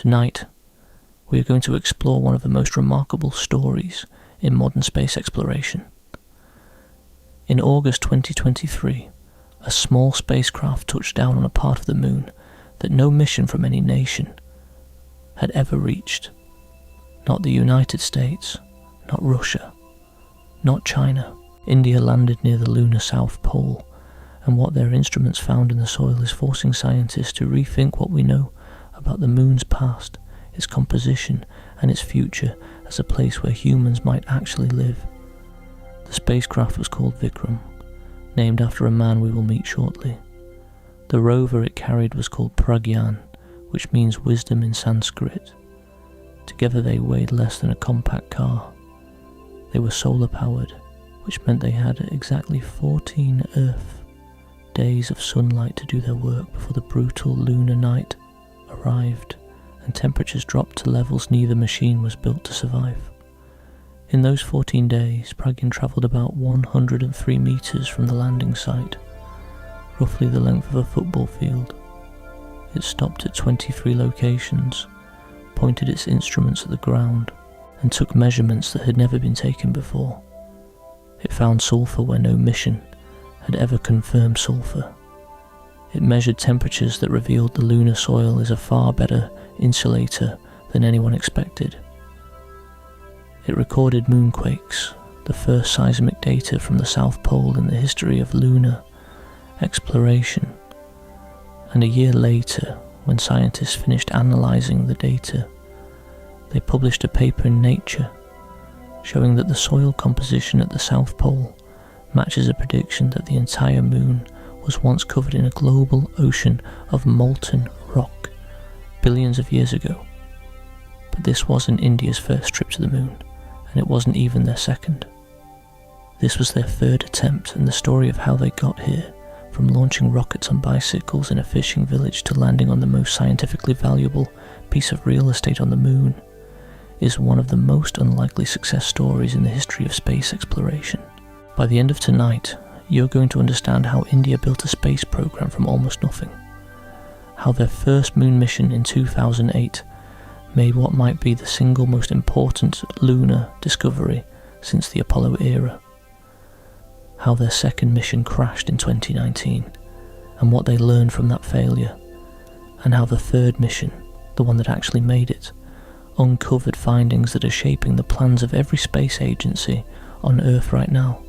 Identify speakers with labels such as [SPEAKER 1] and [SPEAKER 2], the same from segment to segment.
[SPEAKER 1] Tonight, we are going to explore one of the most remarkable stories in modern space exploration. In August 2023, a small spacecraft touched down on a part of the moon that no mission from any nation had ever reached. Not the United States, not Russia, not China. India landed near the lunar South Pole, and what their instruments found in the soil is forcing scientists to rethink what we know about the moon's past, its composition, and its future as a place where humans might actually live. The spacecraft was called Vikram, named after a man we will meet shortly. The rover it carried was called Pragyan, which means wisdom in Sanskrit. Together they weighed less than a compact car. They were solar powered, which meant they had exactly 14 Earth days of sunlight to do their work before the brutal lunar night arrived and temperatures dropped to levels neither machine was built to survive. In those 14 days, Pragyan travelled about 103 metres from the landing site, roughly the length of a football field. It stopped at 23 locations, pointed its instruments at the ground, and took measurements that had never been taken before. It found sulfur where no mission had ever confirmed sulfur. It measured temperatures that revealed the lunar soil is a far better insulator than anyone expected. It recorded moonquakes, the first seismic data from the South Pole in the history of lunar exploration. And a year later, when scientists finished analysing the data, they published a paper in Nature showing that the soil composition at the South Pole matches a prediction that the entire moon was once covered in a global ocean of molten rock billions of years ago. But this wasn't India's first trip to the moon, and it wasn't even their second. This was their third attempt, and the story of how they got here, from launching rockets on bicycles in a fishing village to landing on the most scientifically valuable piece of real estate on the moon, is one of the most unlikely success stories in the history of space exploration. By the end of tonight, you're going to understand how India built a space program from almost nothing, how their first moon mission in 2008 made what might be the single most important lunar discovery since the Apollo era, how their second mission crashed in 2019 and what they learned from that failure, and how the third mission, the one that actually made it, uncovered findings that are shaping the plans of every space agency on Earth right now,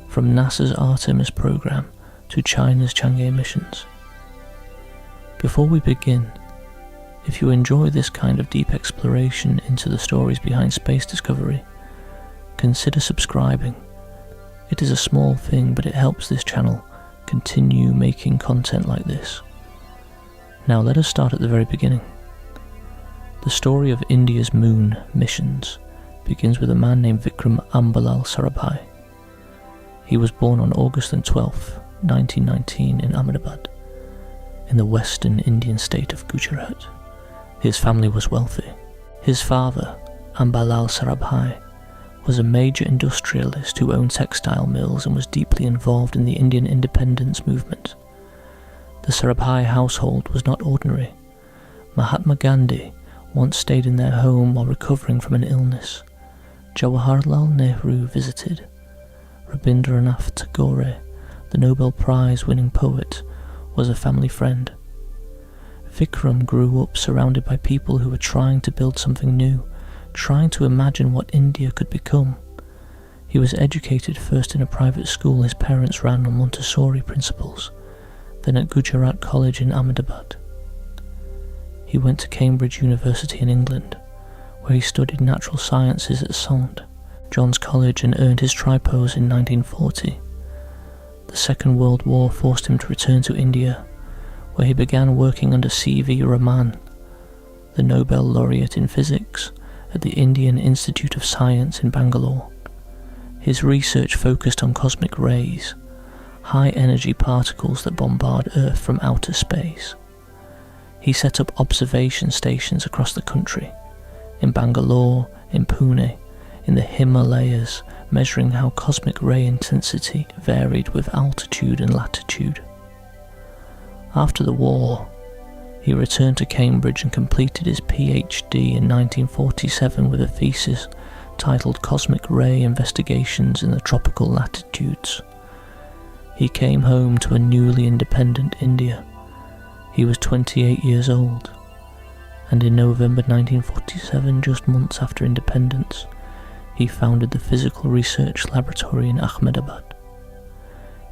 [SPEAKER 1] from NASA's Artemis program to China's Chang'e missions. Before we begin, if you enjoy this kind of deep exploration into the stories behind space discovery, consider subscribing. It is a small thing, but it helps this channel continue making content like this. Now let us start at the very beginning. The story of India's moon missions begins with a man named Vikram Ambalal Sarabhai. He was born on August 12, 1919 in Ahmedabad, in the western Indian state of Gujarat. His family was wealthy. His father, Ambalal Sarabhai, was a major industrialist who owned textile mills and was deeply involved in the Indian independence movement. The Sarabhai household was not ordinary. Mahatma Gandhi once stayed in their home while recovering from an illness. Jawaharlal Nehru visited. Rabindranath Tagore, the Nobel Prize-winning poet, was a family friend. Vikram grew up surrounded by people who were trying to build something new, trying to imagine what India could become. He was educated first in a private school his parents ran on Montessori principles, then at Gujarat College in Ahmedabad. He went to Cambridge University in England, where he studied natural sciences at St. John's College and earned his tripos in 1940. The Second World War forced him to return to India, where he began working under C.V. Raman, the Nobel laureate in physics, at the Indian Institute of Science in Bangalore. His research focused on cosmic rays, high-energy particles that bombard Earth from outer space. He set up observation stations across the country, in Bangalore, in Pune, in the Himalayas, measuring how cosmic ray intensity varied with altitude and latitude. After the war, He returned to Cambridge and completed his PhD in 1947 with a thesis titled Cosmic Ray Investigations in the Tropical Latitudes. He came home to a newly independent India. He was 28 years old, and in November 1947, just months after independence, he founded the Physical Research Laboratory in Ahmedabad.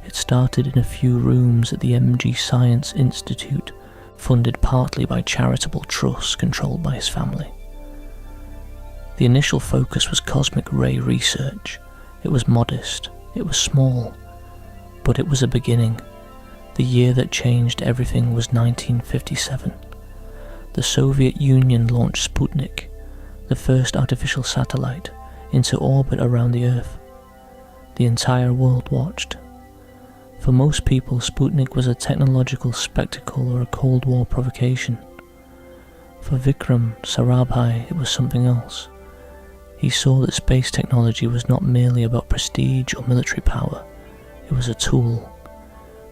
[SPEAKER 1] It started in a few rooms at the MG Science Institute, funded partly by charitable trusts controlled by his family. The initial focus was cosmic ray research. It was modest, it was small, but it was a beginning. The year that changed everything was 1957. The Soviet Union launched Sputnik, the first artificial satellite, into orbit around the Earth. The entire world watched. For most people, Sputnik was a technological spectacle or a Cold War provocation. For Vikram Sarabhai, it was something else. He saw that space technology was not merely about prestige or military power, it was a tool.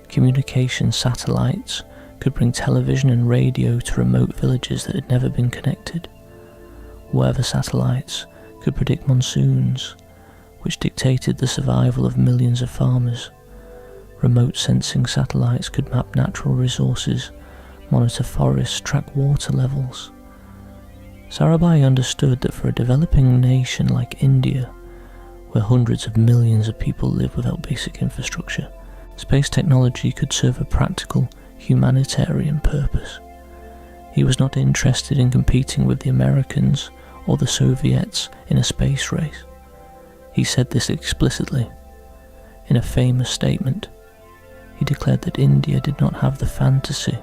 [SPEAKER 1] Communication satellites could bring television and radio to remote villages that had never been connected. Weather satellites could predict monsoons, which dictated the survival of millions of farmers. Remote sensing satellites could map natural resources, monitor forests, track water levels. Sarabhai understood that for a developing nation like India, where hundreds of millions of people live without basic infrastructure, space technology could serve a practical, humanitarian purpose. He was not interested in competing with the Americans or the Soviets in a space race. He said this explicitly. In a famous statement, he declared that India did not have the fantasy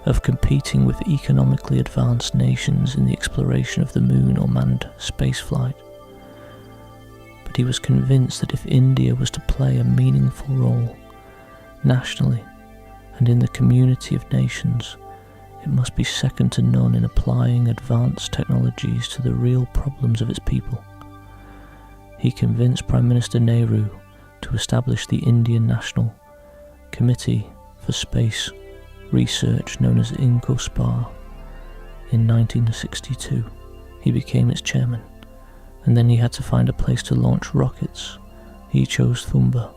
[SPEAKER 1] of competing with economically advanced nations in the exploration of the moon or manned spaceflight. But he was convinced that if India was to play a meaningful role, nationally and in the community of nations, it must be second to none in applying advanced technologies to the real problems of its people. He convinced Prime Minister Nehru to establish the Indian National Committee for Space Research, known as INCOSPAR, in 1962. He became its chairman, and then he had to find a place to launch rockets. He chose Thumba.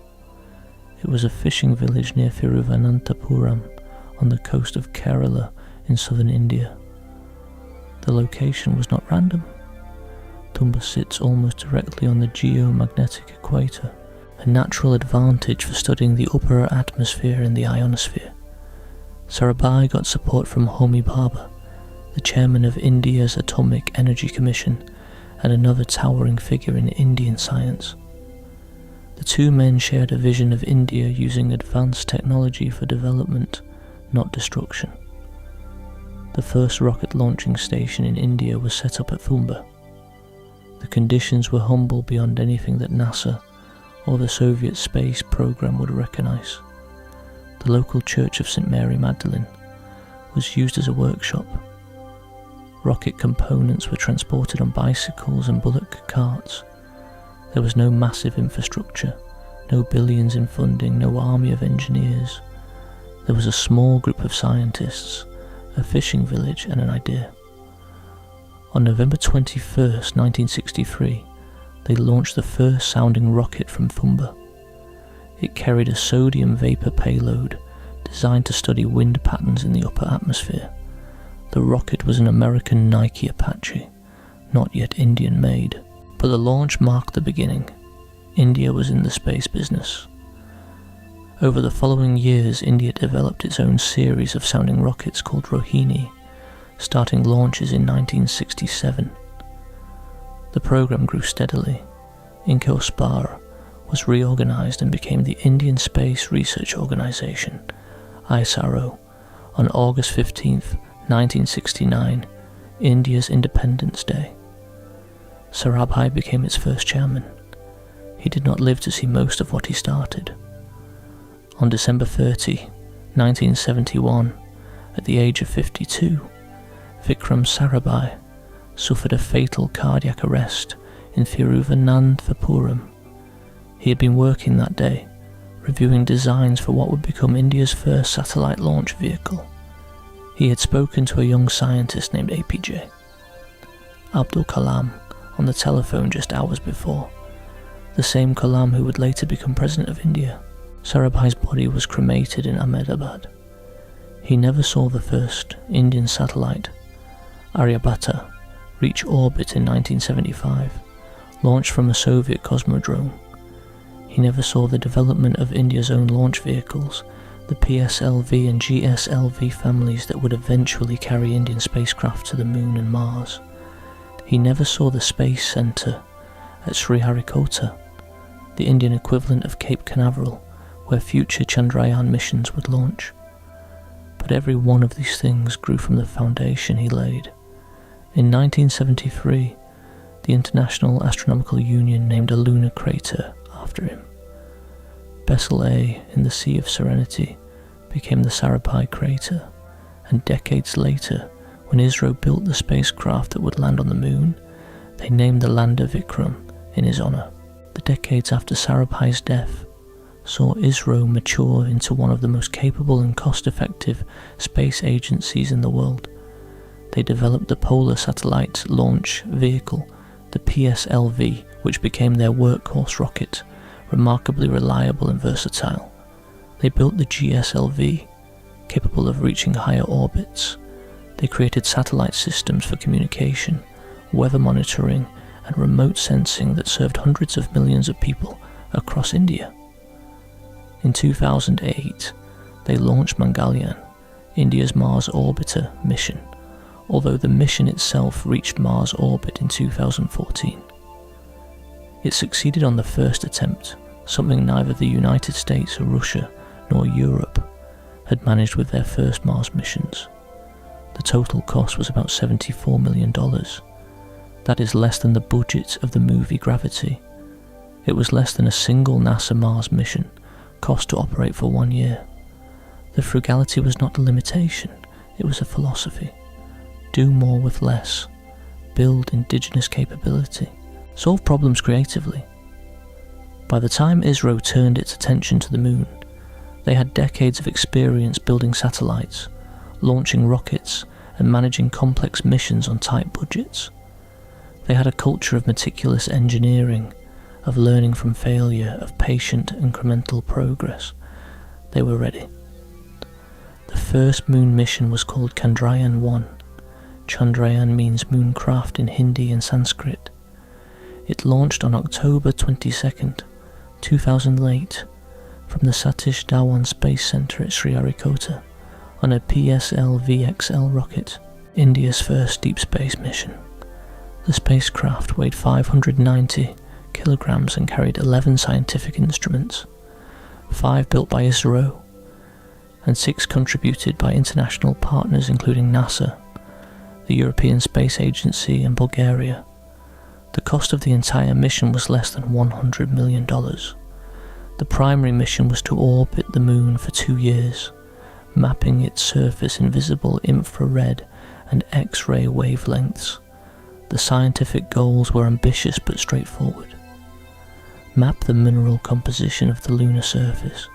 [SPEAKER 1] It was a fishing village near Thiruvananthapuram on the coast of Kerala in southern India. The location was not random. Thumba sits almost directly on the geomagnetic equator, a natural advantage for studying the upper atmosphere and the ionosphere. Sarabhai got support from Homi Bhabha, the chairman of India's Atomic Energy Commission and another towering figure in Indian science. The two men shared a vision of India using advanced technology for development, not destruction. The first rocket launching station in India was set up at Thumba. The conditions were humble beyond anything that NASA or the Soviet space program would recognize. The local church of St. Mary Magdalene was used as a workshop. Rocket components were transported on bicycles and bullock carts. There was no massive infrastructure, no billions in funding, no army of engineers. There was a small group of scientists, a fishing village, and an idea. On November 21st, 1963, they launched the first sounding rocket from Thumba. It carried a sodium vapor payload designed to study wind patterns in the upper atmosphere. The rocket was an American Nike Apache, not yet Indian made, but the launch marked the beginning. India was in the space business. Over the following years, India developed its own series of sounding rockets called Rohini, starting launches in 1967. The program grew steadily. INCOSPAR was reorganized and became the Indian Space Research Organization, ISRO, on August 15, 1969, India's Independence Day. Sarabhai became its first chairman. He did not live to see most of what he started. On December 30, 1971, at the age of 52, Vikram Sarabhai suffered a fatal cardiac arrest in Thiruvananthapuram. He had been working that day, reviewing designs for what would become India's first satellite launch vehicle. He had spoken to a young scientist named APJ, Abdul Kalam, on the telephone just hours before, the same Kalam who would later become President of India. Sarabhai's body was cremated in Ahmedabad. He never saw the first Indian satellite, Aryabhata, reach orbit in 1975, launched from a Soviet cosmodrome. He never saw the development of India's own launch vehicles, the PSLV and GSLV families that would eventually carry Indian spacecraft to the Moon and Mars. He never saw the Space Centre at Sriharikota, the Indian equivalent of Cape Canaveral, where future Chandrayaan missions would launch. But every one of these things grew from the foundation he laid. In 1973, the International Astronomical Union named a lunar crater after him. Bessel A in the Sea of Serenity became the Sarabhai crater, and decades later, when ISRO built the spacecraft that would land on the Moon, they named the lander Vikram in his honour. The decades after Sarabhai's death saw ISRO mature into one of the most capable and cost-effective space agencies in the world. They developed the Polar Satellite Launch Vehicle, the PSLV, which became their workhorse rocket, remarkably reliable and versatile. They built the GSLV, capable of reaching higher orbits. They created satellite systems for communication, weather monitoring, and remote sensing that served hundreds of millions of people across India. In 2008, they launched Mangalyaan, India's Mars Orbiter mission, although the mission itself reached Mars orbit in 2014. It succeeded on the first attempt, something neither the United States or Russia nor Europe had managed with their first Mars missions. The total cost was about $74 million. That is less than the budget of the movie Gravity. It was less than a single NASA Mars mission, cost to operate for 1 year. The frugality was not a limitation, it was a philosophy. Do more with less. Build indigenous capability. Solve problems creatively. By the time ISRO turned its attention to the Moon, they had decades of experience building satellites, launching rockets, and managing complex missions on tight budgets. They had a culture of meticulous engineering, of learning from failure, of patient incremental progress. They were ready. The first Moon mission was called Chandrayaan-1. Chandrayaan means mooncraft in Hindi and Sanskrit. It launched on October 22nd, 2008, from the Satish Dhawan Space Centre at Sriharikota on a PSLV-XL rocket, India's first deep space mission. The spacecraft weighed 590 kilograms and carried 11 scientific instruments, 5 built by ISRO, and 6 contributed by international partners including NASA, the European Space Agency and Bulgaria. The cost of the entire mission was less than $100 million. The primary mission was to orbit the Moon for 2 years, mapping its surface in visible infrared and X-ray wavelengths. The scientific goals were ambitious but straightforward. Map the mineral composition of the lunar surface,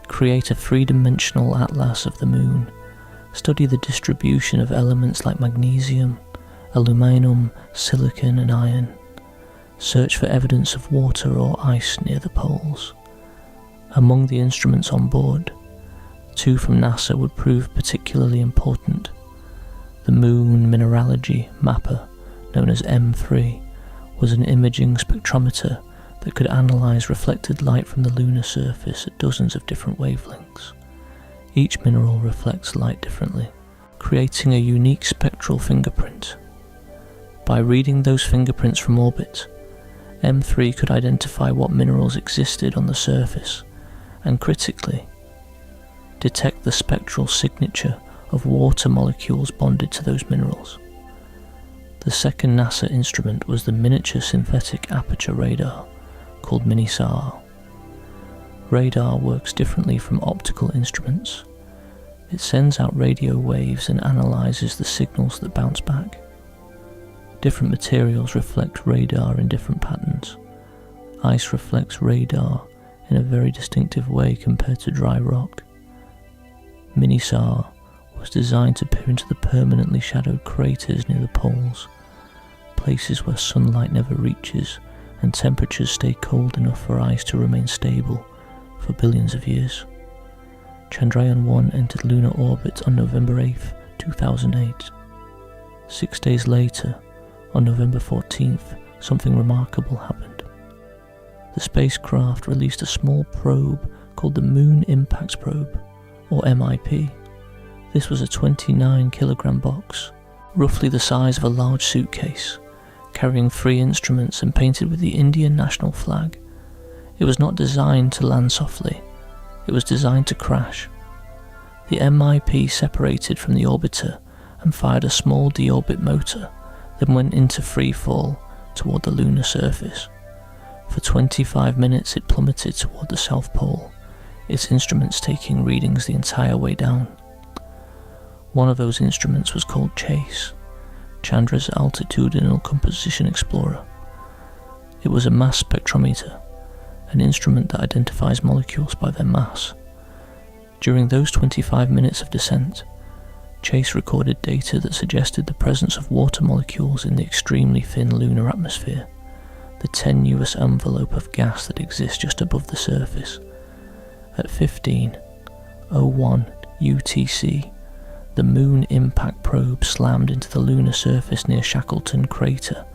[SPEAKER 1] create a three-dimensional atlas of the Moon, study the distribution of elements like magnesium, aluminum, silicon and iron, search for evidence of water or ice near the poles. Among the instruments on board, 2 from NASA would prove particularly important. The Moon Mineralogy Mapper, known as M3, was an imaging spectrometer that could analyse reflected light from the lunar surface at dozens of different wavelengths. Each mineral reflects light differently, creating a unique spectral fingerprint. By reading those fingerprints from orbit, M3 could identify what minerals existed on the surface and, critically, detect the spectral signature of water molecules bonded to those minerals. The second NASA instrument was the miniature synthetic aperture radar, called MINISAR. Radar works differently from optical instruments. It sends out radio waves and analyses the signals that bounce back. Different materials reflect radar in different patterns. Ice reflects radar in a very distinctive way compared to dry rock. MINISAR was designed to peer into the permanently shadowed craters near the poles, places where sunlight never reaches and temperatures stay cold enough for ice to remain stable for billions of years. Chandrayaan-1 entered lunar orbit on November 8, 2008. 6 days later, on November 14th, something remarkable happened. The spacecraft released a small probe called the Moon Impact Probe, or MIP. This was a 29-kilogram box, roughly the size of a large suitcase, carrying 3 instruments and painted with the Indian national flag. It was not designed to land softly, it was designed to crash. The MIP separated from the orbiter and fired a small deorbit motor, then went into free fall toward the lunar surface. For 25 minutes it plummeted toward the South Pole, its instruments taking readings the entire way down. One of those instruments was called CHASE, Chandra's Altitudinal Composition Explorer. It was a mass spectrometer, an instrument that identifies molecules by their mass. During those 25 minutes of descent, CHASE recorded data that suggested the presence of water molecules in the extremely thin lunar atmosphere, the tenuous envelope of gas that exists just above the surface. At 15:01 UTC, the Moon Impact Probe slammed into the lunar surface near Shackleton Crater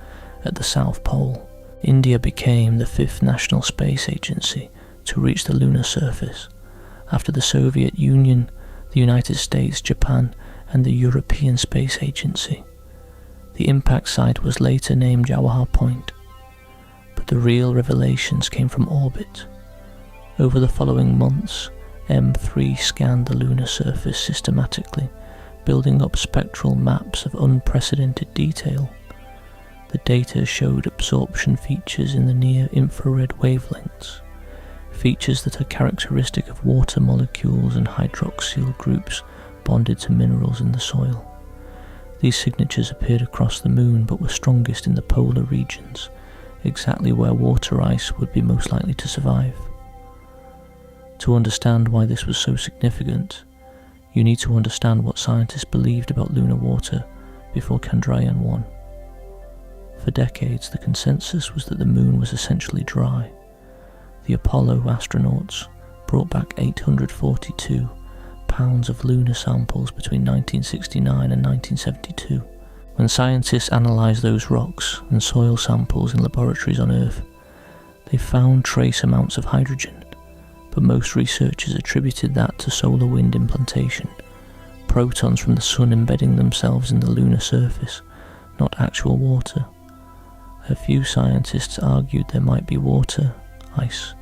[SPEAKER 1] at the South Pole. India became the 5th national space agency to reach the lunar surface, after the Soviet Union, the United States, Japan, and the European Space Agency. The impact site was later named Jawahar Point, but the real revelations came from orbit. Over the following months, M3 scanned the lunar surface systematically, building up spectral maps of unprecedented detail. The data showed absorption features in the near-infrared wavelengths, features that are characteristic of water molecules and hydroxyl groups bonded to minerals in the soil. These signatures appeared across the moon but were strongest in the polar regions, exactly where water ice would be most likely to survive. To understand why this was so significant, you need to understand what scientists believed about lunar water before Chandrayaan-1. For decades, the consensus was that the moon was essentially dry. The Apollo astronauts brought back 842 pounds of lunar samples between 1969 and 1972. When scientists analysed those rocks and soil samples in laboratories on Earth, they found trace amounts of hydrogen, but most researchers attributed that to solar wind implantation, protons from the sun embedding themselves in the lunar surface, not actual water. A few scientists argued there might be water, ice,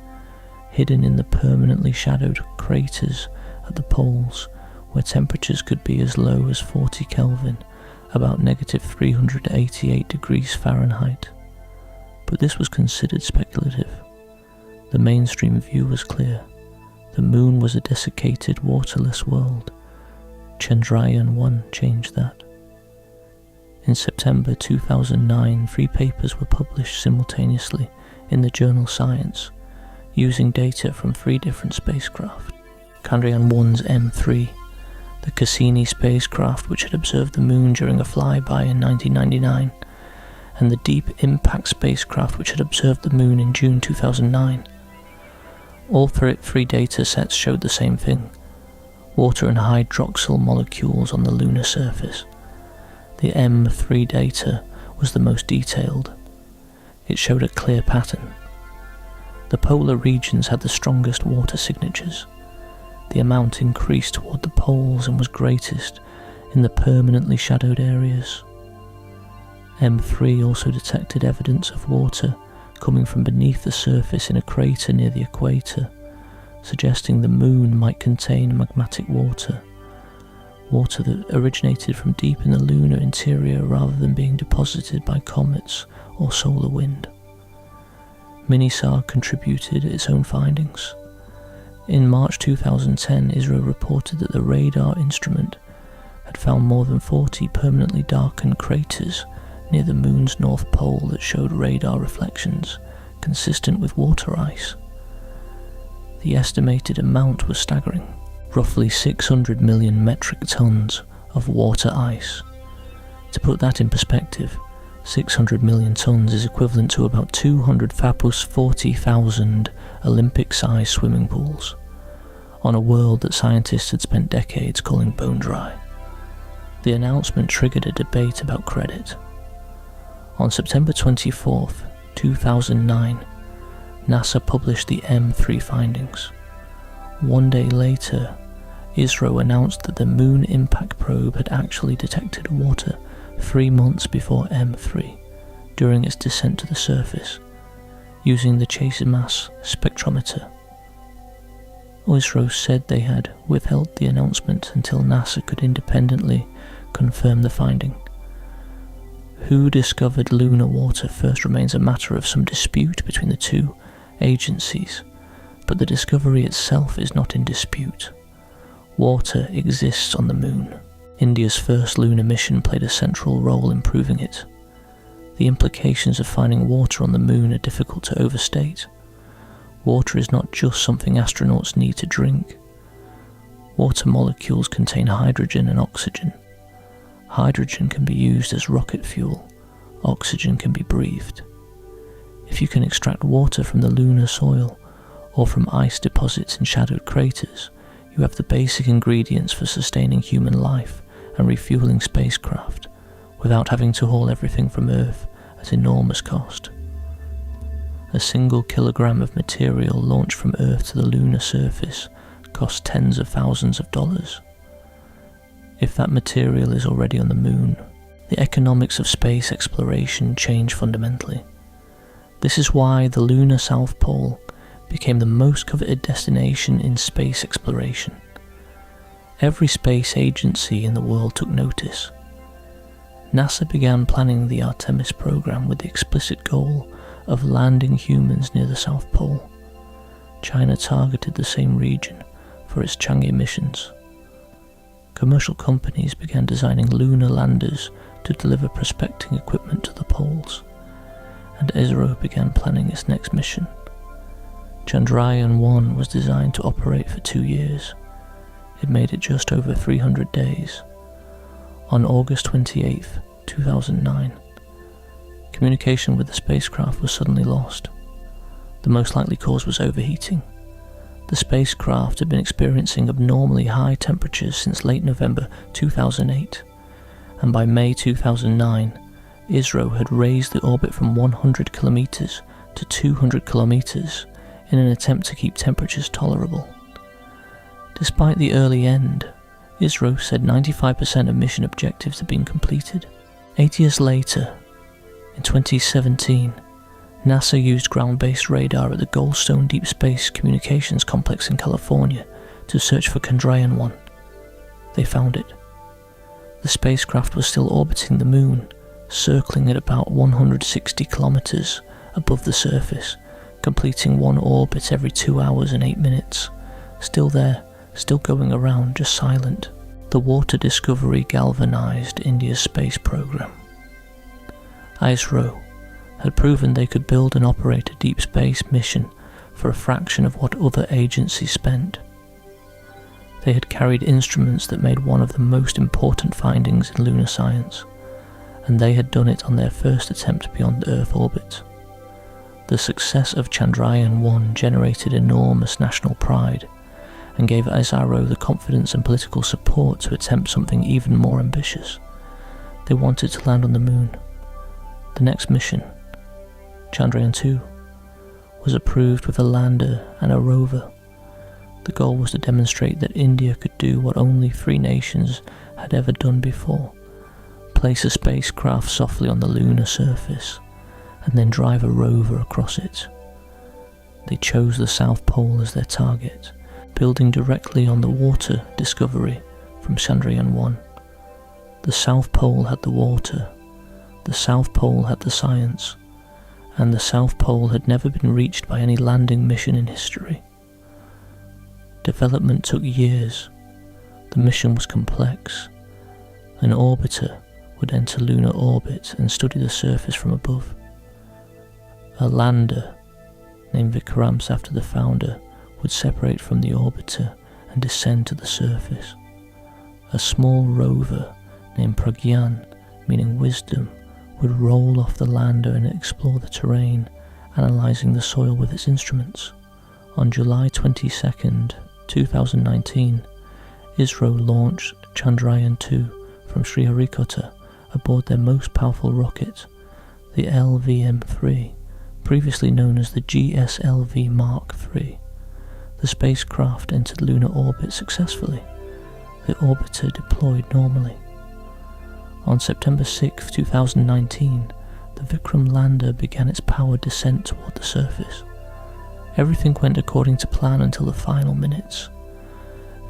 [SPEAKER 1] hidden in the permanently shadowed craters at the poles, where temperatures could be as low as 40 Kelvin, about -388 degrees Fahrenheit. But this was considered speculative. The mainstream view was clear. The moon was a desiccated, waterless world. Chandrayaan-1 changed that. In September 2009, 3 papers were published simultaneously in the journal Science, using data from 3 different spacecraft. Chandrayaan-1's M3, the Cassini spacecraft which had observed the moon during a flyby in 1999, and the Deep Impact spacecraft which had observed the moon in June 2009. All 3 data sets showed the same thing: water and hydroxyl molecules on the lunar surface. The M3 data was the most detailed. It showed a clear pattern. The polar regions had the strongest water signatures. The amount increased toward the poles and was greatest in the permanently shadowed areas. M3 also detected evidence of water coming from beneath the surface in a crater near the equator, suggesting the moon might contain magmatic water that originated from deep in the lunar interior rather than being deposited by comets or solar wind. MINISAR contributed its own findings. In March 2010, ISRO reported that the radar instrument had found more than 40 permanently darkened craters near the moon's north pole that showed radar reflections consistent with water ice. The estimated amount was staggering, roughly 600 million metric tons of water ice. To put that in perspective, 600 million tons is equivalent to about 200 plus 40,000 Olympic-sized swimming pools, on a world that scientists had spent decades calling bone dry. The announcement triggered a debate about credit. On September 24, 2009, NASA published the M3 findings. One day later, ISRO announced that the Moon Impact Probe had actually detected water 3 months before M3 during its descent to the surface, using the Chaser Mass Spectrometer. ISRO said they had withheld the announcement until NASA could independently confirm the finding. Who discovered lunar water first remains a matter of some dispute between the two agencies, but the discovery itself is not in dispute. Water exists on the Moon. India's first lunar mission played a central role in proving it. The implications of finding water on the Moon are difficult to overstate. Water is not just something astronauts need to drink. Water molecules contain hydrogen and oxygen. Hydrogen can be used as rocket fuel. Oxygen can be breathed. If you can extract water from the lunar soil or from ice deposits in shadowed craters, you have the basic ingredients for sustaining human life and refueling spacecraft without having to haul everything from Earth at enormous cost. A single kilogram of material launched from Earth to the lunar surface costs tens of thousands of dollars. If that material is already on the Moon, the economics of space exploration change fundamentally. This is why the lunar South Pole became the most coveted destination in space exploration. Every space agency in the world took notice. NASA began planning the Artemis program with the explicit goal of landing humans near the South Pole. China targeted the same region for its Chang'e missions. Commercial companies began designing lunar landers to deliver prospecting equipment to the poles, and ISRO began planning its next mission. Chandrayaan-1 was designed to operate for 2 years. It made it just over 300 days. On August 28, 2009, communication with the spacecraft was suddenly lost. The most likely cause was overheating. The spacecraft had been experiencing abnormally high temperatures since late November 2008, and by May 2009, ISRO had raised the orbit from 100 kilometers to 200 kilometers in an attempt to keep temperatures tolerable. Despite the early end, ISRO said 95% of mission objectives had been completed. 8 years later, in 2017, NASA used ground-based radar at the Goldstone Deep Space Communications Complex in California to search for Chandrayaan-1. They found it. The spacecraft was still orbiting the Moon, circling at about 160 kilometers above the surface, completing one orbit every 2 hours and 8 minutes. Still there, still going around, just silent. The water discovery galvanized India's space program. ISRO had proven they could build and operate a deep space mission for a fraction of what other agencies spent. They had carried instruments that made one of the most important findings in lunar science, and they had done it on their first attempt beyond Earth orbit. The success of Chandrayaan-1 generated enormous national pride, and gave ISRO the confidence and political support to attempt something even more ambitious. They wanted to land on the Moon. The next mission, Chandrayaan-2, was approved with a lander and a rover. The goal was to demonstrate that India could do what only 3 nations had ever done before: place a spacecraft softly on the lunar surface, and then drive a rover across it. They chose the South Pole as their target, building directly on the water discovery from Chandrayaan-1. The South Pole had the water, the South Pole had the science, and the South Pole had never been reached by any landing mission in history. Development took years. The mission was complex. An orbiter would enter lunar orbit and study the surface from above. A lander, named Vikram after the founder, would separate from the orbiter and descend to the surface. A small rover named Pragyan, meaning wisdom, would roll off the lander and explore the terrain, analysing the soil with its instruments. On July 22nd, 2019, ISRO launched Chandrayaan-2 from Sriharikota aboard their most powerful rocket, the LVM-3, previously known as the GSLV Mark III. The spacecraft entered lunar orbit successfully. The orbiter deployed normally. On September 6, 2019, the Vikram lander began its powered descent toward the surface. Everything went according to plan until the final minutes.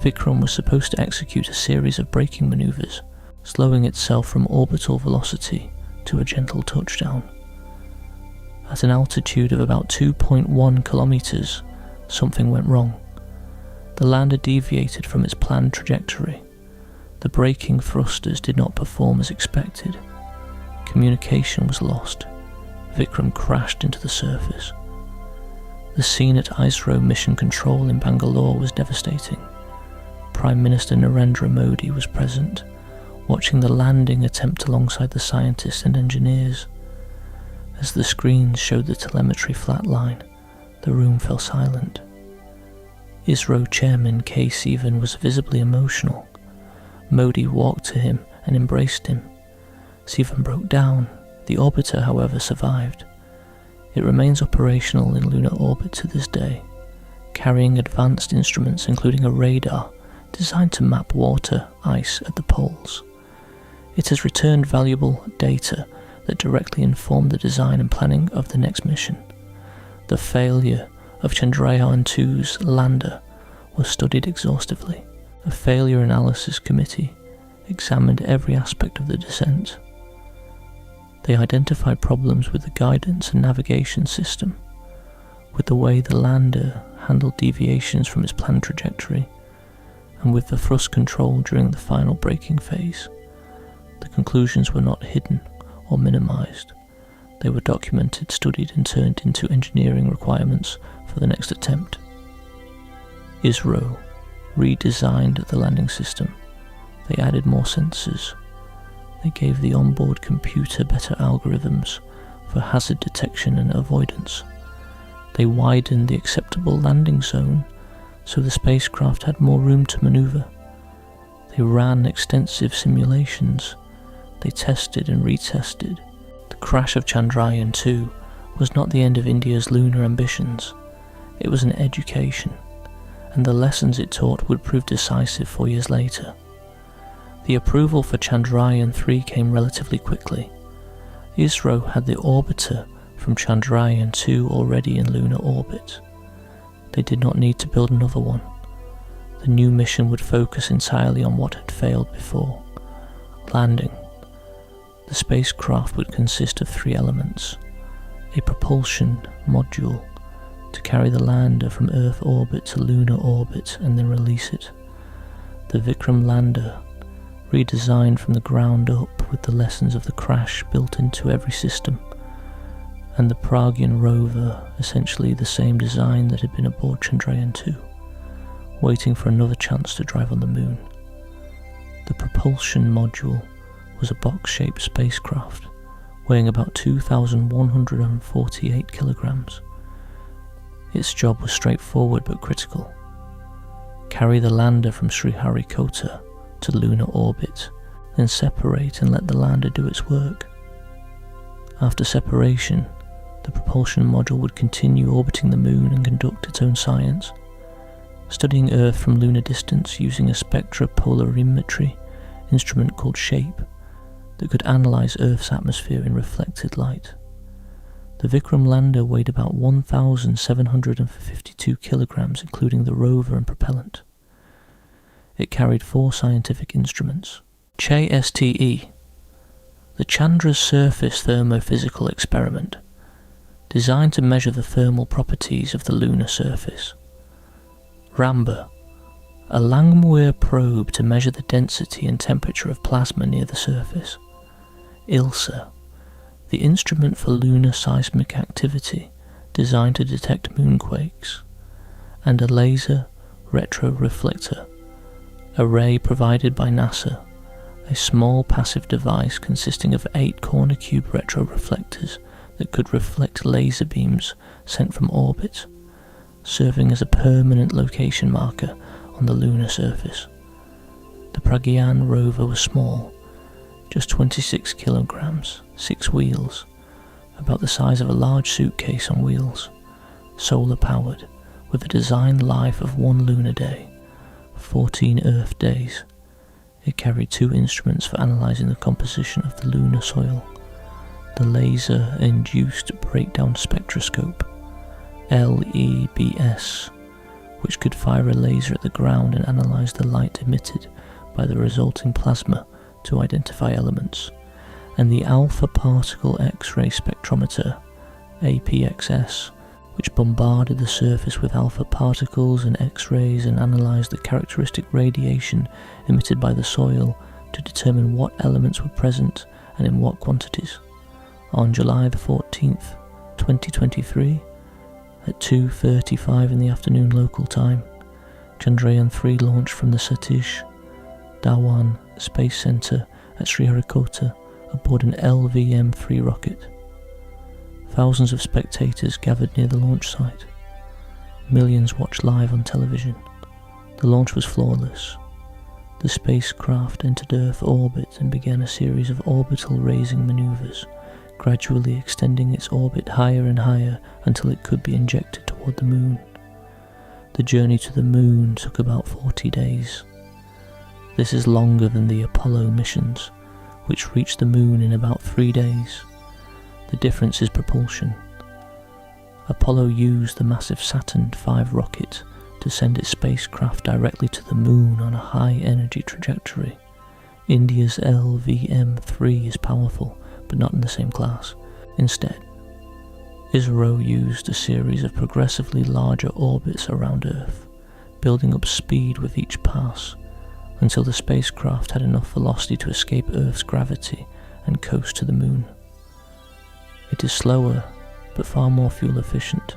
[SPEAKER 1] Vikram was supposed to execute a series of braking maneuvers, slowing itself from orbital velocity to a gentle touchdown. At an altitude of about 2.1 kilometers, something went wrong. The lander deviated from its planned trajectory. The braking thrusters did not perform as expected. Communication was lost. Vikram crashed into the surface. The scene at ISRO Mission Control in Bangalore was devastating. Prime Minister Narendra Modi was present, watching the landing attempt alongside the scientists and engineers. As the screens showed the telemetry flatline, the room fell silent. ISRO Chairman K. Sivan was visibly emotional. Modi walked to him and embraced him. Sivan broke down. The orbiter, however, survived. It remains operational in lunar orbit to this day, carrying advanced instruments including a radar designed to map water, ice at the poles. It has returned valuable data that directly informed the design and planning of the next mission. The failure of Chandrayaan-2's lander was studied exhaustively. A failure analysis committee examined every aspect of the descent. They identified problems with the guidance and navigation system, with the way the lander handled deviations from its planned trajectory, and with the thrust control during the final braking phase. The conclusions were not hidden or minimized. They were documented, studied, and turned into engineering requirements for the next attempt. ISRO redesigned the landing system. They added more sensors. They gave the onboard computer better algorithms for hazard detection and avoidance. They widened the acceptable landing zone so the spacecraft had more room to maneuver. They ran extensive simulations. They tested and retested. The crash of Chandrayaan-2 was not the end of India's lunar ambitions. It was an education, and the lessons it taught would prove decisive 4 years later. The approval for Chandrayaan-3 came relatively quickly. ISRO had the orbiter from Chandrayaan-2 already in lunar orbit. They did not need to build another one. The new mission would focus entirely on what had failed before: landing. The spacecraft would consist of 3 elements: a propulsion module to carry the lander from Earth orbit to lunar orbit and then release it; the Vikram lander, redesigned from the ground up with the lessons of the crash built into every system; and the Pragyan rover, essentially the same design that had been aboard Chandrayaan-2, waiting for another chance to drive on the moon. The propulsion module was a box-shaped spacecraft, weighing about 2,148 kilograms. Its job was straightforward but critical: carry the lander from Sriharikota to lunar orbit, then separate and let the lander do its work. After separation, the propulsion module would continue orbiting the moon and conduct its own science, studying Earth from lunar distance using a spectropolarimetry instrument called SHAPE that could analyse Earth's atmosphere in reflected light. The Vikram lander weighed about 1,752 kilograms, including the rover and propellant. It carried 4 scientific instruments. CHASTE, the Chandra's Surface Thermophysical Experiment, designed to measure the thermal properties of the lunar surface. RAMBA, a Langmuir probe to measure the density and temperature of plasma near the surface. ILSA, the instrument for lunar seismic activity designed to detect moonquakes, and a laser retroreflector, a ray provided by NASA, a small passive device consisting of 8 corner cube retroreflectors that could reflect laser beams sent from orbit, serving as a permanent location marker on the lunar surface. The Pragyan rover was small, just 26 kilograms, 6 wheels, about the size of a large suitcase on wheels, solar powered, with a designed life of 1 lunar day, 14 Earth days. It carried 2 instruments for analysing the composition of the lunar soil: the Laser-Induced Breakdown Spectroscope, LEBS, which could fire a laser at the ground and analyse the light emitted by the resulting plasma to identify elements, and the Alpha Particle X-ray Spectrometer, APXS, which bombarded the surface with alpha particles and X-rays and analysed the characteristic radiation emitted by the soil to determine what elements were present and in what quantities. On July the 14th, 2023, at 2:35 in the afternoon local time, Chandrayaan-3 launched from the Satish Dhawan Space Center at Sriharikota aboard an LVM-3 rocket. Thousands of spectators gathered near the launch site. Millions watched live on television. The launch was flawless. The spacecraft entered Earth orbit and began a series of orbital raising maneuvers, gradually extending its orbit higher and higher until it could be injected toward the Moon. The journey to the Moon took about 40 days. This is longer than the Apollo missions, which reached the Moon in about 3 days. The difference is propulsion. Apollo used the massive Saturn V rocket to send its spacecraft directly to the Moon on a high-energy trajectory. India's LVM-3 is powerful, but not in the same class. Instead, ISRO used a series of progressively larger orbits around Earth, building up speed with each pass, until the spacecraft had enough velocity to escape Earth's gravity and coast to the Moon. It is slower, but far more fuel efficient,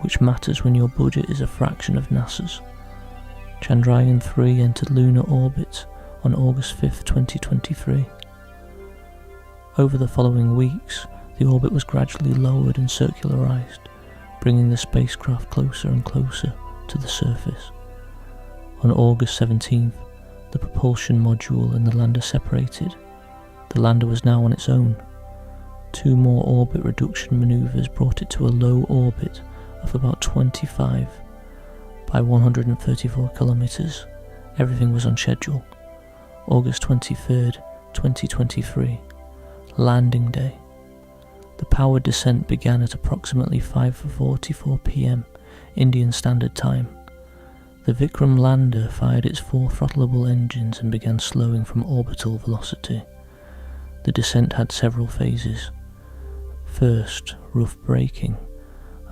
[SPEAKER 1] which matters when your budget is a fraction of NASA's. Chandrayaan-3 entered lunar orbit on August 5, 2023. Over the following weeks, the orbit was gradually lowered and circularized, bringing the spacecraft closer and closer to the surface. On August 17th, the propulsion module and the lander separated. The lander was now on its own. 2 more orbit reduction maneuvers brought it to a low orbit of about 25 by 134 kilometers. Everything was on schedule. August 23rd, 2023, landing day. The powered descent began at approximately 5:44 p.m. Indian Standard Time. The Vikram lander fired its 4 throttleable engines and began slowing from orbital velocity. The descent had several phases. First, rough braking,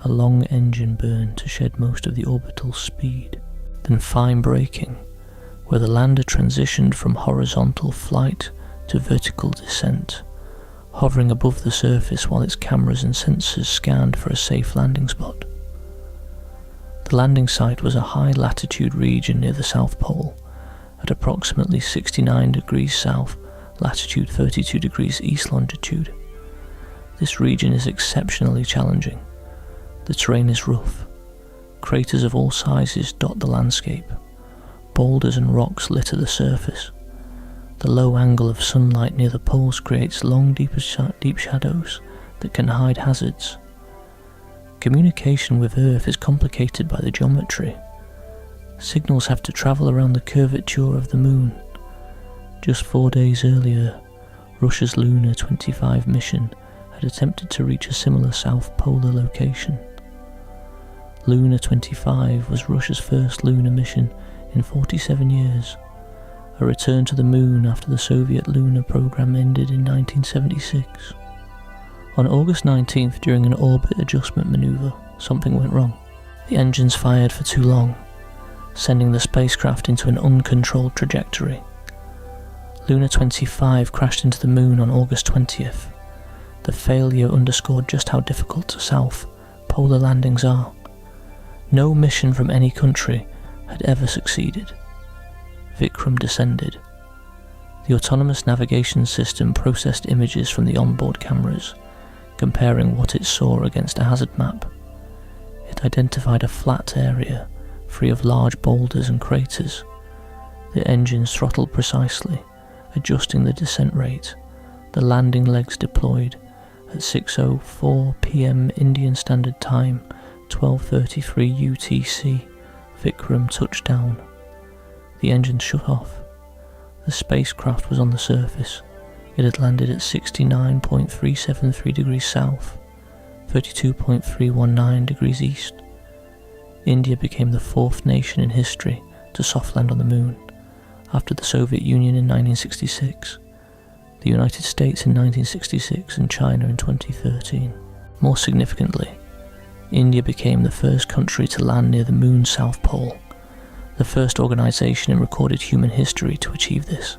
[SPEAKER 1] a long engine burn to shed most of the orbital speed. Then fine braking, where the lander transitioned from horizontal flight to vertical descent, hovering above the surface while its cameras and sensors scanned for a safe landing spot. The landing site was a high latitude region near the South Pole, at approximately 69 degrees south, latitude 32 degrees east longitude. This region is exceptionally challenging. The terrain is rough. Craters of all sizes dot the landscape. Boulders and rocks litter the surface. The low angle of sunlight near the poles creates long, deep shadows that can hide hazards. Communication with Earth is complicated by the geometry. Signals have to travel around the curvature of the Moon. Just 4 days earlier, Russia's Luna 25 mission had attempted to reach a similar South Polar location. Luna 25 was Russia's first lunar mission in 47 years, a return to the Moon after the Soviet lunar program ended in 1976. On August 19th, during an orbit adjustment maneuver, something went wrong. The engines fired for too long, sending the spacecraft into an uncontrolled trajectory. Luna 25 crashed into the Moon on August 20th. The failure underscored just how difficult South Polar landings are. No mission from any country had ever succeeded. Vikram descended. The autonomous navigation system processed images from the onboard cameras, comparing what it saw against a hazard map. It identified a flat area, free of large boulders and craters. The engines throttled precisely, adjusting the descent rate. The landing legs deployed. At 6:04 p.m. Indian Standard Time, 12:33 UTC, Vikram touched down. The engines shut off. The spacecraft was on the surface. It had landed at 69.373 degrees south, 32.319 degrees east. India became the fourth nation in history to soft land on the moon, after the Soviet Union in 1966, the United States in 1966 and China in 2013. More significantly, India became the first country to land near the moon's south pole, the first organisation in recorded human history to achieve this.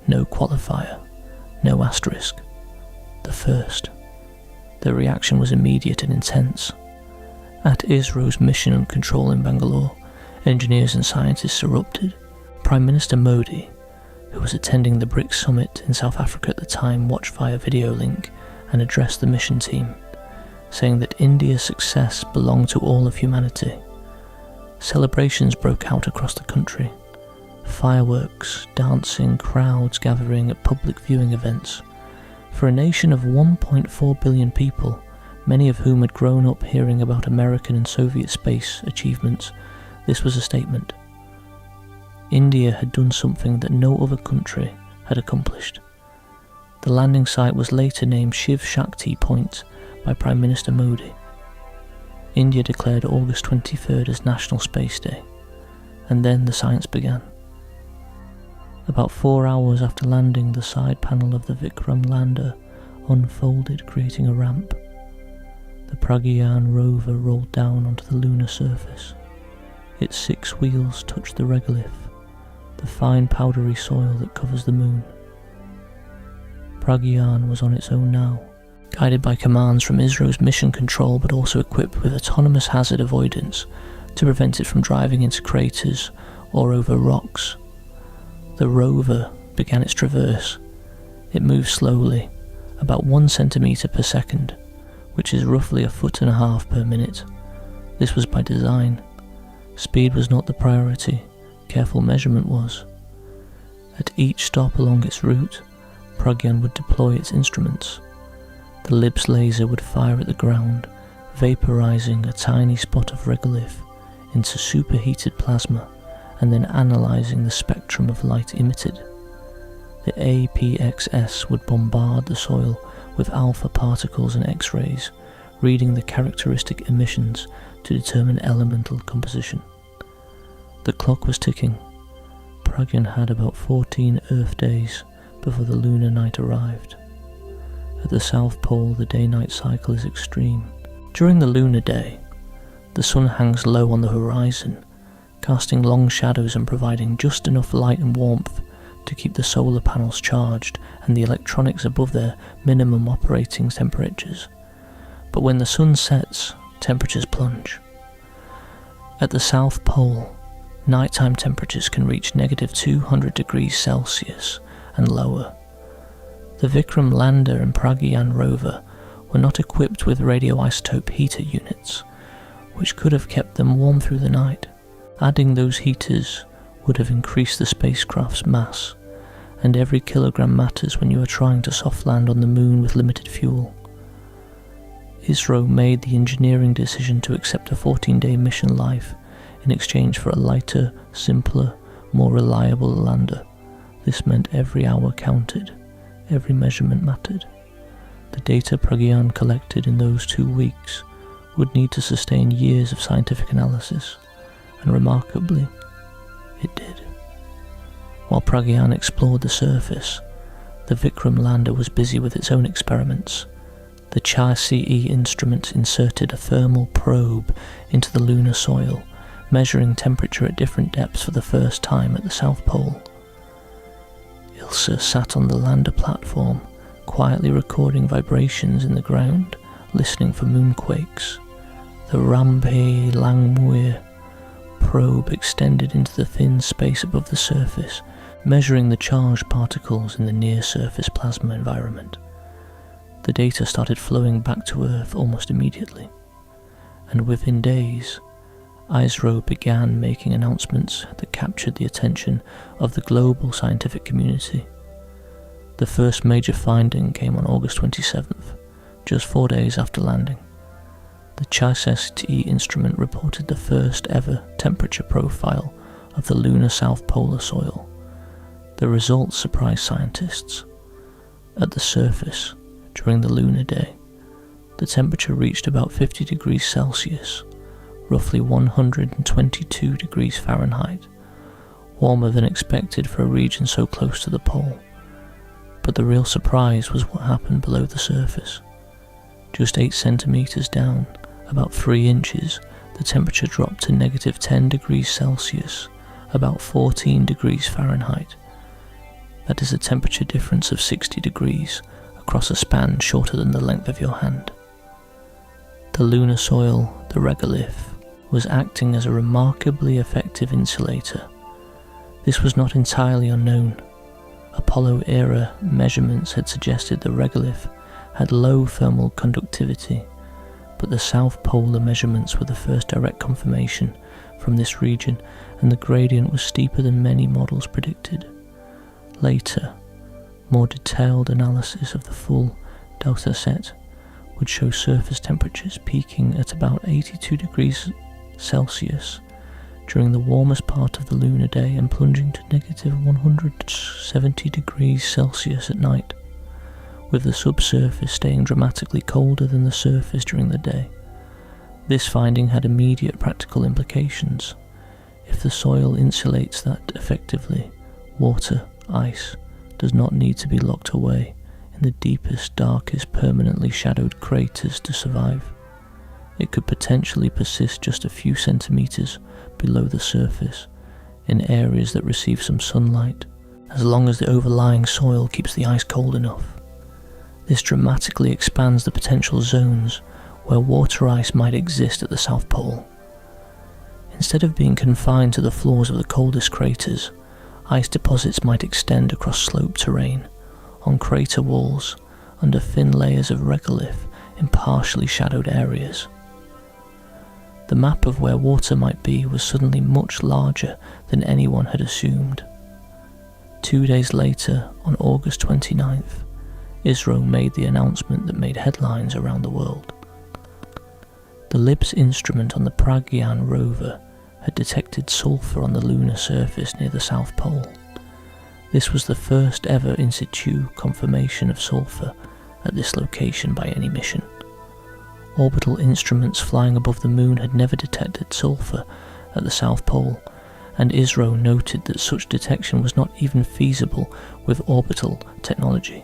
[SPEAKER 1] No qualifier, no asterisk. The first. The reaction was immediate and intense. At ISRO's mission control in Bangalore, engineers and scientists erupted. Prime Minister Modi, who was attending the BRICS summit in South Africa at the time, watched via video link and addressed the mission team, saying that India's success belonged to all of humanity. Celebrations broke out across the country. Fireworks, dancing, crowds gathering at public viewing events. For a nation of 1.4 billion people, many of whom had grown up hearing about American and Soviet space achievements, this was a statement. India had done something that no other country had accomplished. The landing site was later named Shiv Shakti Point by Prime Minister Modi. India declared August 23rd as National Space Day, and then the science began. About 4 hours after landing, the side panel of the Vikram lander unfolded, creating a ramp. The Pragyan rover rolled down onto the lunar surface. Its 6 wheels touched the regolith, the fine powdery soil that covers the moon. Pragyan was on its own now, guided by commands from ISRO's mission control, but also equipped with autonomous hazard avoidance to prevent it from driving into craters or over rocks. The rover began its traverse. It moved slowly, about 1 centimetre per second, which is roughly 1.5 feet per minute. This was by design. Speed was not the priority, careful measurement was. At each stop along its route, Pragyan would deploy its instruments. The LIBS laser would fire at the ground, vaporizing a tiny spot of regolith into superheated plasma and then analyzing the spectrum of light emitted. The APXS would bombard the soil with alpha particles and X-rays, reading the characteristic emissions to determine elemental composition. The clock was ticking. Pragyan had about 14 Earth days before the lunar night arrived. At the South Pole, the day-night cycle is extreme. During the lunar day, the sun hangs low on the horizon, casting long shadows and providing just enough light and warmth to keep the solar panels charged and the electronics above their minimum operating temperatures. But when the sun sets, temperatures plunge. At the South Pole, nighttime temperatures can reach -200 degrees Celsius and lower. The Vikram lander and Pragyan rover were not equipped with radioisotope heater units, which could have kept them warm through the night. Adding those heaters would have increased the spacecraft's mass, and every kilogram matters when you are trying to soft land on the moon with limited fuel. ISRO made the engineering decision to accept a 14-day mission life in exchange for a lighter, simpler, more reliable lander. This meant every hour counted, every measurement mattered. The data Pragyan collected in those 2 weeks would need to sustain years of scientific analysis, and remarkably, it did. While Pragyan explored the surface, the Vikram lander was busy with its own experiments. The CHA-CE instrument inserted a thermal probe into the lunar soil, measuring temperature at different depths for the first time at the South Pole. Ilse sat on the lander platform, quietly recording vibrations in the ground, listening for moonquakes. The Rampe Langmuir probe extended into the thin space above the surface, measuring the charged particles in the near-surface plasma environment. The data started flowing back to Earth almost immediately, and within days, ISRO began making announcements that captured the attention of the global scientific community. The first major finding came on August 27th, just 4 days after landing. The CHAS-ST instrument reported the first ever temperature profile of the lunar south polar soil. The results surprised scientists. At the surface, during the lunar day, the temperature reached about 50 degrees Celsius, roughly 122 degrees Fahrenheit, warmer than expected for a region so close to the pole. But the real surprise was what happened below the surface. Just 8 centimeters down, about 3 inches, the temperature dropped to negative 10 degrees Celsius, about 14 degrees Fahrenheit. That is a temperature difference of 60 degrees across a span shorter than the length of your hand. The lunar soil, the regolith, was acting as a remarkably effective insulator. This was not entirely unknown. Apollo-era measurements had suggested the regolith had low thermal conductivity, but the South Polar measurements were the first direct confirmation from this region, and the gradient was steeper than many models predicted. Later, more detailed analysis of the full delta set would show surface temperatures peaking at about 82 degrees Celsius during the warmest part of the lunar day and plunging to negative 170 degrees Celsius at night, with the subsurface staying dramatically colder than the surface during the day. This finding had immediate practical implications. If the soil insulates that effectively, water, ice, does not need to be locked away in the deepest, darkest, permanently shadowed craters to survive. It could potentially persist just a few centimeters below the surface in areas that receive some sunlight, as long as the overlying soil keeps the ice cold enough. This dramatically expands the potential zones where water ice might exist at the South Pole. Instead of being confined to the floors of the coldest craters, ice deposits might extend across sloped terrain, on crater walls, under thin layers of regolith in partially shadowed areas. The map of where water might be was suddenly much larger than anyone had assumed. 2 days later, on August 29th, ISRO made the announcement that made headlines around the world. The LIBS instrument on the Pragyan rover had detected sulfur on the lunar surface near the South Pole. This was the first ever in situ confirmation of sulfur at this location by any mission. Orbital instruments flying above the moon had never detected sulfur at the South Pole, and ISRO noted that such detection was not even feasible with orbital technology.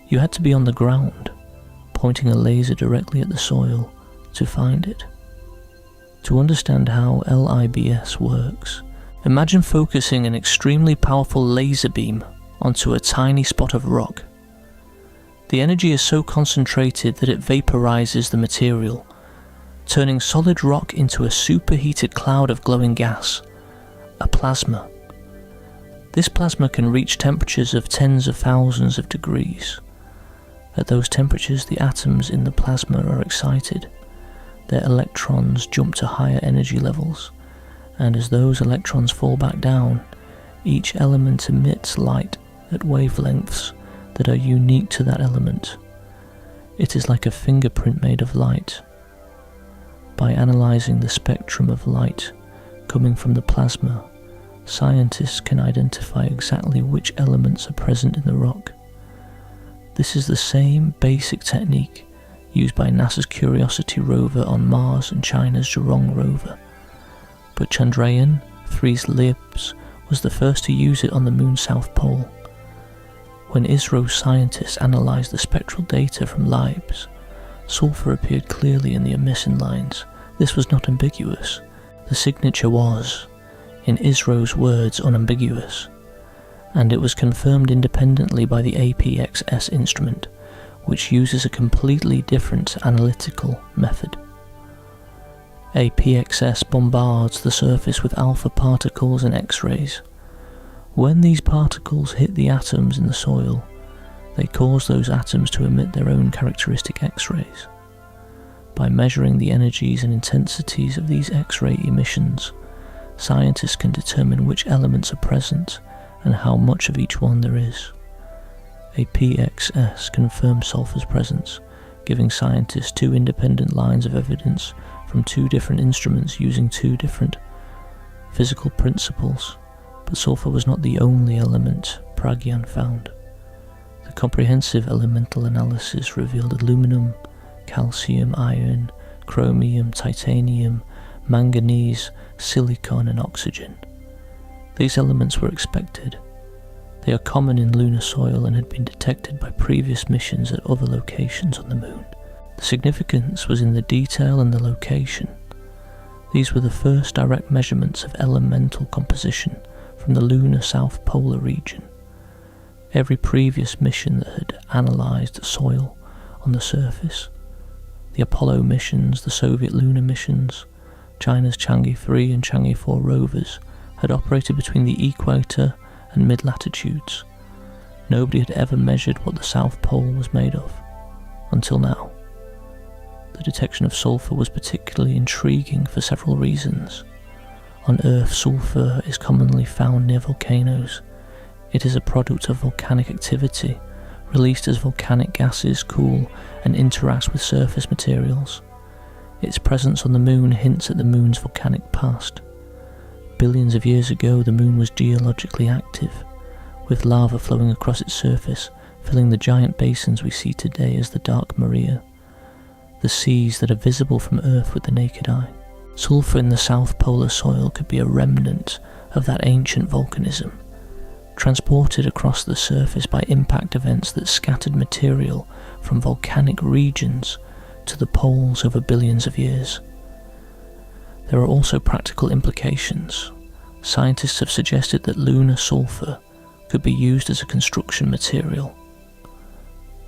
[SPEAKER 1] You had to be on the ground, pointing a laser directly at the soil to find it. To understand how LIBS works, imagine focusing an extremely powerful laser beam onto a tiny spot of rock. The energy is so concentrated that it vaporizes the material, turning solid rock into a superheated cloud of glowing gas, a plasma. This plasma can reach temperatures of tens of thousands of degrees. At those temperatures, the atoms in the plasma are excited. Their electrons jump to higher energy levels, and as those electrons fall back down, each element emits light at wavelengths that are unique to that element. It is like a fingerprint made of light. By analyzing the spectrum of light coming from the plasma, scientists can identify exactly which elements are present in the rock. This is the same basic technique used by NASA's Curiosity rover on Mars and China's Zhurong rover, but Chandrayaan 3's LIBS was the first to use it on the moon's south pole. When ISRO scientists analysed the spectral data from LIBS, sulfur appeared clearly in the emission lines. This was not ambiguous. The signature was, in ISRO's words, unambiguous, and it was confirmed independently by the APXS instrument, which uses a completely different analytical method. APXS bombards the surface with alpha particles and X-rays. When these particles hit the atoms in the soil, they cause those atoms to emit their own characteristic X-rays. By measuring the energies and intensities of these X-ray emissions, scientists can determine which elements are present and how much of each one there is. APXS confirms sulfur's presence, giving scientists two independent lines of evidence from two different instruments using two different physical principles, but sulfur was not the only element Pragyan found. The comprehensive elemental analysis revealed aluminum, calcium, iron, chromium, titanium, manganese, silicon and oxygen. These elements were expected. They are common in lunar soil and had been detected by previous missions at other locations on the moon. The significance was in the detail and the location. These were the first direct measurements of elemental composition from the lunar South Polar region. Every previous mission that had analysed soil on the surface, the Apollo missions, the Soviet lunar missions, China's Chang'e 3 and Chang'e 4 rovers, had operated between the equator and mid-latitudes. Nobody had ever measured what the South Pole was made of, until now. The detection of sulfur was particularly intriguing for several reasons. On Earth, sulfur is commonly found near volcanoes. It is a product of volcanic activity, released as volcanic gases cool and interacts with surface materials. Its presence on the moon hints at the moon's volcanic past. Billions of years ago, the moon was geologically active, with lava flowing across its surface, filling the giant basins we see today as the Dark Maria, the seas that are visible from Earth with the naked eye. Sulfur in the South Polar soil could be a remnant of that ancient volcanism, transported across the surface by impact events that scattered material from volcanic regions to the poles over billions of years. There are also practical implications. Scientists have suggested that lunar sulfur could be used as a construction material.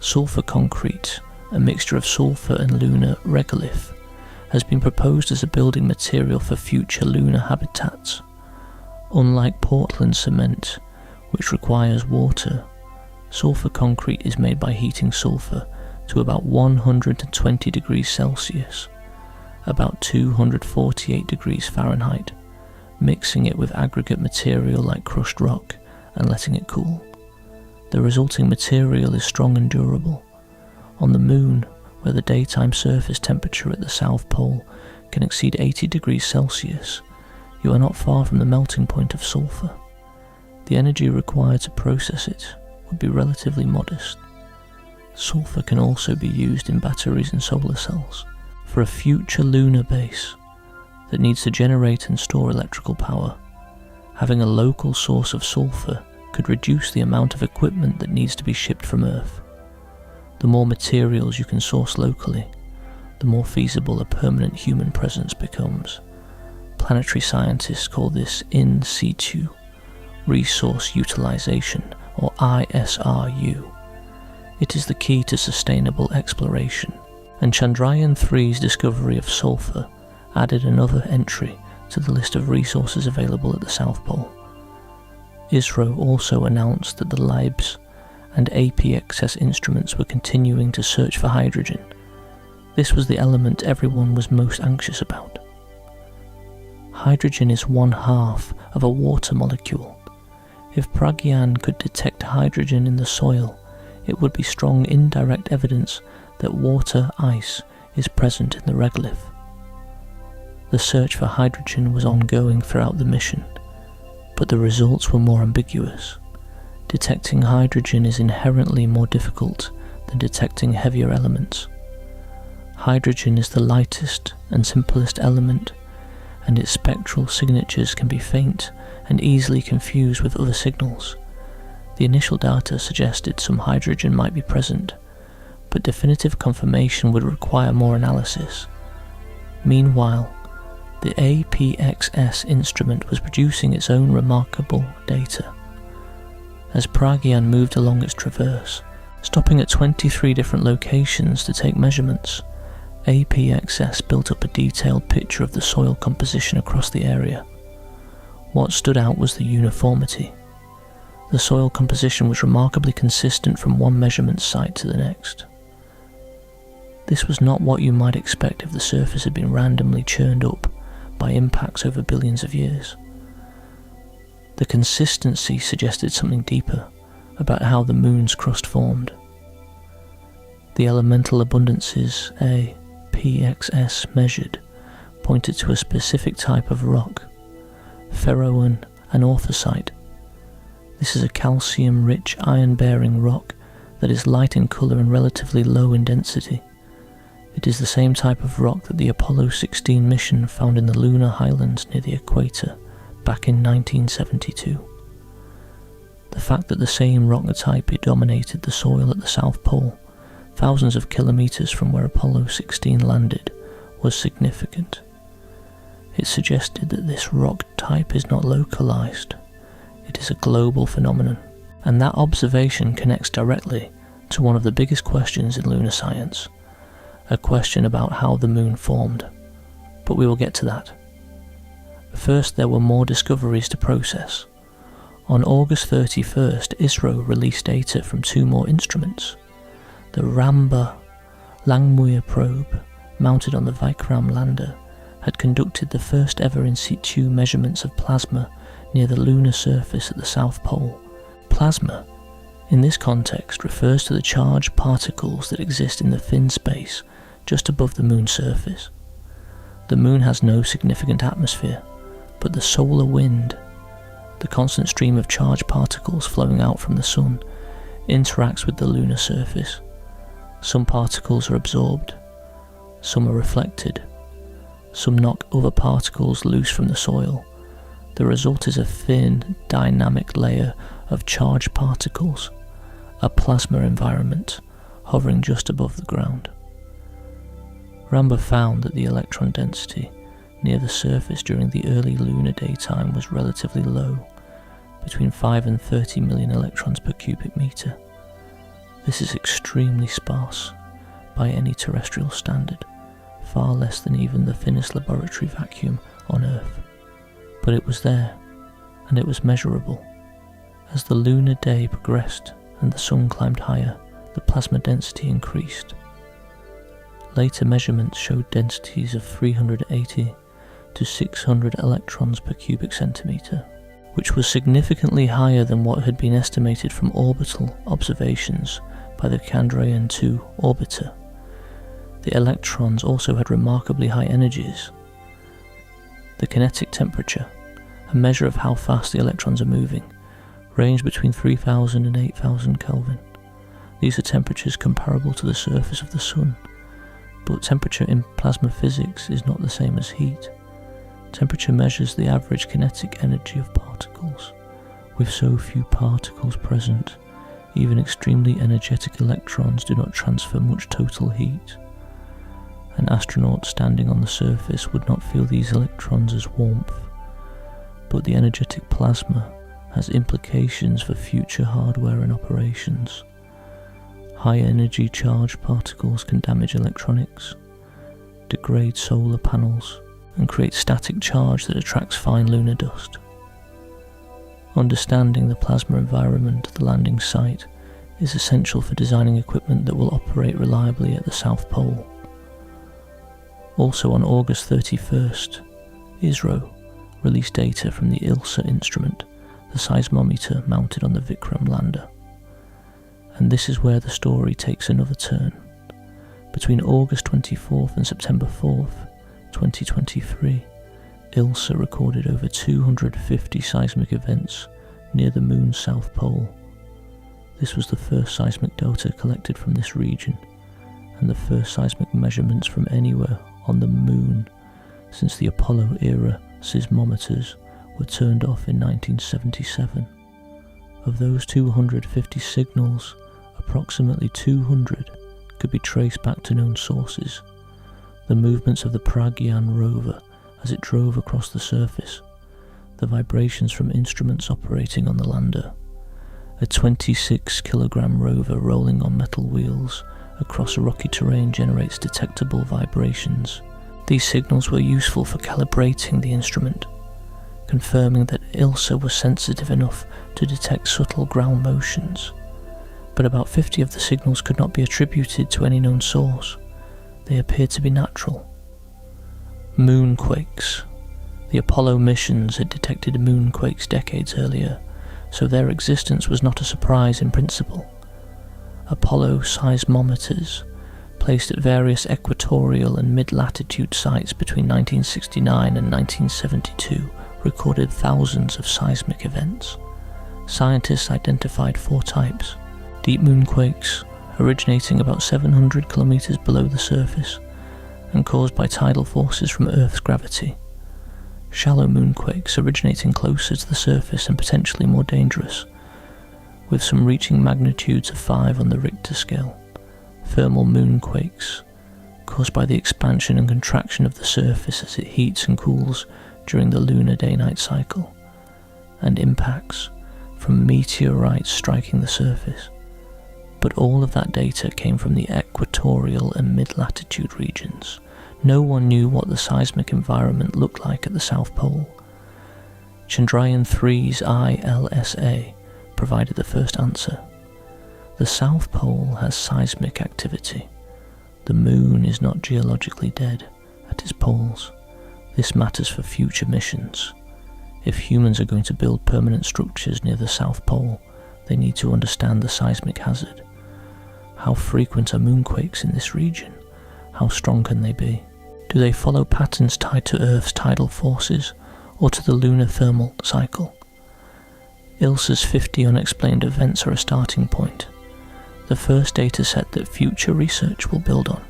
[SPEAKER 1] Sulfur concrete, a mixture of sulfur and lunar regolith, has been proposed as a building material for future lunar habitats. Unlike Portland cement, which requires water, sulfur concrete is made by heating sulfur to about 120 degrees Celsius, about 248 degrees Fahrenheit, mixing it with aggregate material like crushed rock and letting it cool. The resulting material is strong and durable. On the moon, where the daytime surface temperature at the South Pole can exceed 80 degrees Celsius, you are not far from the melting point of sulfur. The energy required to process it would be relatively modest. Sulfur can also be used in batteries and solar cells. For a future lunar base that needs to generate and store electrical power, having a local source of sulfur could reduce the amount of equipment that needs to be shipped from Earth. The more materials you can source locally, the more feasible a permanent human presence becomes. Planetary scientists call this in situ resource utilization, or ISRU. It is the key to sustainable exploration, and Chandrayaan-3's discovery of sulfur added another entry to the list of resources available at the South Pole. ISRO also announced that the LIBS and APXS instruments were continuing to search for hydrogen. This was the element everyone was most anxious about. Hydrogen is one half of a water molecule. If Pragyan could detect hydrogen in the soil, it would be strong indirect evidence that water ice is present in the regolith. The search for hydrogen was ongoing throughout the mission, but the results were more ambiguous. Detecting hydrogen is inherently more difficult than detecting heavier elements. Hydrogen is the lightest and simplest element, and its spectral signatures can be faint and easily confused with other signals. The initial data suggested some hydrogen might be present, but definitive confirmation would require more analysis. Meanwhile, the APXS instrument was producing its own remarkable data. As Pragyan moved along its traverse, stopping at 23 different locations to take measurements, APXS built up a detailed picture of the soil composition across the area. What stood out was the uniformity. The soil composition was remarkably consistent from one measurement site to the next. This was not what you might expect if the surface had been randomly churned up by impacts over billions of years. The consistency suggested something deeper about how the moon's crust formed. The elemental abundances APXS measured pointed to a specific type of rock, ferroan anorthosite. This is a calcium-rich, iron-bearing rock that is light in colour and relatively low in density. It is the same type of rock that the Apollo 16 mission found in the lunar highlands near the equator back in 1972. The fact that the same rock type dominated the soil at the South Pole, thousands of kilometres from where Apollo 16 landed, was significant. It suggested that this rock type is not localised. It is a global phenomenon, and that observation connects directly to one of the biggest questions in lunar science, a question about how the moon formed, but we will get to that. First, there were more discoveries to process. On August 31st, ISRO released data from two more instruments. The Ramba Langmuir probe, mounted on the Vikram lander, had conducted the first ever in situ measurements of plasma near the lunar surface at the South Pole. Plasma, in this context, refers to the charged particles that exist in the thin space just above the moon's surface. The moon has no significant atmosphere, but the solar wind, the constant stream of charged particles flowing out from the sun, interacts with the lunar surface. Some particles are absorbed, some are reflected, some knock other particles loose from the soil. The result is a thin, dynamic layer of charged particles, a plasma environment hovering just above the ground. Ramba found that the electron density near the surface during the early lunar daytime was relatively low, between 5 and 30 million electrons per cubic metre. This is extremely sparse by any terrestrial standard, far less than even the thinnest laboratory vacuum on Earth. But it was there, and it was measurable. As the lunar day progressed and the sun climbed higher, the plasma density increased. Later measurements showed densities of 380 to 600 electrons per cubic centimetre, which was significantly higher than what had been estimated from orbital observations by the Chandrayaan-2 orbiter. The electrons also had remarkably high energies. The kinetic temperature, a measure of how fast the electrons are moving, ranged between 3000 and 8000 Kelvin. These are temperatures comparable to the surface of the Sun, but temperature in plasma physics is not the same as heat. Temperature measures the average kinetic energy of particles. With so few particles present, even extremely energetic electrons do not transfer much total heat. An astronaut standing on the surface would not feel these electrons as warmth, but the energetic plasma has implications for future hardware and operations. High energy charged particles can damage electronics, degrade solar panels, and create static charge that attracts fine lunar dust. Understanding the plasma environment at the landing site is essential for designing equipment that will operate reliably at the South Pole. Also on August 31st, ISRO released data from the ILSA instrument, the seismometer mounted on the Vikram lander. And this is where the story takes another turn. Between August 24th and September 4th, 2023, ILSA recorded over 250 seismic events near the moon's south pole. This was the first seismic data collected from this region, and the first seismic measurements from anywhere on the moon since the Apollo era seismometers were turned off in 1977. Of those 250 signals, approximately 200 could be traced back to known sources: the movements of the Pragyan rover as it drove across the surface, the vibrations from instruments operating on the lander, a 26 kilogram rover rolling on metal wheels across rocky terrain generates detectable vibrations. These signals were useful for calibrating the instrument, confirming that ILSA was sensitive enough to detect subtle ground motions. But about 50 of the signals could not be attributed to any known source. They appeared to be natural. Moonquakes. The Apollo missions had detected moonquakes decades earlier, so their existence was not a surprise in principle. Apollo seismometers, placed at various equatorial and mid-latitude sites between 1969 and 1972, recorded thousands of seismic events. Scientists identified 4 types: deep moonquakes, originating about 700 kilometers below the surface and caused by tidal forces from Earth's gravity; shallow moonquakes, originating closer to the surface and potentially more dangerous, with some reaching magnitudes of 5 on the Richter scale; thermal moonquakes, caused by the expansion and contraction of the surface as it heats and cools during the lunar day-night cycle; and impacts from meteorites striking the surface. But all of that data came from the equatorial and mid-latitude regions. No one knew what the seismic environment looked like at the South Pole. Chandrayaan-3's ILSA provided the first answer. The South Pole has seismic activity. The Moon is not geologically dead at its poles. This matters for future missions. If humans are going to build permanent structures near the South Pole, they need to understand the seismic hazard. How frequent are moonquakes in this region? How strong can they be? Do they follow patterns tied to Earth's tidal forces or to the lunar thermal cycle? ILSA's 50 unexplained events are a starting point, the first data set that future research will build on.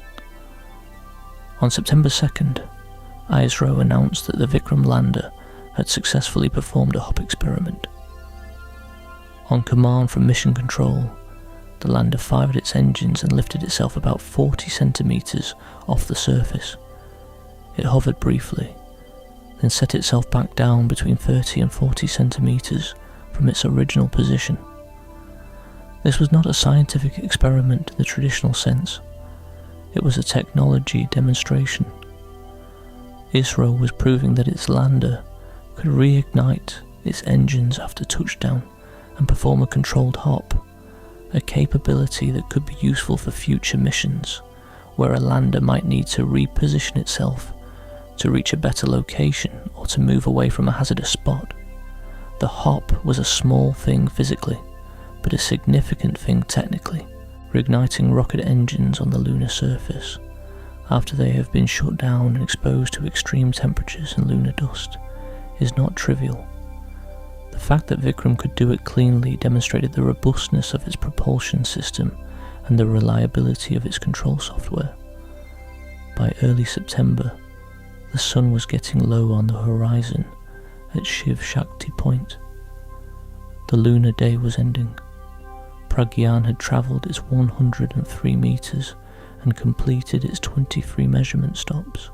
[SPEAKER 1] On September 2nd, ISRO announced that the Vikram lander had successfully performed a hop experiment. On command from Mission Control, the lander fired its engines and lifted itself about 40 centimeters off the surface. It hovered briefly, then set itself back down between 30 and 40 centimeters from its original position. This was not a scientific experiment in the traditional sense. It was a technology demonstration. ISRO was proving that its lander could reignite its engines after touchdown and perform a controlled hop, a capability that could be useful for future missions, where a lander might need to reposition itself to reach a better location or to move away from a hazardous spot. The hop was a small thing physically, but a significant thing technically. Reigniting rocket engines on the lunar surface, after they have been shut down and exposed to extreme temperatures and lunar dust, is not trivial. The fact that Vikram could do it cleanly demonstrated the robustness of its propulsion system and the reliability of its control software. By early September, the sun was getting low on the horizon at Shiv Shakti Point. The lunar day was ending. Pragyan had travelled its 103 meters and completed its 23 measurement stops.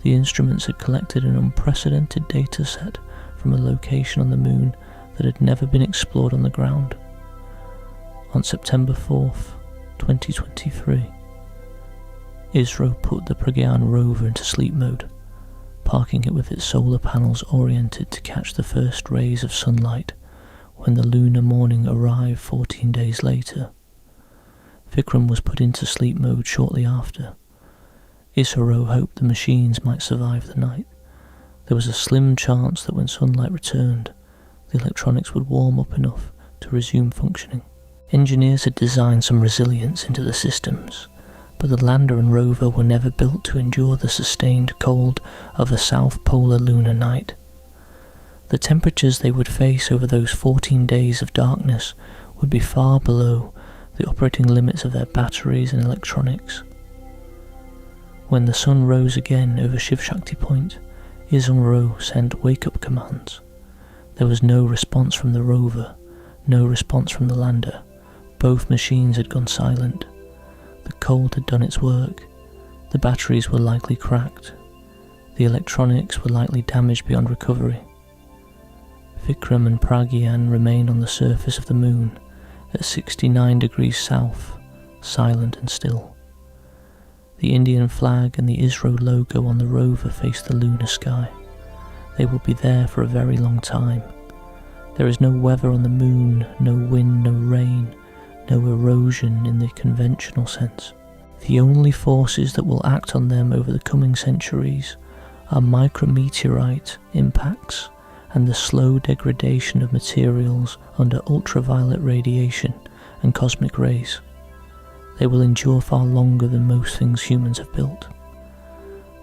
[SPEAKER 1] The instruments had collected an unprecedented data set from a location on the Moon that had never been explored on the ground. On September 4th, 2023, ISRO put the Pragyan rover into sleep mode, parking it with its solar panels oriented to catch the first rays of sunlight when the lunar morning arrived 14 days later. Vikram was put into sleep mode shortly after. ISRO hoped the machines might survive the night. There was a slim chance that when sunlight returned, the electronics would warm up enough to resume functioning. Engineers had designed some resilience into the systems, but the lander and rover were never built to endure the sustained cold of a south polar lunar night. The temperatures they would face over those 14 days of darkness would be far below the operating limits of their batteries and electronics. When the sun rose again over Shiv Shakti Point, ISRO sent wake-up commands. There was no response from the rover, no response from the lander. Both machines had gone silent. The cold had done its work. The batteries were likely cracked. The electronics were likely damaged beyond recovery. Vikram and Pragyan remained on the surface of the Moon at 69 degrees south, silent and still. The Indian flag and the ISRO logo on the rover face the lunar sky. They will be there for a very long time. There is no weather on the moon, no wind, no rain, no erosion in the conventional sense. The only forces that will act on them over the coming centuries are micrometeorite impacts and the slow degradation of materials under ultraviolet radiation and cosmic rays. They will endure far longer than most things humans have built.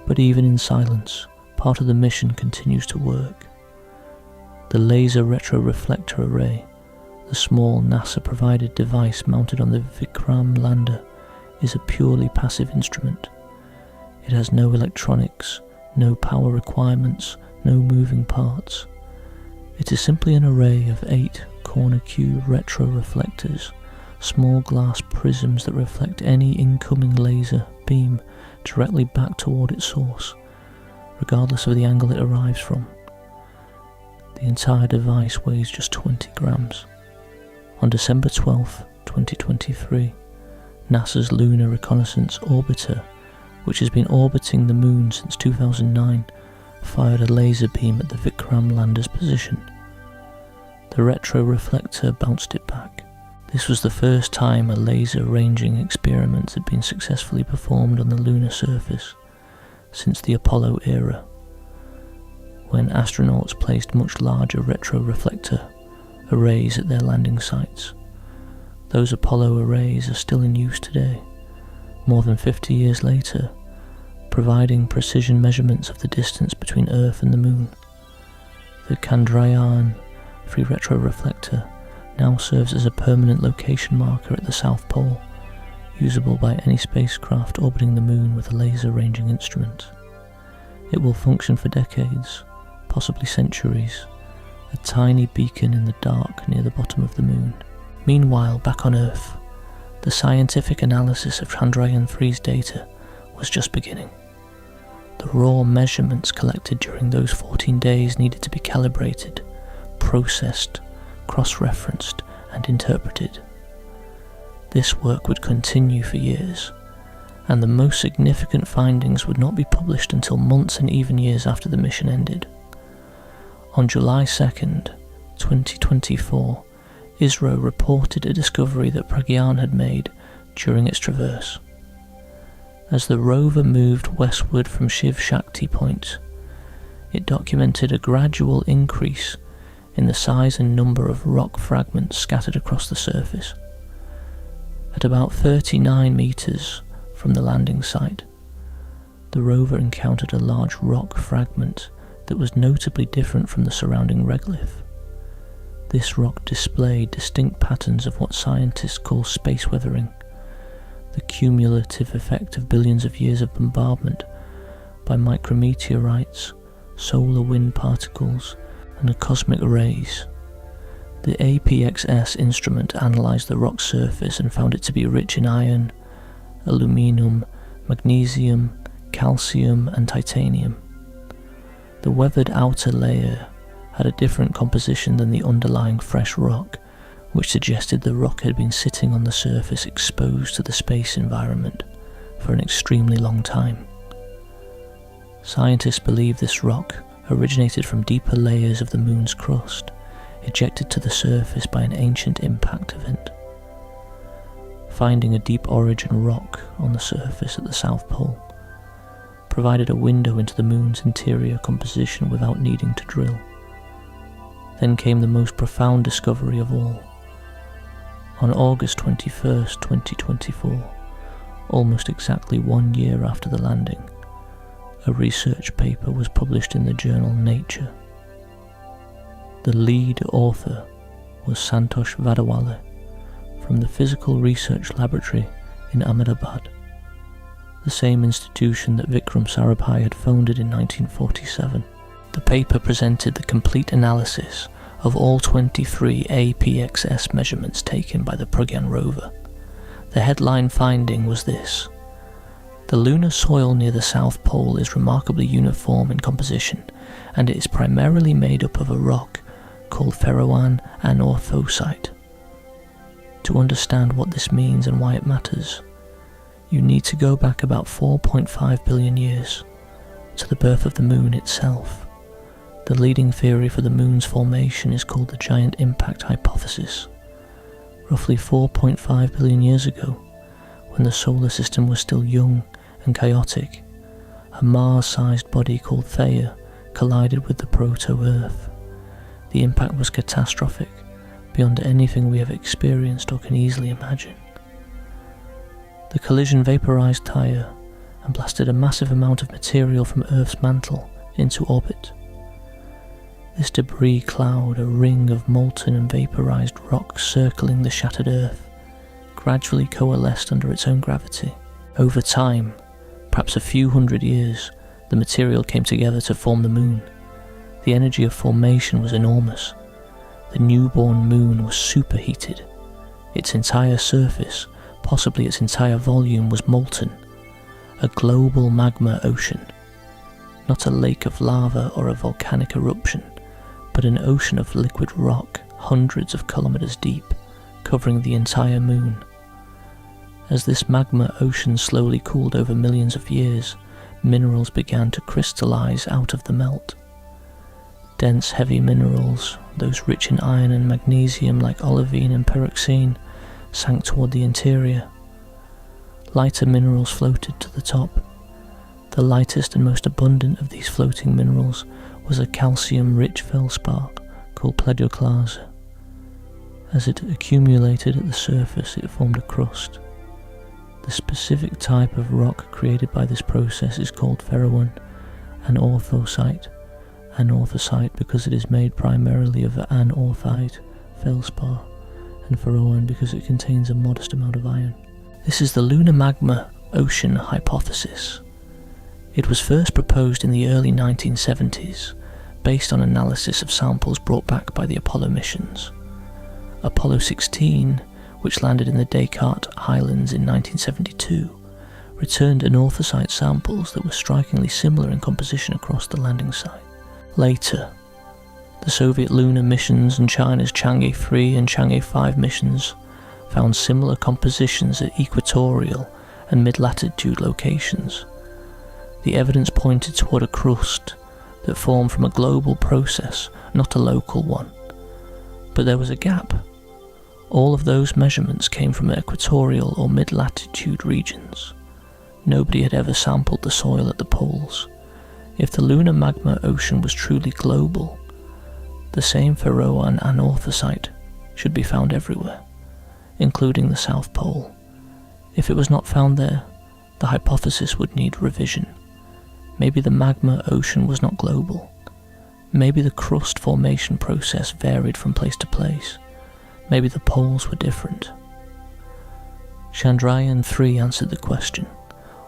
[SPEAKER 1] But even in silence, part of the mission continues to work. The Laser Retroreflector Array, the small NASA-provided device mounted on the Vikram lander, is a purely passive instrument. It has no electronics, no power requirements, no moving parts. It is simply an array of 8 corner cube retroreflectors, small glass prisms that reflect any incoming laser beam directly back toward its source, regardless of the angle it arrives from. The entire device weighs just 20 grams. On December 12, 2023, NASA's Lunar Reconnaissance Orbiter, which has been orbiting the moon since 2009, fired a laser beam at the Vikram lander's position. The retroreflector bounced it back. This was the first time a laser ranging experiment had been successfully performed on the lunar surface since the Apollo era, when astronauts placed much larger retroreflector arrays at their landing sites. Those Apollo arrays are still in use today, more than 50 years later, providing precision measurements of the distance between Earth and the Moon. The Chandrayaan 3 retroreflector now serves as a permanent location marker at the South Pole, usable by any spacecraft orbiting the Moon with a laser ranging instrument. It will function for decades, possibly centuries, a tiny beacon in the dark near the bottom of the Moon. Meanwhile, back on Earth, the scientific analysis of Chandrayaan-3's data was just beginning. The raw measurements collected during those 14 days needed to be calibrated, processed, cross-referenced, and interpreted. This work would continue for years, and the most significant findings would not be published until months and even years after the mission ended. On July 2nd, 2024, ISRO reported a discovery that Pragyan had made during its traverse. As the rover moved westward from Shiv Shakti Point, it documented a gradual increase in the size and number of rock fragments scattered across the surface. At about 39 meters from the landing site, the rover encountered a large rock fragment that was notably different from the surrounding regolith. This rock displayed distinct patterns of what scientists call space weathering, the cumulative effect of billions of years of bombardment by micrometeorites, solar wind particles, and cosmic rays. The APXS instrument analysed the rock surface and found it to be rich in iron, aluminum, magnesium, calcium, and titanium. The weathered outer layer had a different composition than the underlying fresh rock, which suggested the rock had been sitting on the surface exposed to the space environment for an extremely long time. Scientists believe this rock originated from deeper layers of the moon's crust, ejected to the surface by an ancient impact event. Finding a deep origin rock on the surface at the South Pole provided a window into the moon's interior composition without needing to drill. Then came the most profound discovery of all. On August 21st, 2024, almost exactly 1 year after the landing, a research paper was published in the journal Nature. The lead author was Santosh Vadawale from the Physical Research Laboratory in Ahmedabad, the same institution that Vikram Sarabhai had founded in 1947. The paper presented the complete analysis of all 23 APXS measurements taken by the Pragyan rover. The headline finding was this: the lunar soil near the South Pole is remarkably uniform in composition, and it is primarily made up of a rock called ferroan anorthosite. To understand what this means and why it matters, you need to go back about 4.5 billion years, to the birth of the moon itself. The leading theory for the moon's formation is called the giant impact hypothesis. Roughly 4.5 billion years ago, when the solar system was still young and chaotic, a Mars-sized body called Theia collided with the proto-Earth. The impact was catastrophic, beyond anything we have experienced or can easily imagine. The collision vaporized Theia and blasted a massive amount of material from Earth's mantle into orbit. This debris cloud, a ring of molten and vaporized rock circling the shattered Earth, gradually coalesced under its own gravity. Over time, perhaps a few hundred years, the material came together to form the moon. The energy of formation was enormous. The newborn moon was superheated. Its entire surface, possibly its entire volume, was molten. A global magma ocean. Not a lake of lava or a volcanic eruption, but an ocean of liquid rock hundreds of kilometers deep, covering the entire moon. As this magma ocean slowly cooled over millions of years, minerals began to crystallize out of the melt. Dense, heavy minerals, those rich in iron and magnesium like olivine and pyroxene, sank toward the interior. Lighter minerals floated to the top. The lightest and most abundant of these floating minerals was a calcium-rich feldspar called plagioclase. As it accumulated at the surface, it formed a crust. The specific type of rock created by this process is called ferroan, an orthosite because it is made primarily of anorthite feldspar, and ferroan because it contains a modest amount of iron. This is the lunar magma ocean hypothesis. It was first proposed in the early 1970s, based on analysis of samples brought back by the Apollo missions. Apollo 16, which landed in the Descartes Highlands in 1972, returned anorthosite samples that were strikingly similar in composition across the landing site. Later, the Soviet lunar missions and China's Chang'e 3 and Chang'e 5 missions found similar compositions at equatorial and mid-latitude locations. The evidence pointed toward a crust that formed from a global process, not a local one. But there was a gap. All of those measurements came from equatorial or mid-latitude regions. Nobody had ever sampled the soil at the poles. If the lunar magma ocean was truly global, the same ferroan anorthosite should be found everywhere, including the South Pole. If it was not found there, the hypothesis would need revision. Maybe the magma ocean was not global. Maybe the crust formation process varied from place to place. Maybe the poles were different. Chandrayaan-3 answered the question.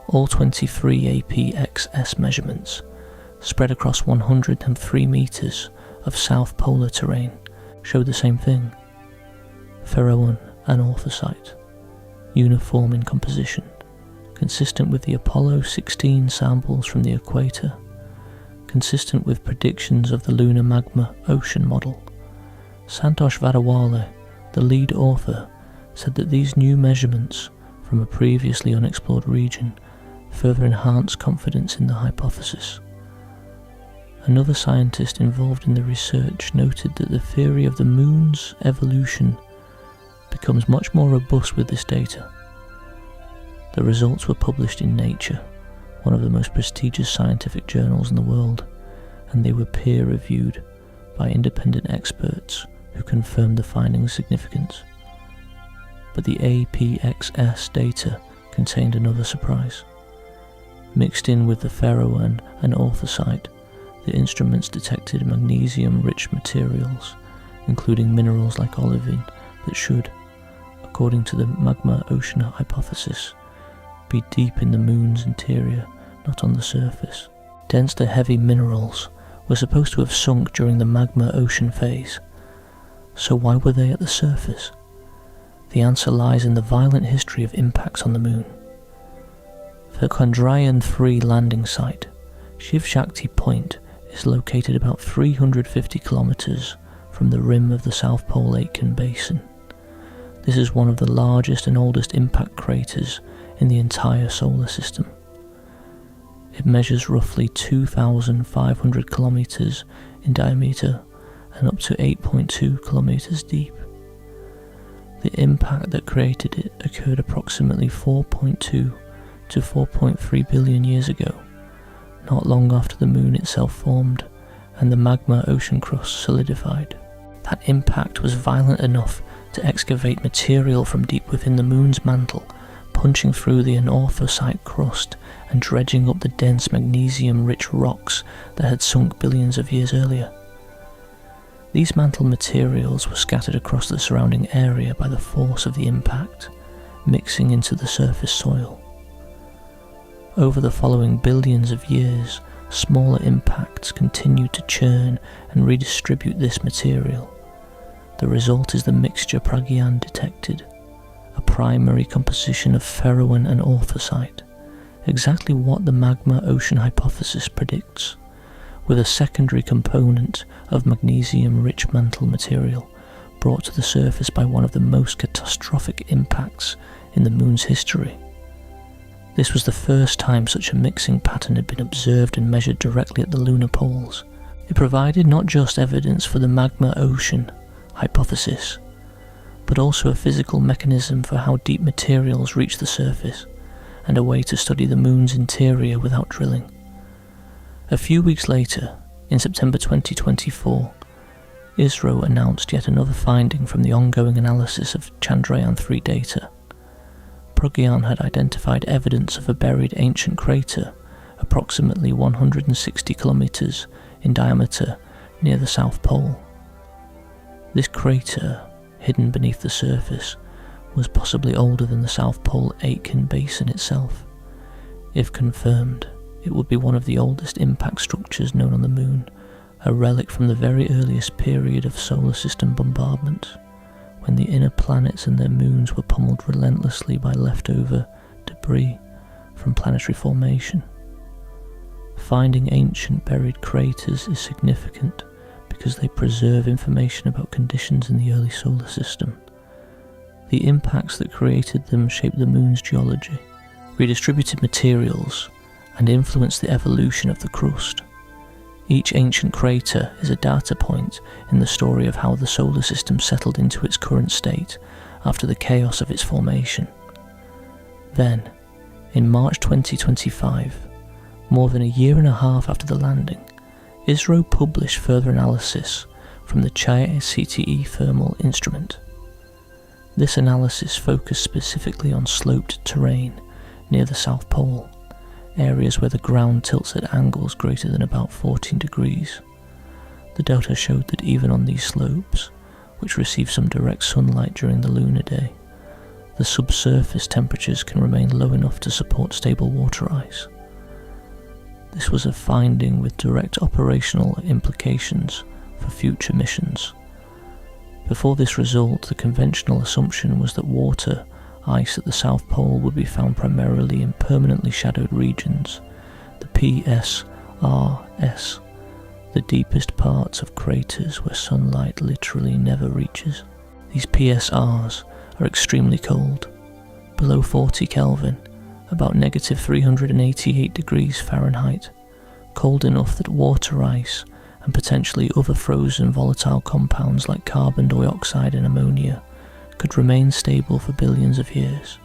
[SPEAKER 1] All 23 APXS measurements, spread across 103 meters of South Polar terrain, showed the same thing. Ferroan anorthosite, uniform in composition, consistent with the Apollo 16 samples from the equator, consistent with predictions of the lunar magma ocean model. Santosh Vadawala, the lead author, said that these new measurements from a previously unexplored region further enhance confidence in the hypothesis. Another scientist involved in the research noted that the theory of the moon's evolution becomes much more robust with this data. The results were published in Nature, one of the most prestigious scientific journals in the world, and they were peer-reviewed by independent experts who confirmed the findings' significance. But the APXS data contained another surprise. Mixed in with the ferroan and orthosite, the instruments detected magnesium-rich materials, including minerals like olivine, that should, according to the magma ocean hypothesis, be deep in the moon's interior, not on the surface. Dense to heavy minerals were supposed to have sunk during the magma ocean phase. So why were they at the surface? The answer lies in the violent history of impacts on the moon. The Chandrayaan-3 landing site, Shiv Shakti Point, is located about 350 kilometers from the rim of the South Pole Aitken Basin. This is one of the largest and oldest impact craters in the entire solar system. It measures roughly 2,500 kilometers in diameter and up to 8.2 kilometers deep. The impact that created it occurred approximately 4.2 to 4.3 billion years ago, not long after the moon itself formed and the magma ocean crust solidified. That impact was violent enough to excavate material from deep within the moon's mantle, punching through the anorthosite crust and dredging up the dense magnesium-rich rocks that had sunk billions of years earlier. These mantle materials were scattered across the surrounding area by the force of the impact, mixing into the surface soil. Over the following billions of years, smaller impacts continued to churn and redistribute this material. The result is the mixture Pragyan detected, a primary composition of ferroin and orthosite, exactly what the magma ocean hypothesis predicts, with a secondary component of magnesium-rich mantle material brought to the surface by one of the most catastrophic impacts in the moon's history. This was the first time such a mixing pattern had been observed and measured directly at the lunar poles. It provided not just evidence for the magma ocean hypothesis, but also a physical mechanism for how deep materials reach the surface, and a way to study the moon's interior without drilling. A few weeks later, in September 2024, ISRO announced yet another finding from the ongoing analysis of Chandrayaan-3 data. Pragyan had identified evidence of a buried ancient crater approximately 160 kilometers in diameter near the South Pole. This crater, hidden beneath the surface, was possibly older than the South Pole Aitken Basin itself. If confirmed, it would be one of the oldest impact structures known on the moon, a relic from the very earliest period of solar system bombardment, when the inner planets and their moons were pummeled relentlessly by leftover debris from planetary formation. Finding ancient buried craters is significant because they preserve information about conditions in the early solar system. The impacts that created them shaped the moon's geology, redistributed materials, and influenced the evolution of the crust. Each ancient crater is a data point in the story of how the solar system settled into its current state after the chaos of its formation. Then, in March 2025, more than a year and a half after the landing, ISRO published further analysis from the CHAYA-CTE thermal instrument. This analysis focused specifically on sloped terrain near the South Pole, areas where the ground tilts at angles greater than about 14 degrees. The data showed that even on these slopes, which receive some direct sunlight during the lunar day, the subsurface temperatures can remain low enough to support stable water ice. This was a finding with direct operational implications for future missions. Before this result, the conventional assumption was that water ice at the South Pole would be found primarily in permanently shadowed regions, the PSRS, the deepest parts of craters where sunlight literally never reaches. These PSRs are extremely cold, below 40 Kelvin, about negative 388 degrees Fahrenheit, cold enough that water ice and potentially other frozen volatile compounds like carbon dioxide and ammonia could remain stable for billions of years.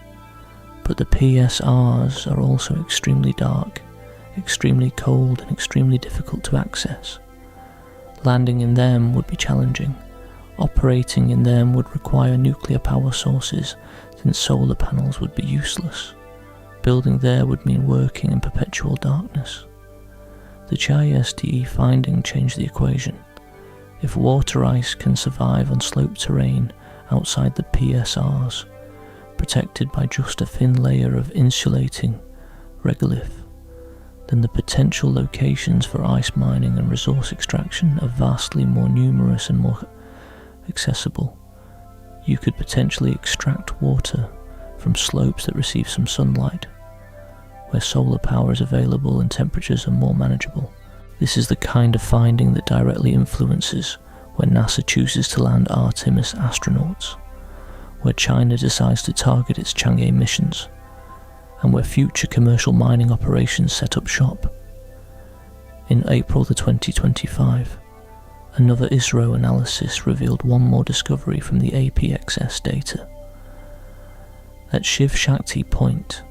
[SPEAKER 1] But the PSRs are also extremely dark, extremely cold, and extremely difficult to access. Landing in them would be challenging. Operating in them would require nuclear power sources, since solar panels would be useless. Building there would mean working in perpetual darkness. The CHAYA-STE finding changed the equation. If water ice can survive on sloped terrain outside the PSRs, protected by just a thin layer of insulating regolith, then the potential locations for ice mining and resource extraction are vastly more numerous and more accessible. You could potentially extract water from slopes that receive some sunlight, where solar power is available and temperatures are more manageable. This is the kind of finding that directly influences when NASA chooses to land Artemis astronauts. where China decides to target its Chang'e missions, and where future commercial mining operations set up shop. In April 2025, another ISRO analysis revealed one more discovery from the APXS data. At Shiv Shakti Point,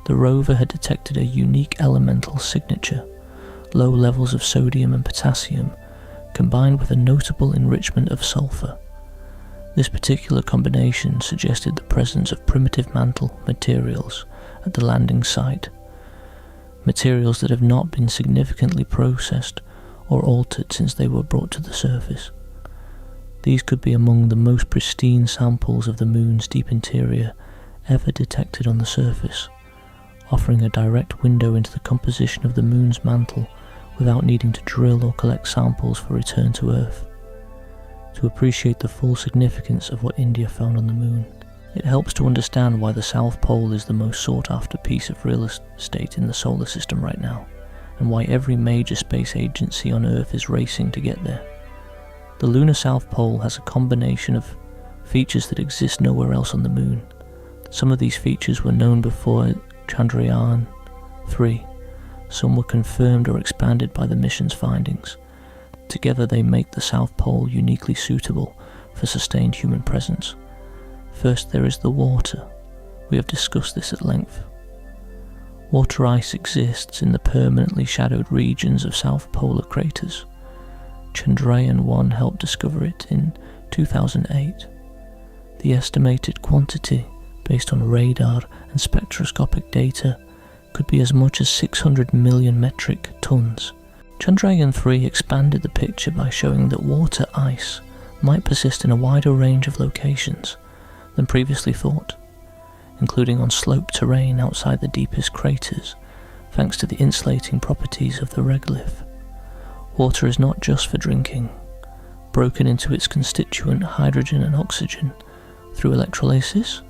[SPEAKER 1] the rover had detected a unique elemental signature, low levels of sodium and potassium, combined with a notable enrichment of sulfur. This particular combination suggested the presence of primitive mantle materials at the landing site, materials that have not been significantly processed or altered since they were brought to the surface. These could be among the most pristine samples of the Moon's deep interior ever detected on the surface, offering a direct window into the composition of the Moon's mantle without needing to drill or collect samples for return to Earth. To appreciate the full significance of what India found on the Moon, it helps to understand why the South Pole is the most sought-after piece of real estate in the solar system right now, and why every major space agency on Earth is racing to get there. The lunar South Pole has a combination of features that exist nowhere else on the Moon. Some of these features were known before Chandrayaan-3. Some were confirmed or expanded by the mission's findings. Together they make the South Pole uniquely suitable for sustained human presence. First, there is the water. We have discussed this at length. Water ice exists in the permanently shadowed regions of south polar craters. Chandrayaan-1 helped discover it in 2008. The estimated quantity, based on radar and spectroscopic data, could be as much as 600 million metric tons. Chandrayaan-3 expanded the picture by showing that water ice might persist in a wider range of locations than previously thought, including on sloped terrain outside the deepest craters, thanks to the insulating properties of the regolith. Water is not just for drinking. Broken into its constituent hydrogen and oxygen through electrolysis,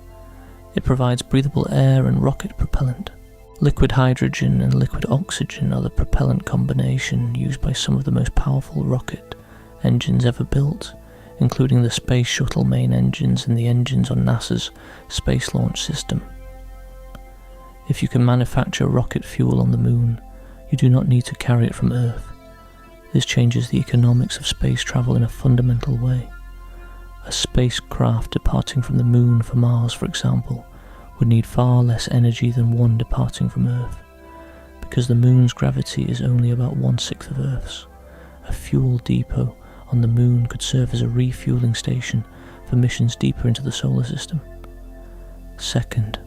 [SPEAKER 1] it provides breathable air and rocket propellant. Liquid hydrogen and liquid oxygen are the propellant combination used by some of the most powerful rocket engines ever built, including the Space Shuttle main engines and the engines on NASA's Space Launch System. If you can manufacture rocket fuel on the Moon, you do not need to carry it from Earth. This changes the economics of space travel in a fundamental way. A spacecraft departing from the Moon for Mars, for example, would need far less energy than one departing from Earth, because the Moon's gravity is only about 1/6 of Earth's. A fuel depot on the Moon could serve as a refueling station for missions deeper into the solar system. Second,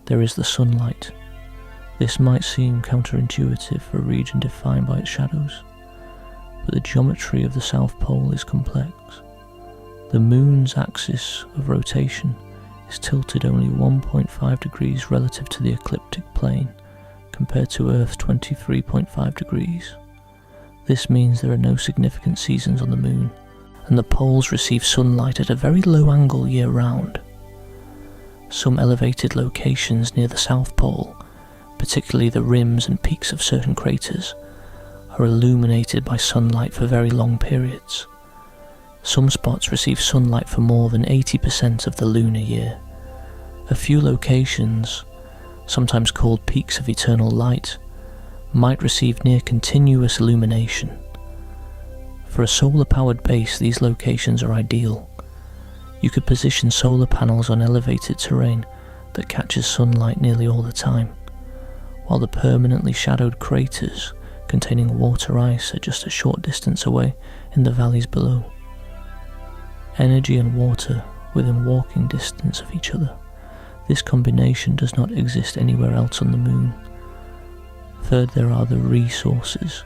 [SPEAKER 1] there is the sunlight. This might seem counterintuitive for a region defined by its shadows, but the geometry of the South Pole is complex. The Moon's axis of rotation is tilted only 1.5 degrees relative to the ecliptic plane, compared to Earth's 23.5 degrees. This means there are no significant seasons on the Moon, and the poles receive sunlight at a very low angle year-round. Some elevated locations near the South Pole, particularly the rims and peaks of certain craters, are illuminated by sunlight for very long periods. Some spots receive sunlight for more than 80% of the lunar year. A few locations, sometimes called peaks of eternal light, might receive near continuous illumination. For a solar-powered base, these locations are ideal. You could position solar panels on elevated terrain that catches sunlight nearly all the time, while the permanently shadowed craters containing water ice are just a short distance away in the valleys below. Energy and water within walking distance of each other. This combination does not exist anywhere else on the Moon. Third, there are the resources.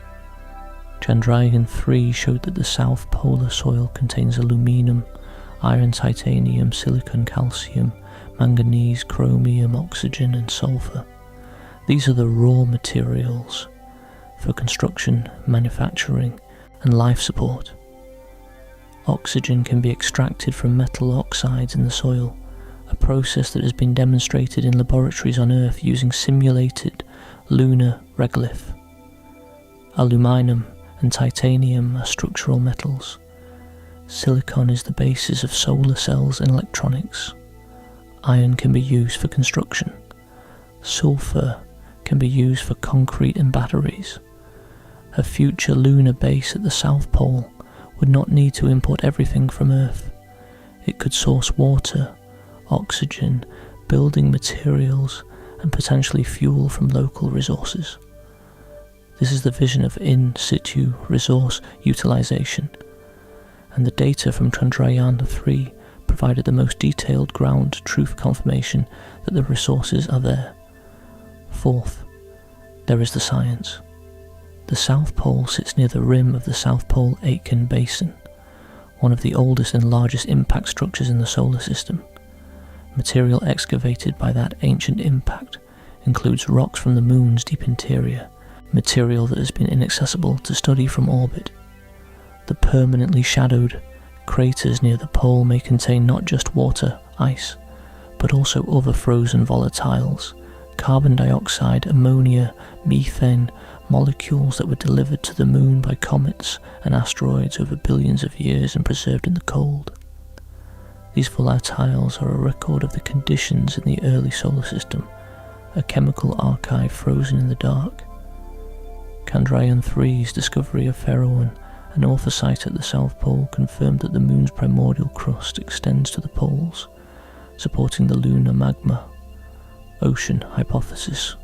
[SPEAKER 1] Chandrayaan-3 showed that the south polar soil contains aluminum, iron, titanium, silicon, calcium, manganese, chromium, oxygen and sulfur. These are the raw materials for construction, manufacturing and life support. Oxygen can be extracted from metal oxides in the soil, a process that has been demonstrated in laboratories on Earth using simulated lunar regolith. Aluminum and titanium are structural metals. Silicon is the basis of solar cells and electronics. Iron can be used for construction. Sulfur can be used for concrete and batteries. A future lunar base at the South Pole would not need to import everything from Earth. It could source water, oxygen, building materials, and potentially fuel from local resources. This is the vision of in situ resource utilization, and the data from Chandrayaan-3 provided the most detailed ground truth confirmation that the resources are there. Fourth, there is the science. The South Pole sits near the rim of the South Pole Aitken Basin, one of the oldest and largest impact structures in the solar system. Material excavated by that ancient impact includes rocks from the moon's deep interior, material that has been inaccessible to study from orbit. The permanently shadowed craters near the pole may contain not just water, ice, but also other frozen volatiles, carbon dioxide, ammonia, methane, molecules that were delivered to the moon by comets and asteroids over billions of years and preserved in the cold. These volatiles are a record of the conditions in the early solar system, a chemical archive frozen in the dark. Chandrayaan-3's discovery of Phaethon, an orthosite at the South Pole, confirmed that the moon's primordial crust extends to the poles, supporting the lunar magma ocean hypothesis.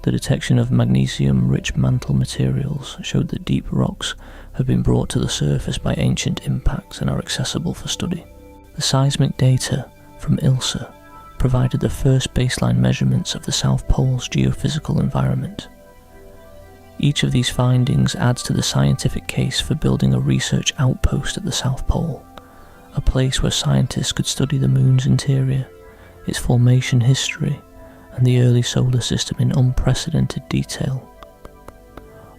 [SPEAKER 1] The detection of magnesium-rich mantle materials showed that deep rocks have been brought to the surface by ancient impacts and are accessible for study. The seismic data from ILSA provided the first baseline measurements of the South Pole's geophysical environment. Each of these findings adds to the scientific case for building a research outpost at the South Pole, a place where scientists could study the moon's interior, its formation history, and the early solar system in unprecedented detail.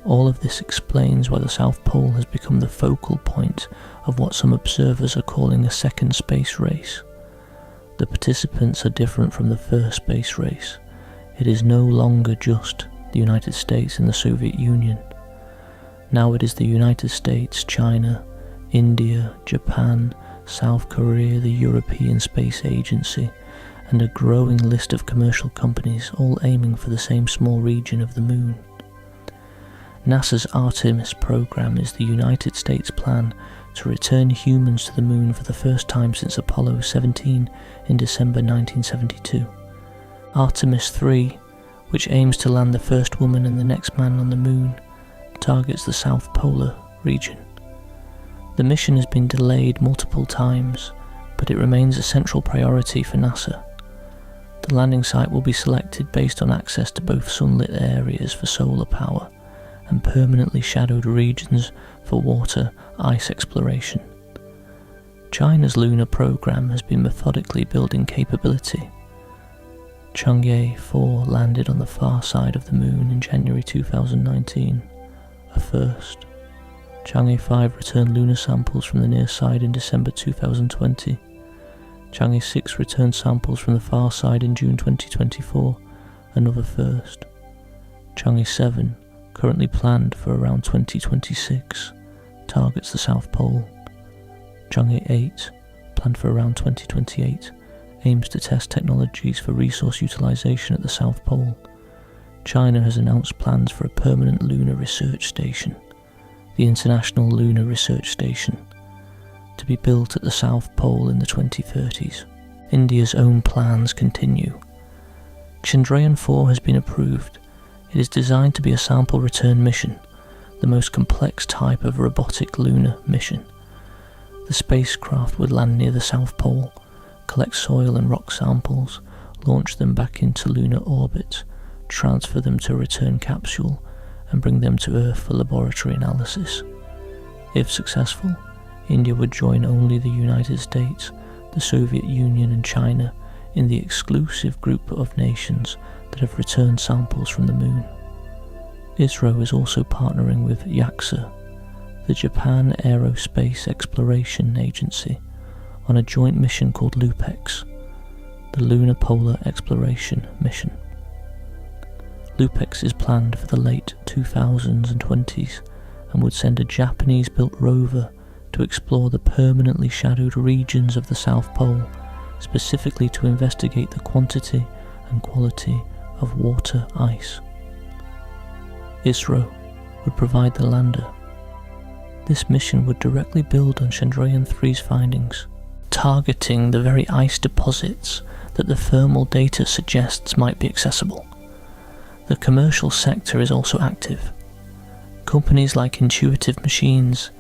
[SPEAKER 1] All of this explains why the South Pole has become the focal point of what some observers are calling a second space race. The participants are different from the first space race. It is no longer just the United States and the Soviet Union. Now it is the United States, China, India, Japan, South Korea, the European Space Agency, and a growing list of commercial companies, all aiming for the same small region of the moon. NASA's Artemis program is the United States' plan to return humans to the moon for the first time since Apollo 17 in December 1972. Artemis 3, which aims to land the first woman and the next man on the moon, targets the South Polar region. The mission has been delayed multiple times, but it remains a central priority for NASA. The landing site will be selected based on access to both sunlit areas for solar power and permanently shadowed regions for water ice exploration. China's lunar program has been methodically building capability. Chang'e 4 landed on the far side of the moon in January 2019, a first. Chang'e 5 returned lunar samples from the near side in December 2020. Chang'e 6 returned samples from the far side in June 2024, another first. Chang'e 7, currently planned for around 2026, targets the South Pole. Chang'e 8, planned for around 2028, aims to test technologies for resource utilization at the South Pole. China has announced plans for a permanent lunar research station, the International Lunar Research Station, to be built at the South Pole in the 2030s. India's own plans continue. Chandrayaan-4 has been approved. It is designed to be a sample return mission, the most complex type of robotic lunar mission. The spacecraft would land near the South Pole, collect soil and rock samples, launch them back into lunar orbit, transfer them to a return capsule, and bring them to Earth for laboratory analysis. If successful, India would join only the United States, the Soviet Union and China in the exclusive group of nations that have returned samples from the moon. ISRO is also partnering with JAXA, the Japan Aerospace Exploration Agency, on a joint mission called LUPEX, the Lunar Polar Exploration Mission. LUPEX is planned for the late 2000s and 20s and would send a Japanese-built rover to explore the permanently shadowed regions of the South Pole specifically to investigate the quantity and quality of water ice. ISRO would provide the lander. This mission would directly build on Chandrayaan-3's findings, targeting the very ice deposits that the thermal data suggests might be accessible. The commercial sector is also active. Companies like Intuitive Machines,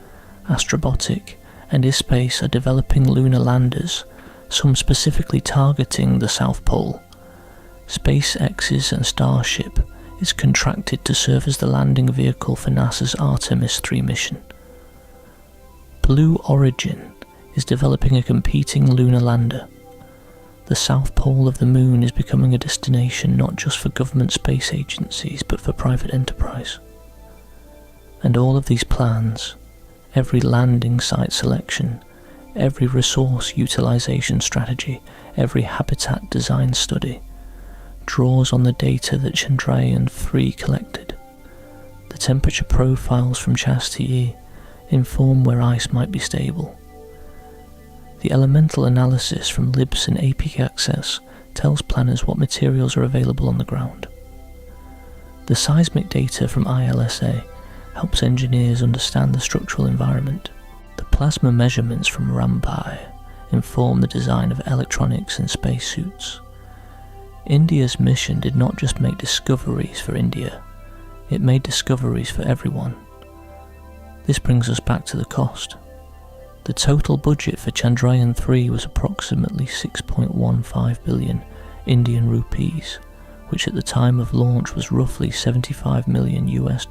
[SPEAKER 1] Astrobotic, and ISpace are developing lunar landers, some specifically targeting the South Pole. SpaceX's and Starship is contracted to serve as the landing vehicle for NASA's Artemis 3 mission. Blue Origin is developing a competing lunar lander. The South Pole of the Moon is becoming a destination not just for government space agencies but for private enterprise. And all of these plans, every landing site selection, every resource utilization strategy, every habitat design study, draws on the data that Chandrayaan-3 collected. The temperature profiles from Chastity inform where ice might be stable. The elemental analysis from LIBS and AP Access tells planners what materials are available on the ground. The seismic data from ILSA helps engineers understand the structural environment. The plasma measurements from RAMPAI inform the design of electronics and spacesuits. India's mission did not just make discoveries for India, it made discoveries for everyone. This brings us back to the cost. The total budget for Chandrayaan-3 was approximately 6.15 billion Indian rupees, which at the time of launch was roughly $75 million US.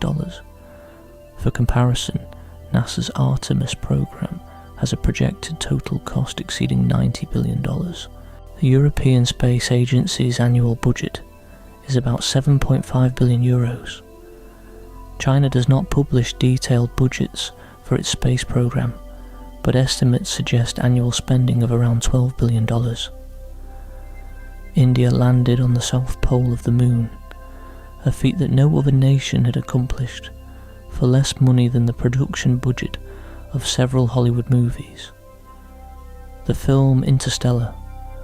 [SPEAKER 1] For comparison, NASA's Artemis program has a projected total cost exceeding $90 billion. The European Space Agency's annual budget is about 7.5 billion euros. China does not publish detailed budgets for its space program, but estimates suggest annual spending of around $12 billion. India landed on the South Pole of the Moon, a feat that no other nation had accomplished, for less money than the production budget of several Hollywood movies. The film Interstellar,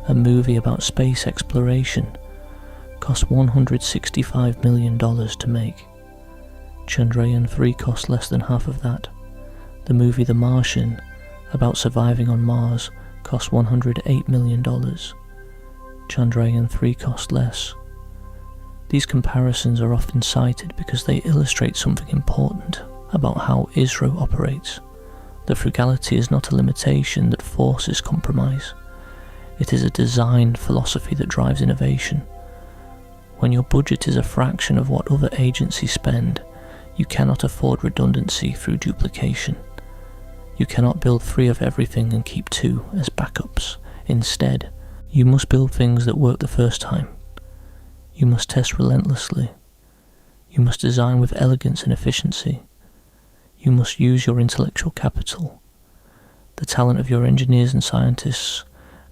[SPEAKER 1] a movie about space exploration, cost $165 million to make. Chandrayaan-3 cost less than half of that. The movie The Martian, about surviving on Mars, cost $108 million. Chandrayaan-3 cost less. These comparisons are often cited because they illustrate something important about how ISRO operates. The frugality is not a limitation that forces compromise. It is a design philosophy that drives innovation. When your budget is a fraction of what other agencies spend, you cannot afford redundancy through duplication. You cannot build 3 of everything and keep 2 as backups. Instead, you must build things that work the first time. You must test relentlessly. You must design with elegance and efficiency. You must use your intellectual capital, the talent of your engineers and scientists,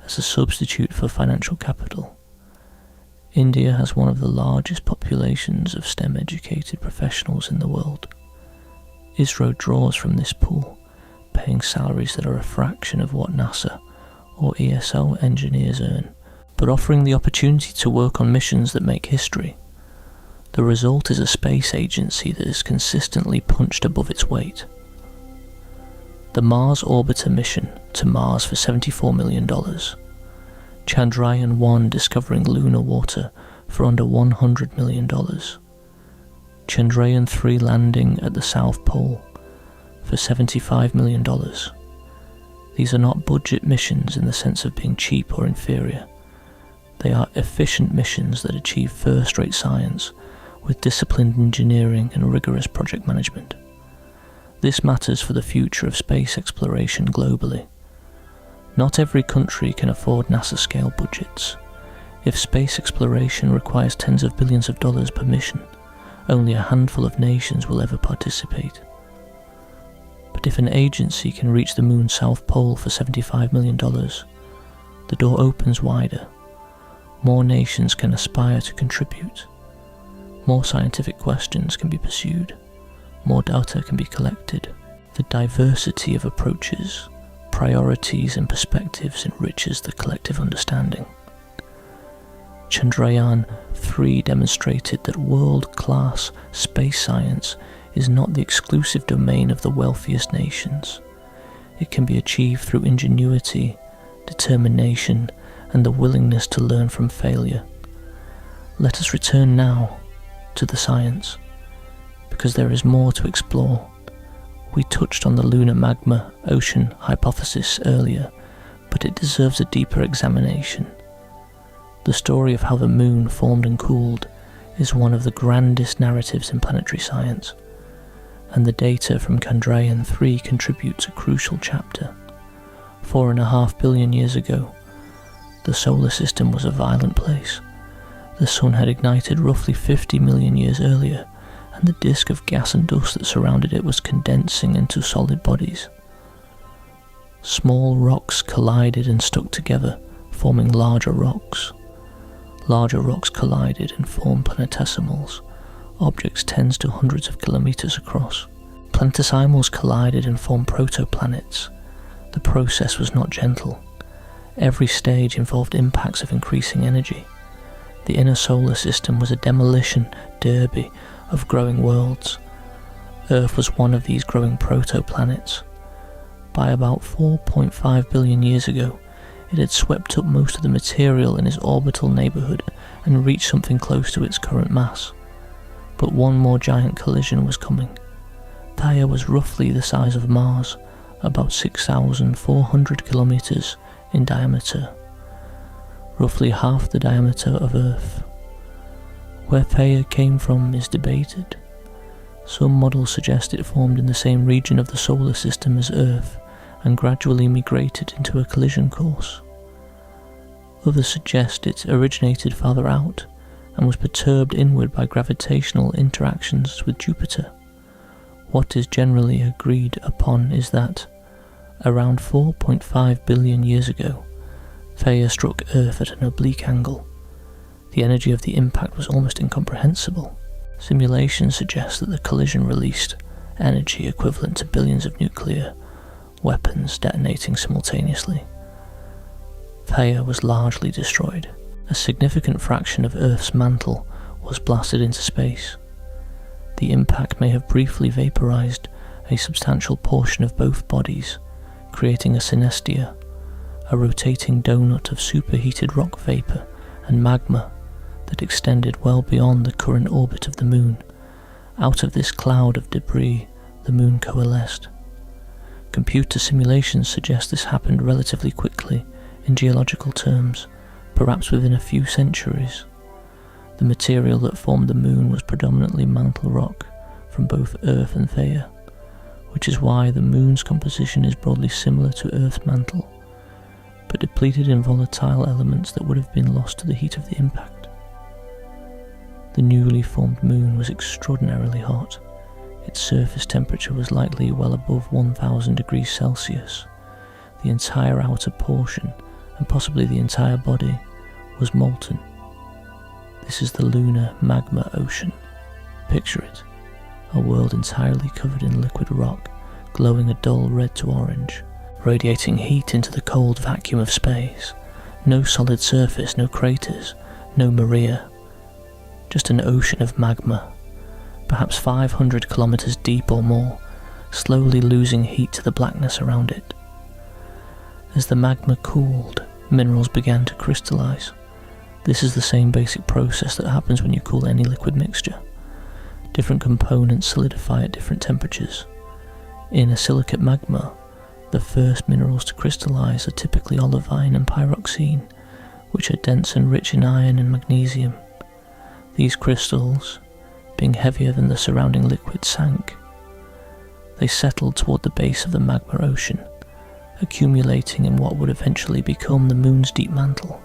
[SPEAKER 1] as a substitute for financial capital. India has one of the largest populations of STEM-educated professionals in the world. ISRO draws from this pool, paying salaries that are a fraction of what NASA or ESO engineers earn, but offering the opportunity to work on missions that make history. The result is a space agency that is consistently punched above its weight. The Mars Orbiter mission to Mars for $74 million. Chandrayaan-1 discovering lunar water for under $100 million. Chandrayaan-3 landing at the South Pole for $75 million. These are not budget missions in the sense of being cheap or inferior. They are efficient missions that achieve first-rate science with disciplined engineering and rigorous project management. This matters for the future of space exploration globally. Not every country can afford NASA-scale budgets. If space exploration requires tens of billions of dollars per mission, only a handful of nations will ever participate. But if an agency can reach the Moon's South Pole for $75 million, the door opens wider. More nations can aspire to contribute. More scientific questions can be pursued. More data can be collected. The diversity of approaches, priorities and perspectives enriches the collective understanding. Chandrayaan-3 demonstrated that world-class space science is not the exclusive domain of the wealthiest nations. It can be achieved through ingenuity, determination, and the willingness to learn from failure. Let us return now to the science, because there is more to explore. We touched on the lunar magma ocean hypothesis earlier, but it deserves a deeper examination. The story of how the moon formed and cooled is one of the grandest narratives in planetary science, and the data from Chandrayaan-3 contributes a crucial chapter. 4.5 billion years ago, the solar system was a violent place. The sun had ignited roughly 50 million years earlier, and the disk of gas and dust that surrounded it was condensing into solid bodies. Small rocks collided and stuck together, forming larger rocks. Larger rocks collided and formed planetesimals, objects tens to hundreds of kilometers across. Planetesimals collided and formed protoplanets. The process was not gentle. Every stage involved impacts of increasing energy. The inner solar system was a demolition derby of growing worlds. Earth was one of these growing protoplanets. By about 4.5 billion years ago, it had swept up most of the material in its orbital neighbourhood and reached something close to its current mass. But one more giant collision was coming. Theia was roughly the size of Mars, about 6,400 kilometres in diameter, roughly half the diameter of Earth. Where Theia came from is debated. Some models suggest it formed in the same region of the solar system as Earth and gradually migrated into a collision course. Others suggest it originated farther out and was perturbed inward by gravitational interactions with Jupiter. What is generally agreed upon is that, around 4.5 billion years ago, Theia struck Earth at an oblique angle. The energy of the impact was almost incomprehensible. Simulations suggest that the collision released energy equivalent to billions of nuclear weapons detonating simultaneously. Theia was largely destroyed. A significant fraction of Earth's mantle was blasted into space. The impact may have briefly vaporized a substantial portion of both bodies, creating a synestia, a rotating donut of superheated rock vapor and magma that extended well beyond the current orbit of the moon. Out of this cloud of debris, the moon coalesced. Computer simulations suggest this happened relatively quickly in geological terms, perhaps within a few centuries. The material that formed the moon was predominantly mantle rock from both Earth and Theia, which is why the moon's composition is broadly similar to Earth's mantle, but depleted in volatile elements that would have been lost to the heat of the impact. The newly formed moon was extraordinarily hot. Its surface temperature was likely well above 1000 degrees Celsius. The entire outer portion, and possibly the entire body, was molten. This is the lunar magma ocean. Picture it, a world entirely covered in liquid rock, glowing a dull red to orange, radiating heat into the cold vacuum of space. No solid surface, no craters, no maria. Just an ocean of magma, perhaps 500 kilometers deep or more, slowly losing heat to the blackness around it. As the magma cooled, minerals began to crystallize. This is the same basic process that happens when you cool any liquid mixture. Different components solidify at different temperatures. In a silicate magma, the first minerals to crystallize are typically olivine and pyroxene, which are dense and rich in iron and magnesium. These crystals, being heavier than the surrounding liquid, sank. They settled toward the base of the magma ocean, accumulating in what would eventually become the moon's deep mantle.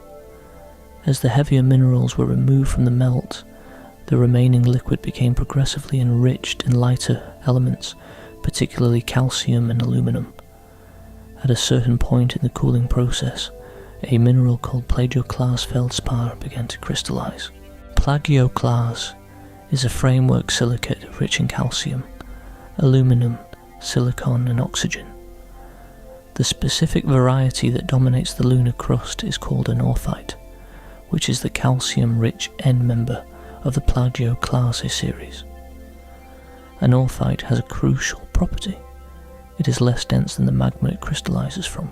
[SPEAKER 1] As the heavier minerals were removed from the melt, the remaining liquid became progressively enriched in lighter elements, particularly calcium and aluminum. At a certain point in the cooling process, a mineral called plagioclase feldspar began to crystallize. Plagioclase is a framework silicate rich in calcium, aluminum, silicon and oxygen. The specific variety that dominates the lunar crust is called anorthite, which is the calcium-rich end member of the Plagioclase series. Anorthite has a crucial property. It is less dense than the magma it crystallizes from.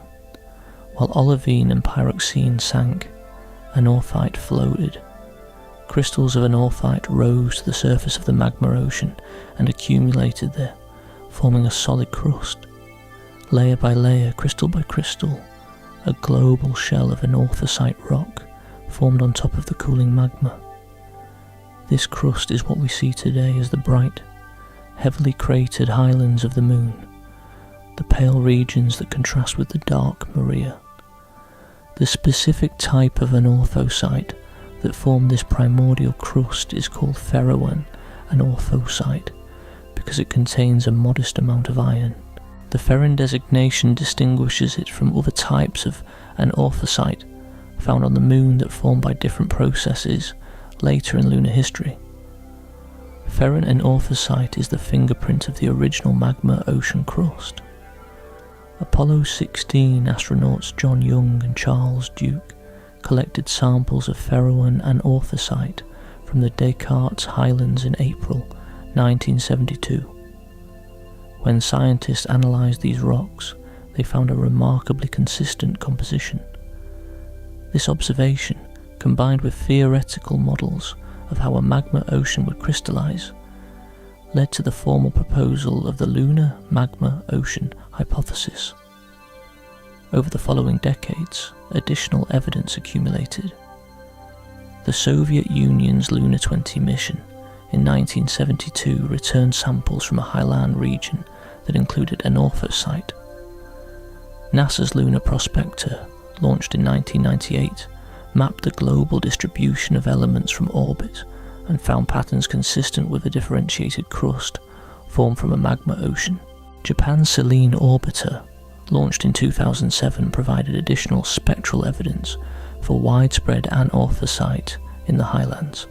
[SPEAKER 1] While olivine and pyroxene sank, anorthite floated. Crystals of anorthite rose to the surface of the magma ocean and accumulated there, forming a solid crust. Layer by layer, crystal by crystal, a global shell of anorthosite rock formed on top of the cooling magma. This crust is what we see today as the bright, heavily cratered highlands of the moon, the pale regions that contrast with the dark Maria. The specific type of anorthosite that formed this primordial crust is called ferroan anorthosite because it contains a modest amount of iron. The ferrin designation distinguishes it from other types of anorthosite found on the moon that formed by different processes later in lunar history. Ferrin anorthosite is the fingerprint of the original magma ocean crust. Apollo 16 astronauts John Young and Charles Duke collected samples of ferroan anorthosite from the Descartes Highlands in April 1972. When scientists analysed these rocks, they found a remarkably consistent composition. This observation, combined with theoretical models of how a magma ocean would crystallise, led to the formal proposal of the lunar magma ocean hypothesis. Over the following decades, additional evidence accumulated. The Soviet Union's Luna 20 mission in 1972 returned samples from a highland region that included anorthosite. NASA's Lunar Prospector, launched in 1998, mapped the global distribution of elements from orbit and found patterns consistent with a differentiated crust formed from a magma ocean. Japan's Selene Orbiter, launched in 2007, provided additional spectral evidence for widespread anorthosite in the highlands.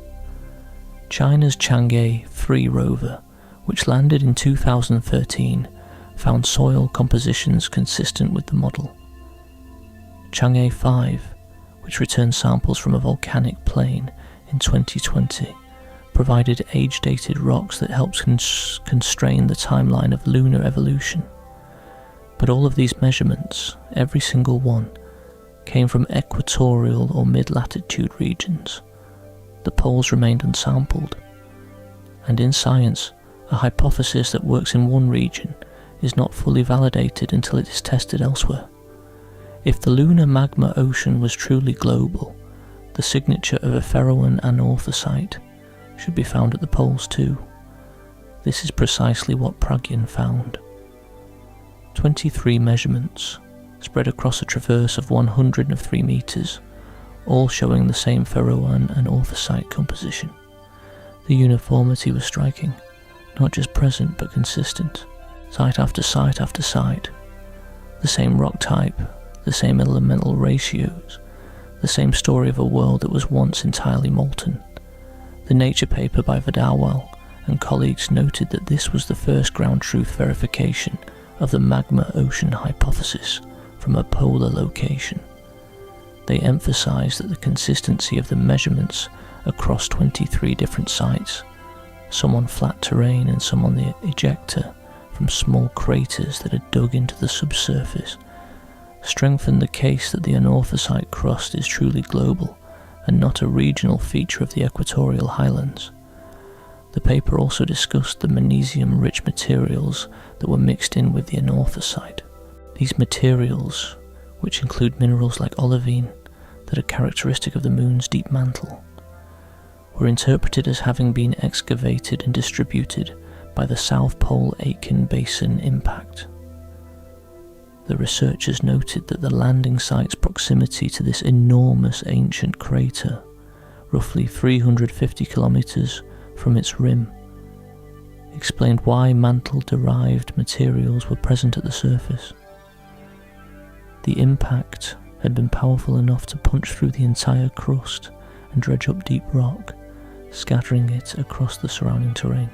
[SPEAKER 1] China's Chang'e 3 rover, which landed in 2013, found soil compositions consistent with the model. Chang'e 5, which returned samples from a volcanic plain in 2020, provided age-dated rocks that helped constrain the timeline of lunar evolution. But all of these measurements, every single one, came from equatorial or mid-latitude regions. The poles remained unsampled. And in science, a hypothesis that works in one region is not fully validated until it is tested elsewhere. If the lunar magma ocean was truly global, the signature of a ferroan anorthosite should be found at the poles too. This is precisely what Pragyan found. 23 measurements, spread across a traverse of 103 meters, all showing the same ferroan anorthosite composition. The uniformity was striking, not just present but consistent, site after site after site. The same rock type, the same elemental ratios, the same story of a world that was once entirely molten. The Nature paper by Vadawal and colleagues noted that this was the first ground truth verification of the magma ocean hypothesis from a polar location. They emphasized that the consistency of the measurements across 23 different sites, some on flat terrain and some on the ejecta from small craters that had dug into the subsurface, strengthened the case that the anorthosite crust is truly global and not a regional feature of the equatorial highlands. The paper also discussed the magnesium-rich materials that were mixed in with the anorthosite. These materials, which include minerals like olivine that are characteristic of the moon's deep mantle, were interpreted as having been excavated and distributed by the South Pole Aitken Basin impact. The researchers noted that the landing site's proximity to this enormous ancient crater, roughly 350 kilometers from its rim, explained why mantle-derived materials were present at the surface. The impact had been powerful enough to punch through the entire crust and dredge up deep rock, scattering it across the surrounding terrain.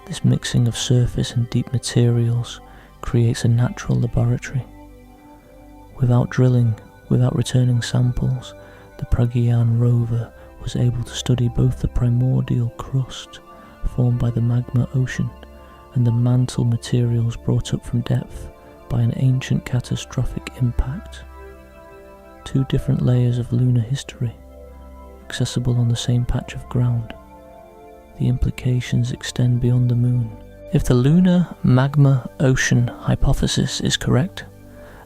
[SPEAKER 1] This mixing of surface and deep materials creates a natural laboratory. Without drilling, without returning samples, the Pragyan rover was able to study both the primordial crust formed by the magma ocean and the mantle materials brought up from depth by an ancient catastrophic impact. Two different layers of lunar history, accessible on the same patch of ground. The implications extend beyond the moon. If the lunar magma ocean hypothesis is correct,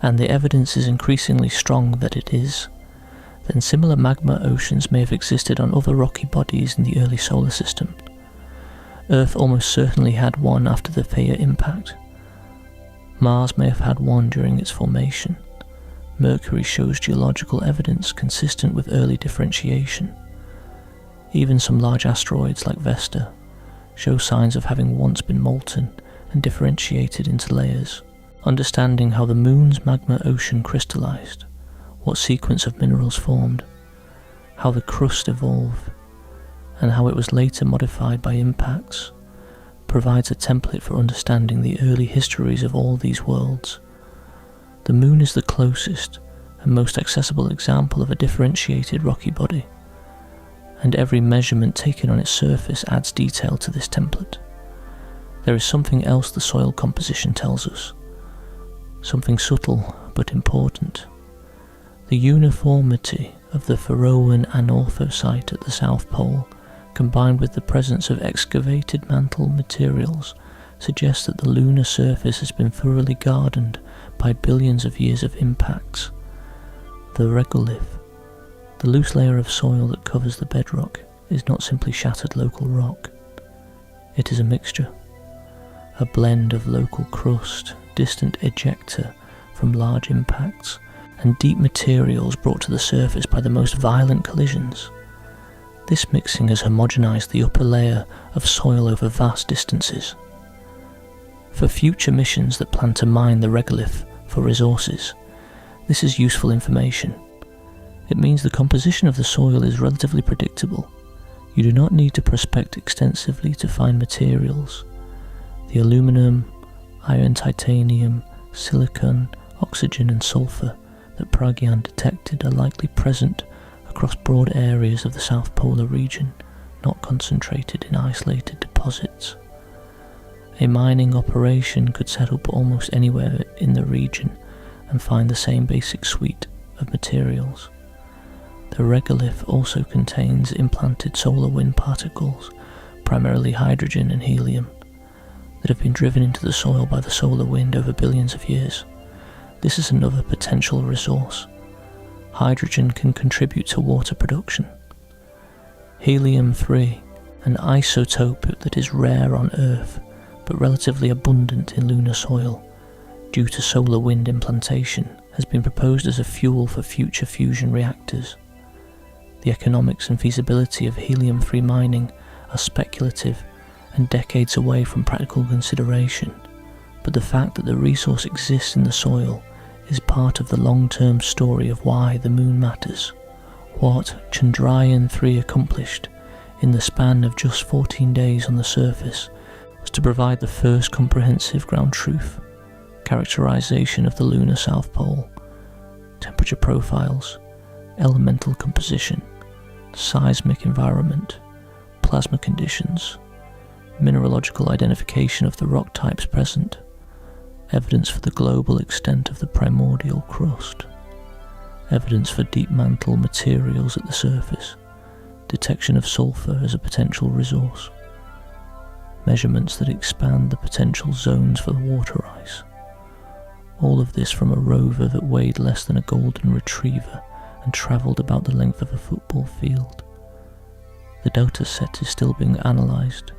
[SPEAKER 1] and the evidence is increasingly strong that it is, then similar magma oceans may have existed on other rocky bodies in the early solar system. Earth almost certainly had one after the Theia impact. Mars may have had one during its formation. Mercury shows geological evidence consistent with early differentiation. Even some large asteroids like Vesta show signs of having once been molten and differentiated into layers. Understanding how the moon's magma ocean crystallized, what sequence of minerals formed, how the crust evolved, and how it was later modified by impacts, provides a template for understanding the early histories of all these worlds. The moon is the closest and most accessible example of a differentiated rocky body, and every measurement taken on its surface adds detail to this template. There is something else the soil composition tells us, something subtle but important. The uniformity of the Faroan anorthosite at the South Pole, combined with the presence of excavated mantle materials, suggests that the lunar surface has been thoroughly gardened by billions of years of impacts. The regolith, the loose layer of soil that covers the bedrock, is not simply shattered local rock. It is a mixture, a blend of local crust, distant ejecta from large impacts, and deep materials brought to the surface by the most violent collisions. This mixing has homogenized the upper layer of soil over vast distances. For future missions that plan to mine the regolith for resources, this is useful information. It means the composition of the soil is relatively predictable. You do not need to prospect extensively to find materials. The aluminum, iron, titanium, silicon, oxygen and sulfur that Pragyan detected are likely present across broad areas of the South Polar region, not concentrated in isolated deposits. A mining operation could set up almost anywhere in the region and find the same basic suite of materials. The regolith also contains implanted solar wind particles, primarily hydrogen and helium, that have been driven into the soil by the solar wind over billions of years. This is another potential resource. Hydrogen can contribute to water production. Helium-3, an isotope that is rare on Earth, but relatively abundant in lunar soil, due to solar wind implantation, has been proposed as a fuel for future fusion reactors. The economics and feasibility of helium-3 mining are speculative and decades away from practical consideration, but the fact that the resource exists in the soil is part of the long-term story of why the moon matters. What Chandrayaan-3 accomplished in the span of just 14 days on the surface was to provide the first comprehensive ground truth, characterization of the lunar South Pole, temperature profiles, elemental composition, seismic environment, plasma conditions, mineralogical identification of the rock types present, evidence for the global extent of the primordial crust, evidence for deep mantle materials at the surface, detection of sulfur as a potential resource, measurements that expand the potential zones for the water ice. All of this from a rover that weighed less than a golden retriever and travelled about the length of a football field. The data set is still being analysed.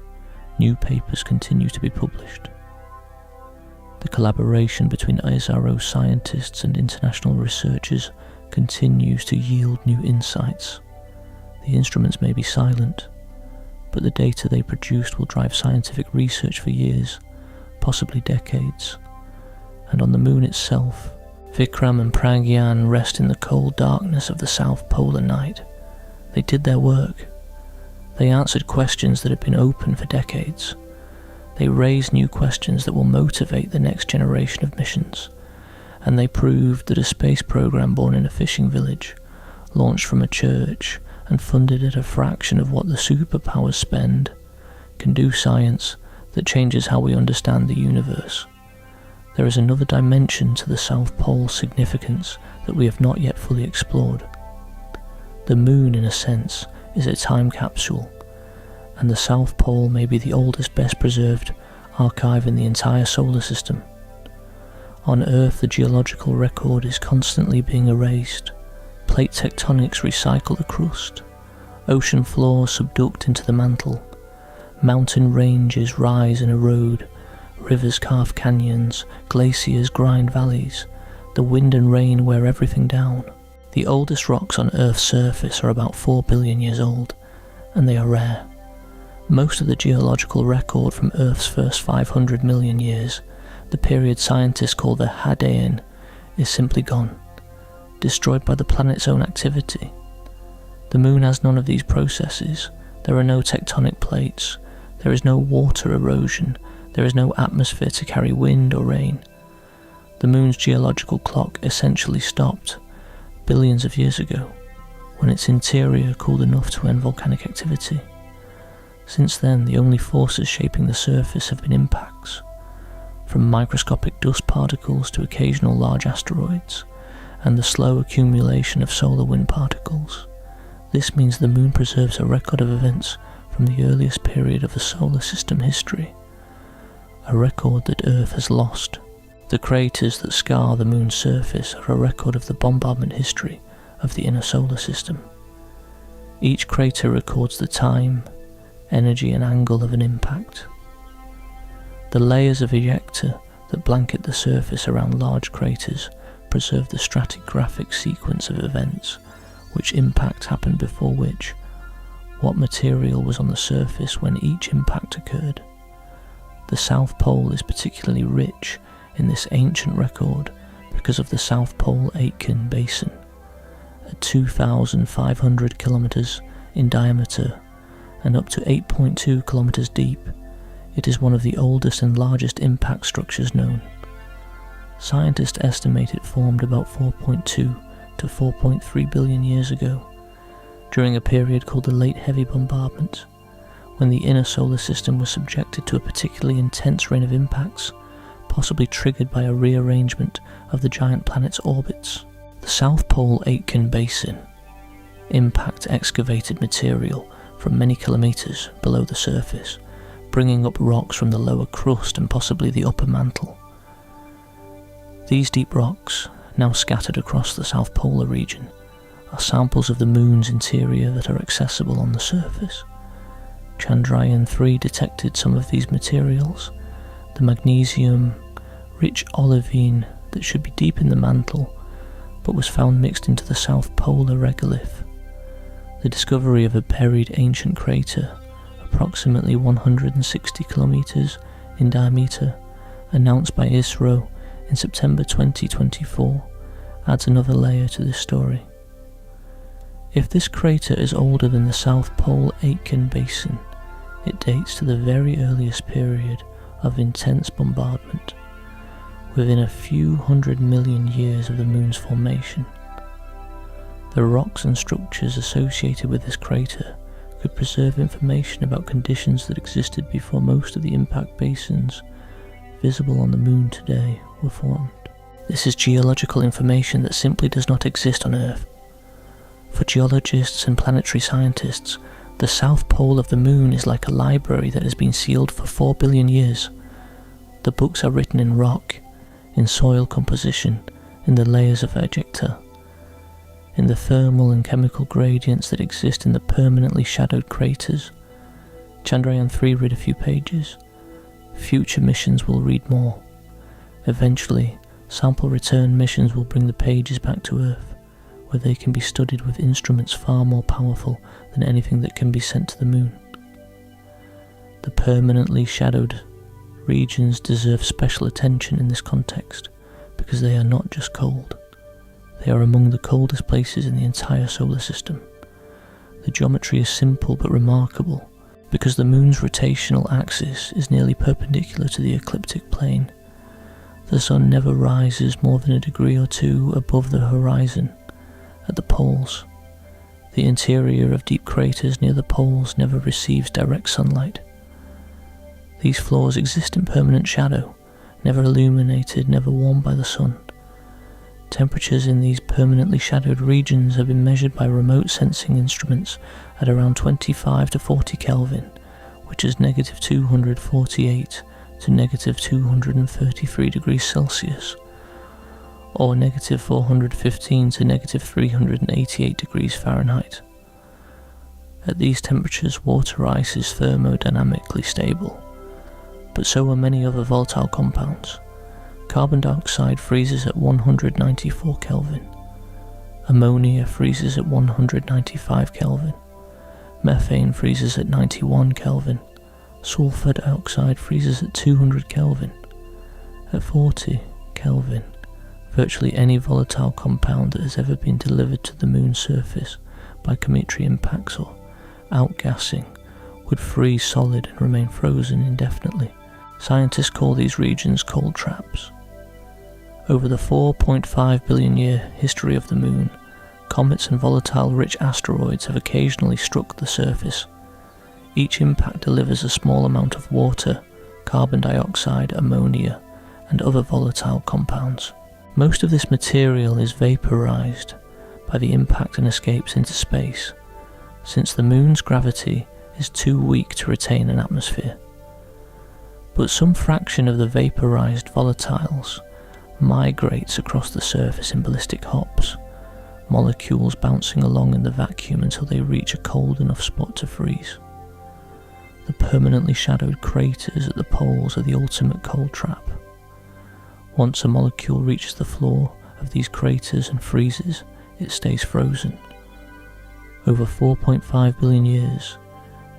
[SPEAKER 1] New papers continue to be published. The collaboration between ISRO scientists and international researchers continues to yield new insights. The instruments may be silent, but the data they produced will drive scientific research for years, possibly decades. And on the moon itself, Vikram and Pragyan rest in the cold darkness of the South Polar night. They did their work. They answered questions that had been open for decades. They raise new questions that will motivate the next generation of missions, and they proved that a space program born in a fishing village, launched from a church and funded at a fraction of what the superpowers spend, can do science that changes how we understand the universe. There is another dimension to the South Pole's significance that we have not yet fully explored. The Moon, in a sense, is a time capsule, and the South Pole may be the oldest, best preserved archive in the entire solar system. On Earth, the geological record is constantly being erased. Plate tectonics recycle the crust. Ocean floors subduct into the mantle. Mountain ranges rise and erode. Rivers carve canyons. Glaciers grind valleys. The wind and rain wear everything down. The oldest rocks on Earth's surface are about 4 billion years old, and they are rare. Most of the geological record from Earth's first 500 million years, the period scientists call the Hadean, is simply gone, destroyed by the planet's own activity. The Moon has none of these processes. There are no tectonic plates. There is no water erosion. There is no atmosphere to carry wind or rain. The Moon's geological clock essentially stopped billions of years ago, when its interior cooled enough to end volcanic activity. Since then, the only forces shaping the surface have been impacts, from microscopic dust particles to occasional large asteroids, and the slow accumulation of solar wind particles. This means the Moon preserves a record of events from the earliest period of the solar system history, a record that Earth has lost. The craters that scar the Moon's surface are a record of the bombardment history of the inner solar system. Each crater records the time, energy and angle of an impact. The layers of ejecta that blanket the surface around large craters preserve the stratigraphic sequence of events, which impact happened before which, what material was on the surface when each impact occurred. The South Pole is particularly rich in this ancient record because of the South Pole Aitken Basin. At 2,500 kilometers in diameter and up to 8.2 kilometers deep, it is one of the oldest and largest impact structures known. Scientists estimate it formed about 4.2 to 4.3 billion years ago, during a period called the Late Heavy Bombardment, when the inner solar system was subjected to a particularly intense rain of impacts, possibly triggered by a rearrangement of the giant planet's orbits. The South Pole Aitken Basin impact excavated material from many kilometers below the surface, bringing up rocks from the lower crust and possibly the upper mantle. These deep rocks, now scattered across the South Polar region, are samples of the Moon's interior that are accessible on the surface. Chandrayaan-3 detected some of these materials, the magnesium-rich olivine that should be deep in the mantle, but was found mixed into the South Polar regolith. The discovery of a buried ancient crater, approximately 160 kilometers in diameter, announced by ISRO in September 2024, adds another layer to this story. If this crater is older than the South Pole Aitken Basin, it dates to the very earliest period of intense bombardment, within a few 100 million years of the Moon's formation. The rocks and structures associated with this crater could preserve information about conditions that existed before most of the impact basins visible on the Moon today were formed. This is geological information that simply does not exist on Earth. For geologists and planetary scientists, the South Pole of the Moon is like a library that has been sealed for 4 billion years. The books are written in rock, in soil composition, in the layers of ejecta, in the thermal and chemical gradients that exist in the permanently shadowed craters. Chandrayaan-3 read a few pages. Future missions will read more. Eventually, sample return missions will bring the pages back to Earth, where they can be studied with instruments far more powerful than anything that can be sent to the Moon. The permanently shadowed regions deserve special attention in this context, because they are not just cold. They are among the coldest places in the entire solar system. The geometry is simple but remarkable. Because the Moon's rotational axis is nearly perpendicular to the ecliptic plane, the Sun never rises more than a degree or two above the horizon at the poles. The interior of deep craters near the poles never receives direct sunlight. These floors exist in permanent shadow, never illuminated, never warmed by the sun. Temperatures in these permanently shadowed regions have been measured by remote sensing instruments at around 25 to 40 Kelvin, which is negative 248 to negative 233 degrees Celsius, or negative 415 to negative 388 degrees Fahrenheit. At these temperatures, water ice is thermodynamically stable, but so are many other volatile compounds. Carbon dioxide freezes at 194 Kelvin. Ammonia freezes at 195 Kelvin. Methane freezes at 91 Kelvin. Sulfur dioxide freezes at 200 Kelvin. At 40 Kelvin, virtually any volatile compound that has ever been delivered to the Moon's surface by cometary impacts or outgassing would freeze solid and remain frozen indefinitely. Scientists call these regions cold traps. Over the 4.5 billion year history of the Moon, comets and volatile-rich asteroids have occasionally struck the surface. Each impact delivers a small amount of water, carbon dioxide, ammonia, and other volatile compounds. Most of this material is vaporized by the impact and escapes into space, since the Moon's gravity is too weak to retain an atmosphere. But some fraction of the vaporized volatiles migrates across the surface in ballistic hops, molecules bouncing along in the vacuum until they reach a cold enough spot to freeze. The permanently shadowed craters at the poles are the ultimate cold trap. Once a molecule reaches the floor of these craters and freezes, it stays frozen. Over 4.5 billion years,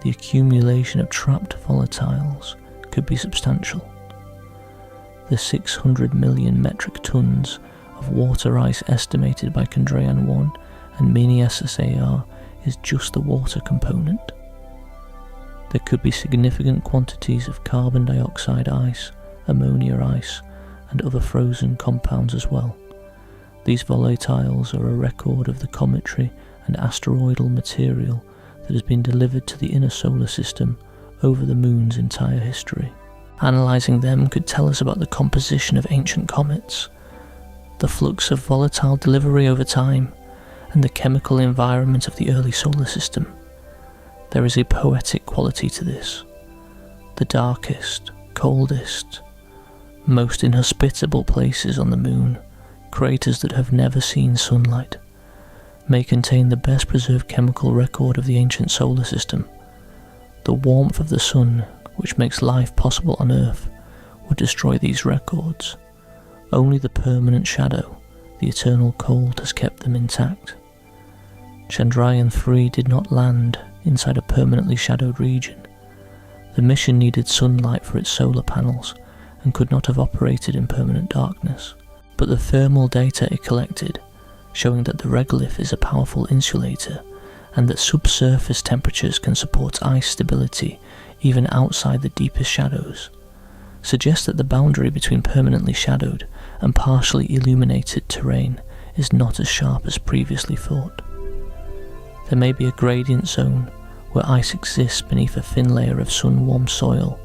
[SPEAKER 1] the accumulation of trapped volatiles could be substantial. The 600 million metric tons of water ice estimated by Chandrayaan-1 and Mini-SSAR is just the water component. There could be significant quantities of carbon dioxide ice, ammonia ice, and other frozen compounds as well. These volatiles are a record of the cometary and asteroidal material that has been delivered to the inner solar system over the Moon's entire history. Analysing them could tell us about the composition of ancient comets, the flux of volatile delivery over time, and the chemical environment of the early solar system. There is a poetic quality to this. The darkest, coldest, most inhospitable places on the Moon, craters that have never seen sunlight, may contain the best preserved chemical record of the ancient solar system. The warmth of the sun, which makes life possible on Earth, would destroy these records. Only the permanent shadow, the eternal cold, has kept them intact. Chandrayaan-3 did not land inside a permanently shadowed region. The mission needed sunlight for its solar panels and could not have operated in permanent darkness. But the thermal data it collected, showing that the regolith is a powerful insulator and that subsurface temperatures can support ice stability even outside the deepest shadows, suggests that the boundary between permanently shadowed and partially illuminated terrain is not as sharp as previously thought. There may be a gradient zone where ice exists beneath a thin layer of sun-warmed soil,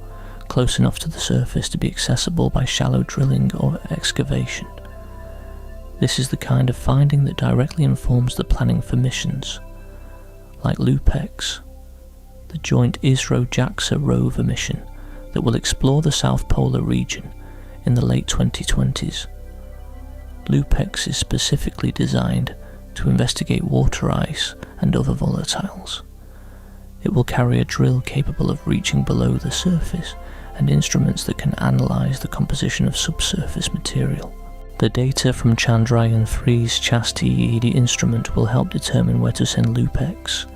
[SPEAKER 1] close enough to the surface to be accessible by shallow drilling or excavation. This is the kind of finding that directly informs the planning for missions, like LUPEX, the joint ISRO-JAXA rover mission that will explore the South Polar region in the late 2020s. LUPEX is specifically designed to investigate water ice and other volatiles. It will carry a drill capable of reaching below the surface and instruments that can analyse the composition of subsurface material. The data from Chandrayaan-3's CHAS-TEED instrument will help determine where to send LUPEX,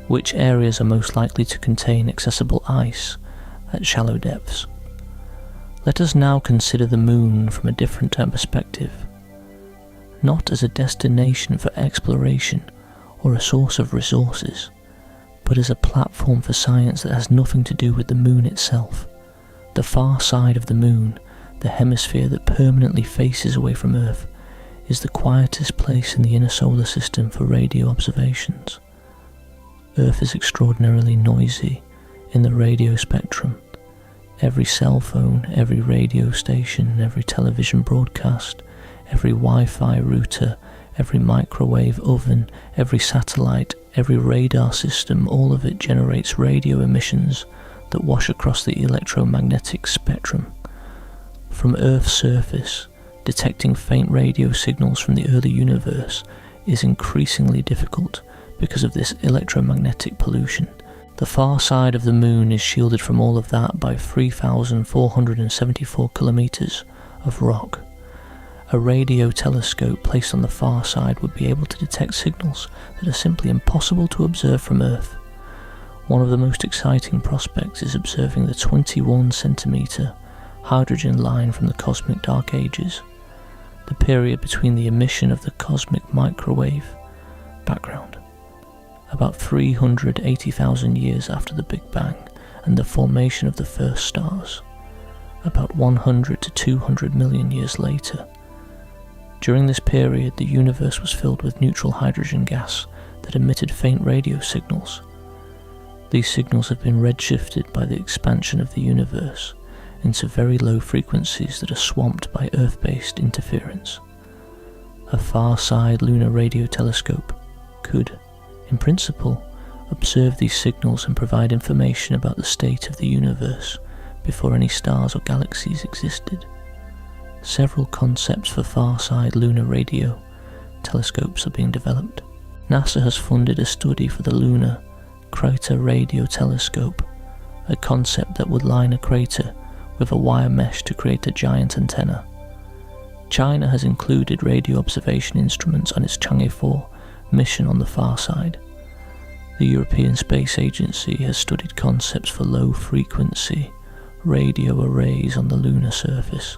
[SPEAKER 1] which areas are most likely to contain accessible ice at shallow depths. Let us now consider the Moon from a different perspective, not as a destination for exploration or a source of resources, but as a platform for science that has nothing to do with the moon itself. The far side of the moon, the hemisphere that permanently faces away from Earth, is the quietest place in the inner solar system for radio observations. Earth is extraordinarily noisy in the radio spectrum. Every cell phone, every radio station, every television broadcast, every Wi-Fi router, every microwave oven, every satellite, every radar system, all of it generates radio emissions that wash across the electromagnetic spectrum. From Earth's surface, detecting faint radio signals from the early universe is increasingly difficult because of this electromagnetic pollution. The far side of the moon is shielded from all of that by 3,474 kilometers of rock. A radio telescope placed on the far side would be able to detect signals that are simply impossible to observe from Earth. One of the most exciting prospects is observing the 21 centimeter hydrogen line from the cosmic dark ages, the period between the emission of the cosmic microwave background, about 380,000 years after the Big Bang and the formation of the first stars, about 100 to 200 million years later. During this period, the universe was filled with neutral hydrogen gas that emitted faint radio signals. These signals have been redshifted by the expansion of the universe into very low frequencies that are swamped by Earth-based interference. A far-side lunar radio telescope could, in principle, observe these signals and provide information about the state of the universe before any stars or galaxies existed. Several concepts for far-side lunar radio telescopes are being developed. NASA has funded a study for the Lunar Crater Radio Telescope, a concept that would line a crater with a wire mesh to create a giant antenna. China has included radio observation instruments on its Chang'e 4 mission on the far side. The European Space Agency has studied concepts for low-frequency radio arrays on the lunar surface.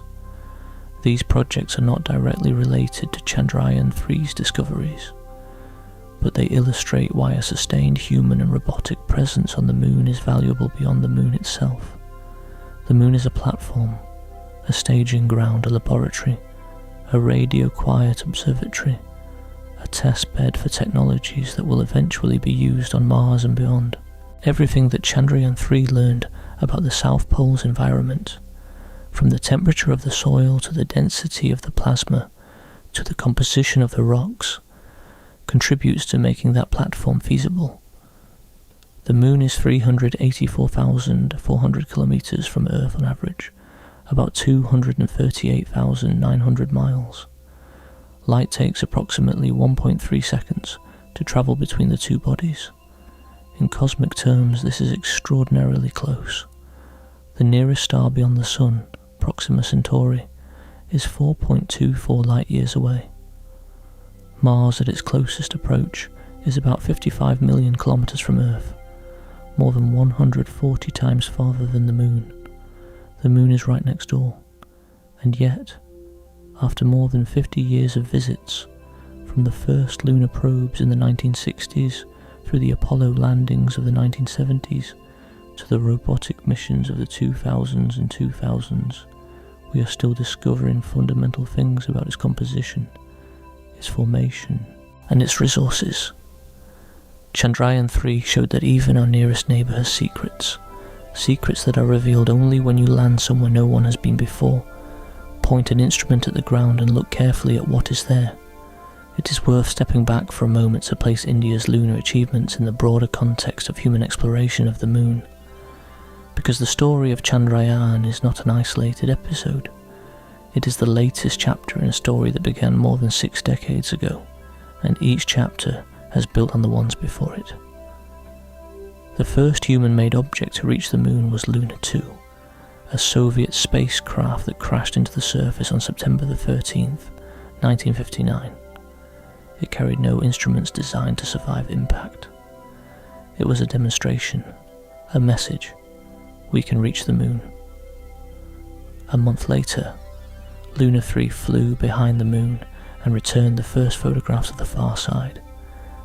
[SPEAKER 1] These projects are not directly related to Chandrayaan-3's discoveries, but they illustrate why a sustained human and robotic presence on the moon is valuable beyond the moon itself. The moon is a platform, a staging ground, a laboratory, a radio-quiet observatory, a test bed for technologies that will eventually be used on Mars and beyond. Everything that Chandrayaan-3 learned about the South Pole's environment, from the temperature of the soil to the density of the plasma to the composition of the rocks, contributes to making that platform feasible. The moon is 384,400 kilometers from Earth on average, about 238,900 miles. Light takes approximately 1.3 seconds to travel between the two bodies. In cosmic terms, this is extraordinarily close. The nearest star beyond the Sun, Proxima Centauri, is 4.24 light-years away. Mars, at its closest approach, is about 55 million kilometers from Earth, more than 140 times farther than the Moon. The Moon is right next door, and yet, after more than 50 years of visits, from the first lunar probes in the 1960s through the Apollo landings of the 1970s to the robotic missions of the 2000s and 2000s, we are still discovering fundamental things about its composition, its formation, and its resources. Chandrayaan-3 showed that even our nearest neighbour has secrets that are revealed only when you land somewhere no one has been before. Point an instrument at the ground and look carefully at what is there. It is worth stepping back for a moment to place India's lunar achievements in the broader context of human exploration of the moon. Because the story of Chandrayaan is not an isolated episode. It is the latest chapter in a story that began more than 6 decades ago, and each chapter has built on the ones before it. The first human-made object to reach the moon was Luna 2, a Soviet spacecraft that crashed into the surface on September the 13th, 1959. It carried no instruments designed to survive impact. It was a demonstration, a message. We can reach the moon. A month later, Luna 3 flew behind the moon and returned the first photographs of the far side,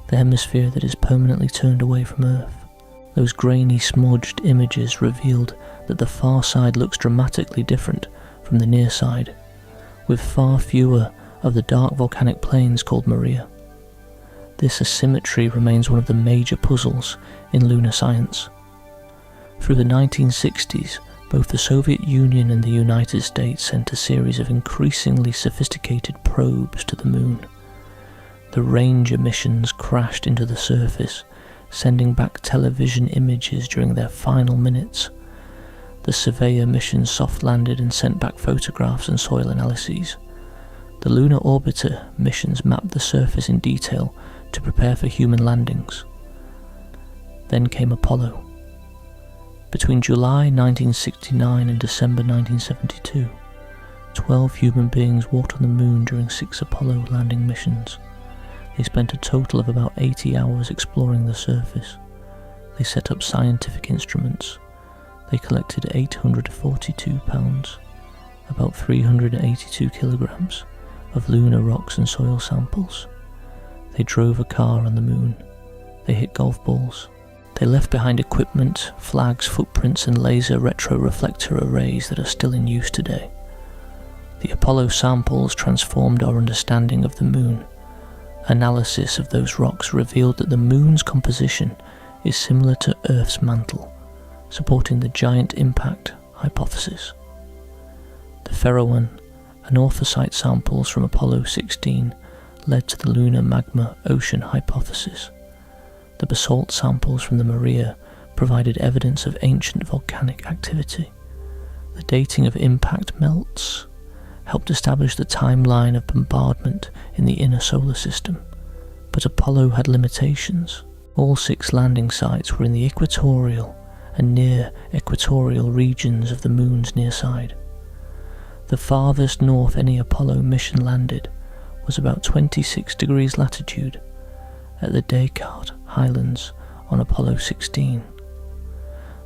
[SPEAKER 1] the hemisphere that is permanently turned away from Earth. Those grainy, smudged images revealed that the far side looks dramatically different from the near side, with far fewer of the dark volcanic plains called Maria. This asymmetry remains one of the major puzzles in lunar science. Through the 1960s, both the Soviet Union and the United States sent a series of increasingly sophisticated probes to the moon. The Ranger missions crashed into the surface, sending back television images during their final minutes. The Surveyor missions soft-landed and sent back photographs and soil analyses. The Lunar Orbiter missions mapped the surface in detail to prepare for human landings. Then came Apollo. Between July 1969 and December 1972, 12 human beings walked on the moon during 6 Apollo landing missions. They spent a total of about 80 hours exploring the surface. They set up scientific instruments. They collected 842 pounds, about 382 kilograms, of lunar rocks and soil samples. They drove a car on the moon. They hit golf balls. They left behind equipment, flags, footprints and laser retroreflector arrays that are still in use today. The Apollo samples transformed our understanding of the moon. Analysis of those rocks revealed that the moon's composition is similar to Earth's mantle, supporting the giant impact hypothesis. The Pharos and Orthosite samples from Apollo 16 led to the lunar magma ocean hypothesis. The basalt samples from the Maria provided evidence of ancient volcanic activity. The dating of impact melts helped establish the timeline of bombardment in the inner solar system. But Apollo had limitations. All 6 landing sites were in the equatorial and near equatorial regions of the moon's near side. The farthest north any Apollo mission landed was about 26 degrees latitude at the Descartes Highlands on Apollo 16.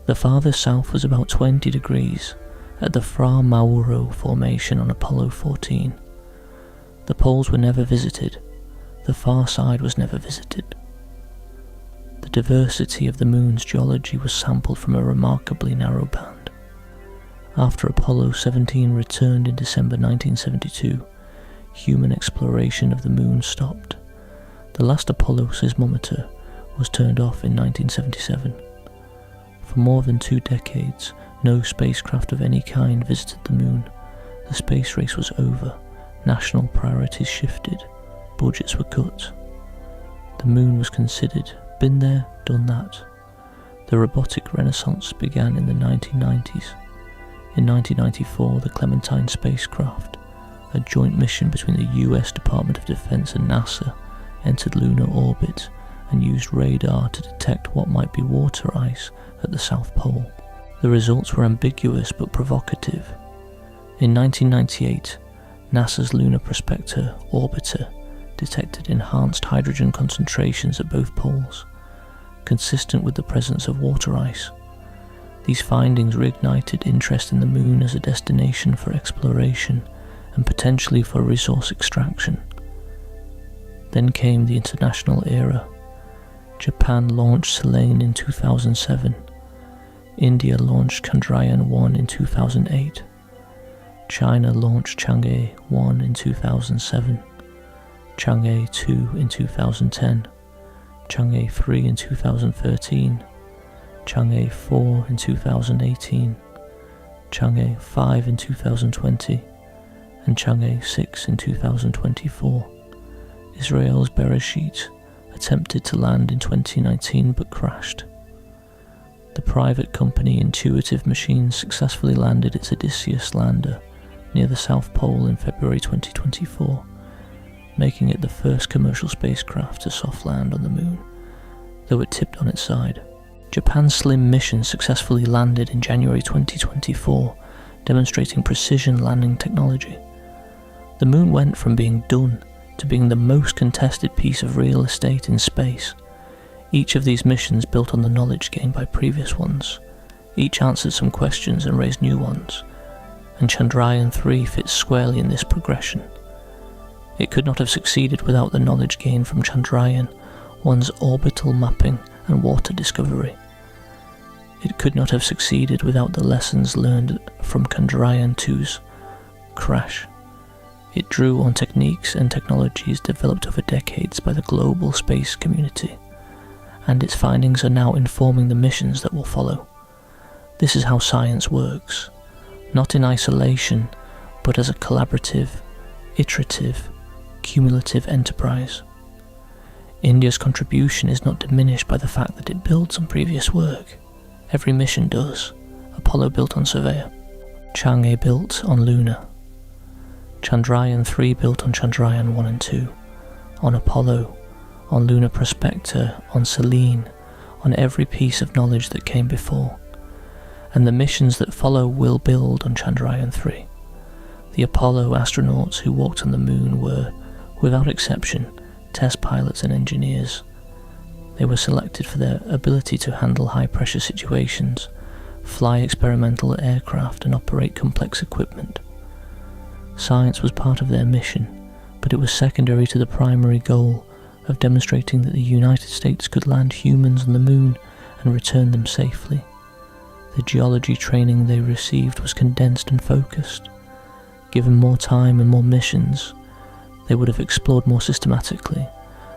[SPEAKER 1] The farthest south was about 20 degrees at the Fra Mauro Formation on Apollo 14. The poles were never visited. The far side was never visited. The diversity of the moon's geology was sampled from a remarkably narrow band. After Apollo 17 returned in December 1972, human exploration of the moon stopped. The last Apollo seismometer was turned off in 1977. For more than 2 decades, no spacecraft of any kind visited the moon. The space race was over. National priorities shifted. Budgets were cut. The moon was considered. Been there, done that. The robotic renaissance began in the 1990s. In 1994, the Clementine spacecraft, a joint mission between the US Department of Defense and NASA, entered lunar orbit and used radar to detect what might be water ice at the South Pole. The results were ambiguous but provocative. In 1998, NASA's Lunar Prospector Orbiter detected enhanced hydrogen concentrations at both poles, consistent with the presence of water ice. These findings reignited interest in the moon as a destination for exploration and potentially for resource extraction. Then came the international era. Japan launched Selene in 2007. India launched Chandrayaan-1 in 2008. China launched Chang'e 1 in 2007. Chang'e 2 in 2010. Chang'e 3 in 2013. Chang'e 4 in 2018. Chang'e 5 in 2020. And Chang'e 6 in 2024. Israel's Bereshit attempted to land in 2019 but crashed. The private company Intuitive Machines successfully landed its Odysseus lander near the South Pole in February 2024, making it the first commercial spacecraft to soft land on the moon, though it tipped on its side. Japan's SLIM mission successfully landed in January 2024, demonstrating precision landing technology. The moon went from being done to being the most contested piece of real estate in space. Each of these missions built on the knowledge gained by previous ones. Each answered some questions and raised new ones, and Chandrayaan-3 fits squarely in this progression. It could not have succeeded without the knowledge gained from Chandrayaan, one's orbital mapping and water discovery. It could not have succeeded without the lessons learned from Chandrayaan-2's crash. It drew on techniques and technologies developed over decades by the global space community, and its findings are now informing the missions that will follow. This is how science works, not in isolation, but as a collaborative, iterative, cumulative enterprise. India's contribution is not diminished by the fact that it builds on previous work. Every mission does. Apollo built on Surveyor, Chang'e built on Luna, Chandrayaan-3 built on Chandrayaan-1 and 2, on Apollo, on Lunar Prospector, on Selene, on every piece of knowledge that came before. And the missions that follow will build on Chandrayaan-3. The Apollo astronauts who walked on the moon were, without exception, test pilots and engineers. They were selected for their ability to handle high-pressure situations, fly experimental aircraft and operate complex equipment. Science was part of their mission, but it was secondary to the primary goal of demonstrating that the United States could land humans on the moon and return them safely. The geology training they received was condensed and focused. Given more time and more missions, they would have explored more systematically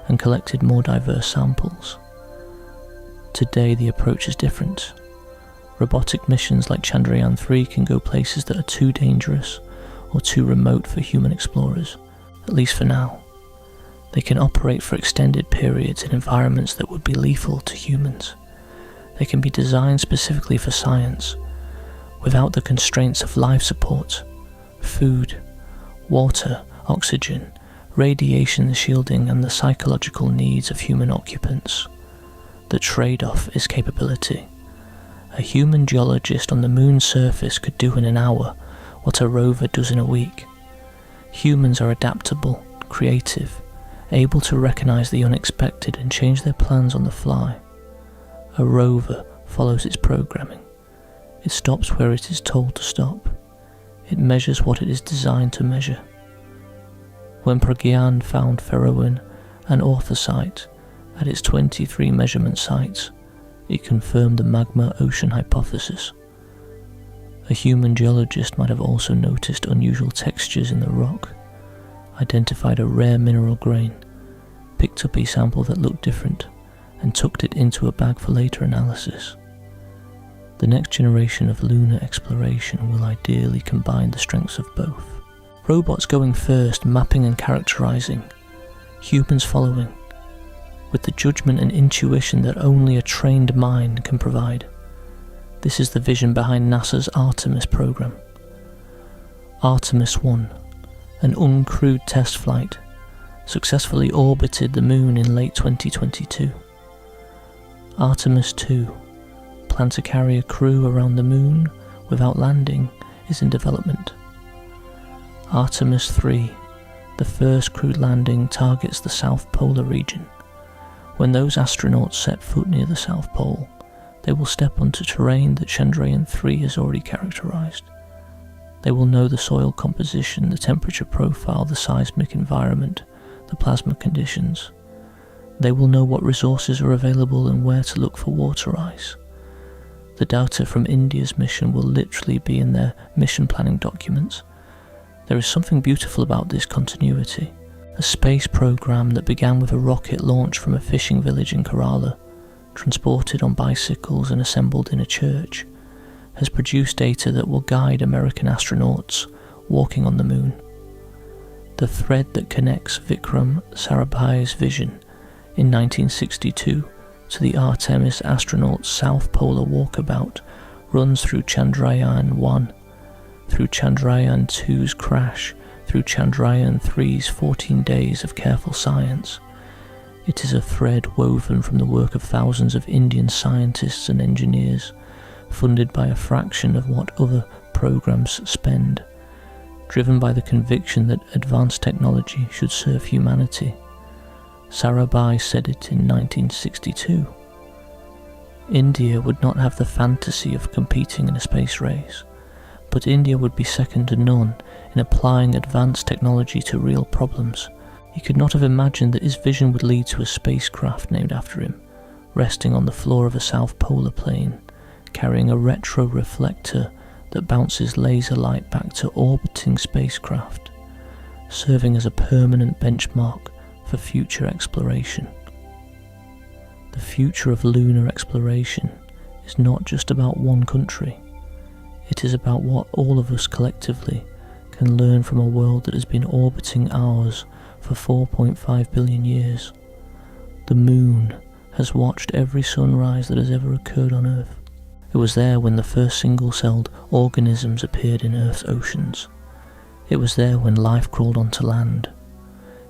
[SPEAKER 1] and collected more diverse samples. Today the approach is different. Robotic missions like Chandrayaan-3 can go places that are too dangerous or too remote for human explorers, at least for now. They can operate for extended periods in environments that would be lethal to humans. They can be designed specifically for science, without the constraints of life support, food, water, oxygen, radiation shielding and the psychological needs of human occupants. The trade-off is capability. A human geologist on the moon's surface could do in an hour what a rover does in a week. Humans are adaptable, creative, able to recognize the unexpected and change their plans on the fly. A rover follows its programming. It stops where it is told to stop. It measures what it is designed to measure. When Pragyan found Ferroin and Orthosite at its 23 measurement sites, it confirmed the magma ocean hypothesis. A human geologist might have also noticed unusual textures in the rock, identified a rare mineral grain, picked up a sample that looked different, and tucked it into a bag for later analysis. The next generation of lunar exploration will ideally combine the strengths of both. Robots going first, mapping and characterizing, humans following, with the judgment and intuition that only a trained mind can provide. This is the vision behind NASA's Artemis program. Artemis 1, an uncrewed test flight, successfully orbited the moon in late 2022. Artemis 2, planned to carry a crew around the moon without landing, is in development. Artemis 3, the first crewed landing, targets the South Polar region. When those astronauts set foot near the South Pole, they will step onto terrain that Chandrayaan-3 has already characterized. They will know the soil composition, the temperature profile, the seismic environment, the plasma conditions. They will know what resources are available and where to look for water ice. The data from India's mission will literally be in their mission planning documents. There is something beautiful about this continuity. A space program that began with a rocket launched from a fishing village in Kerala, transported on bicycles and assembled in a church, has produced data that will guide American astronauts walking on the moon. The thread that connects Vikram Sarabhai's vision in 1962 to the Artemis astronauts' South Polar walkabout runs through Chandrayaan-1, through Chandrayaan-2's crash, through Chandrayaan-3's 14 days of careful science. It is a thread woven from the work of thousands of Indian scientists and engineers, funded by a fraction of what other programs spend, driven by the conviction that advanced technology should serve humanity. Sarabhai said it in 1962. India would not have the fantasy of competing in a space race, but India would be second to none in applying advanced technology to real problems. He could not have imagined that his vision would lead to a spacecraft named after him, resting on the floor of a South Polar plane, carrying a retroreflector that bounces laser light back to orbiting spacecraft, serving as a permanent benchmark for future exploration. The future of lunar exploration is not just about one country. It is about what all of us collectively can learn from a world that has been orbiting ours for 4.5 billion years. The moon has watched every sunrise that has ever occurred on Earth. It was there when the first single-celled organisms appeared in Earth's oceans. It was there when life crawled onto land.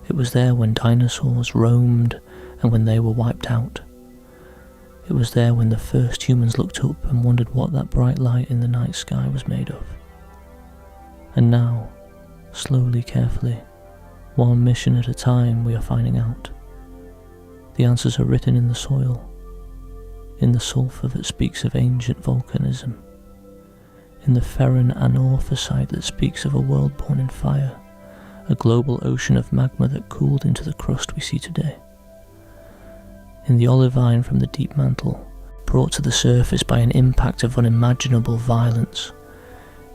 [SPEAKER 1] It was there when dinosaurs roamed and when they were wiped out. It was there when the first humans looked up and wondered what that bright light in the night sky was made of. And now, slowly, carefully, one mission at a time, we are finding out. The answers are written in the soil, in the sulphur that speaks of ancient volcanism, in the ferron anorthosite that speaks of a world born in fire, a global ocean of magma that cooled into the crust we see today, in the olivine from the deep mantle, brought to the surface by an impact of unimaginable violence,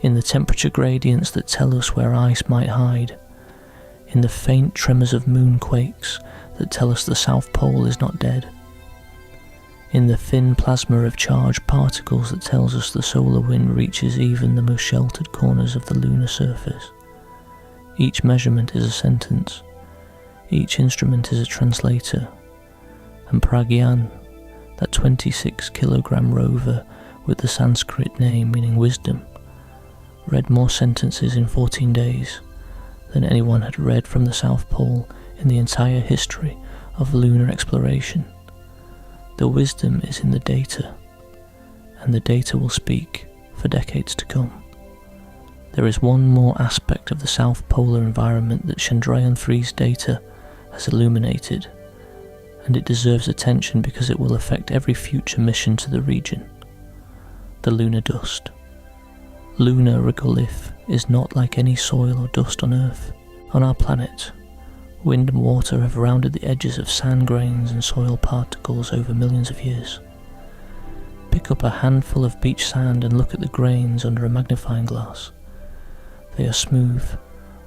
[SPEAKER 1] in the temperature gradients that tell us where ice might hide, in the faint tremors of moonquakes that tell us the South Pole is not dead, in the thin plasma of charged particles that tells us the solar wind reaches even the most sheltered corners of the lunar surface. Each measurement is a sentence, each instrument is a translator, and Pragyan, that 26-kilogram rover with the Sanskrit name meaning wisdom, read more sentences in 14 days than anyone had read from the South Pole in the entire history of lunar exploration. The wisdom is in the data, and the data will speak for decades to come. There is one more aspect of the South Polar environment that Chandrayaan-3's data has illuminated, and it deserves attention because it will affect every future mission to the region. The lunar dust. Lunar regolith is not like any soil or dust on Earth. On our planet, wind and water have rounded the edges of sand grains and soil particles over millions of years. Pick up a handful of beach sand and look at the grains under a magnifying glass. They are smooth,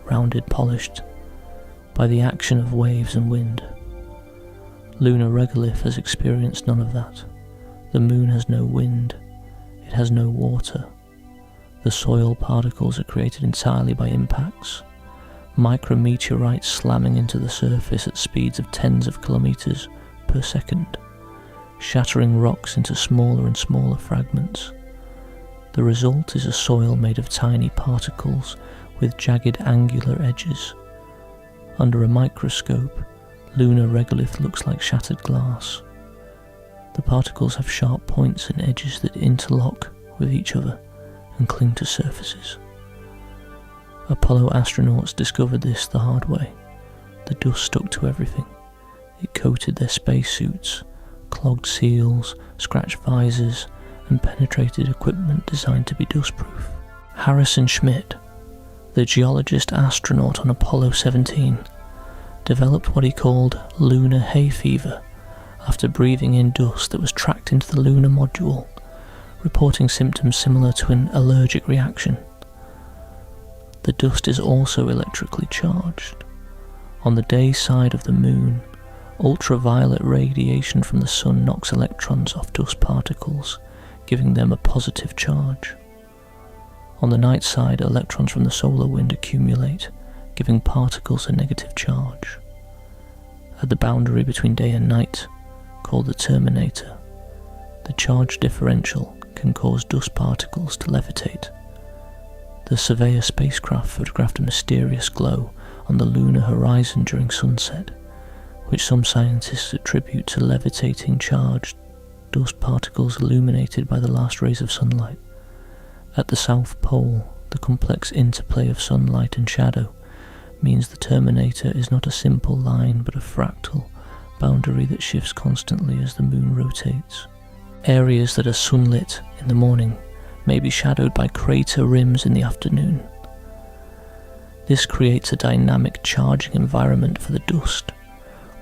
[SPEAKER 1] rounded, polished by the action of waves and wind. Lunar regolith has experienced none of that. The moon has no wind, it has no water. The soil particles are created entirely by impacts, micrometeorites slamming into the surface at speeds of tens of kilometers per second, shattering rocks into smaller and smaller fragments. The result is a soil made of tiny particles with jagged angular edges. Under a microscope, lunar regolith looks like shattered glass. The particles have sharp points and edges that interlock with each other and cling to surfaces. Apollo astronauts discovered this the hard way. The dust stuck to everything. It coated their spacesuits, clogged seals, scratched visors, and penetrated equipment designed to be dustproof. Harrison Schmitt, the geologist astronaut on Apollo 17, developed what he called lunar hay fever after breathing in dust that was tracked into the lunar module, reporting symptoms similar to an allergic reaction. The dust is also electrically charged. On the day side of the moon, ultraviolet radiation from the sun knocks electrons off dust particles, giving them a positive charge. On the night side, electrons from the solar wind accumulate, giving particles a negative charge. At the boundary between day and night, called the terminator, the charge differential can cause dust particles to levitate. The Surveyor spacecraft photographed a mysterious glow on the lunar horizon during sunset, which some scientists attribute to levitating charged dust particles illuminated by the last rays of sunlight. At the South Pole, the complex interplay of sunlight and shadow means the terminator is not a simple line but a fractal boundary that shifts constantly as the moon rotates. Areas that are sunlit in the morning may be shadowed by crater rims in the afternoon. This creates a dynamic charging environment for the dust,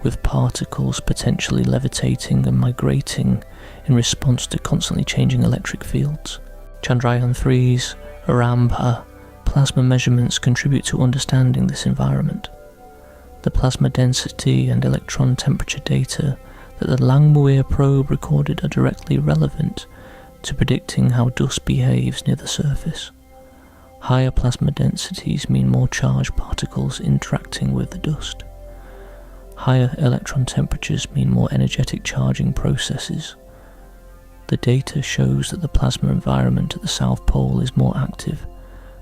[SPEAKER 1] with particles potentially levitating and migrating in response to constantly changing electric fields. Chandrayaan-3's Arambha plasma measurements contribute to understanding this environment. The plasma density and electron temperature data that the Langmuir probe recorded are directly relevant to predicting how dust behaves near the surface. Higher plasma densities mean more charged particles interacting with the dust. Higher electron temperatures mean more energetic charging processes. The data shows that the plasma environment at the South Pole is more active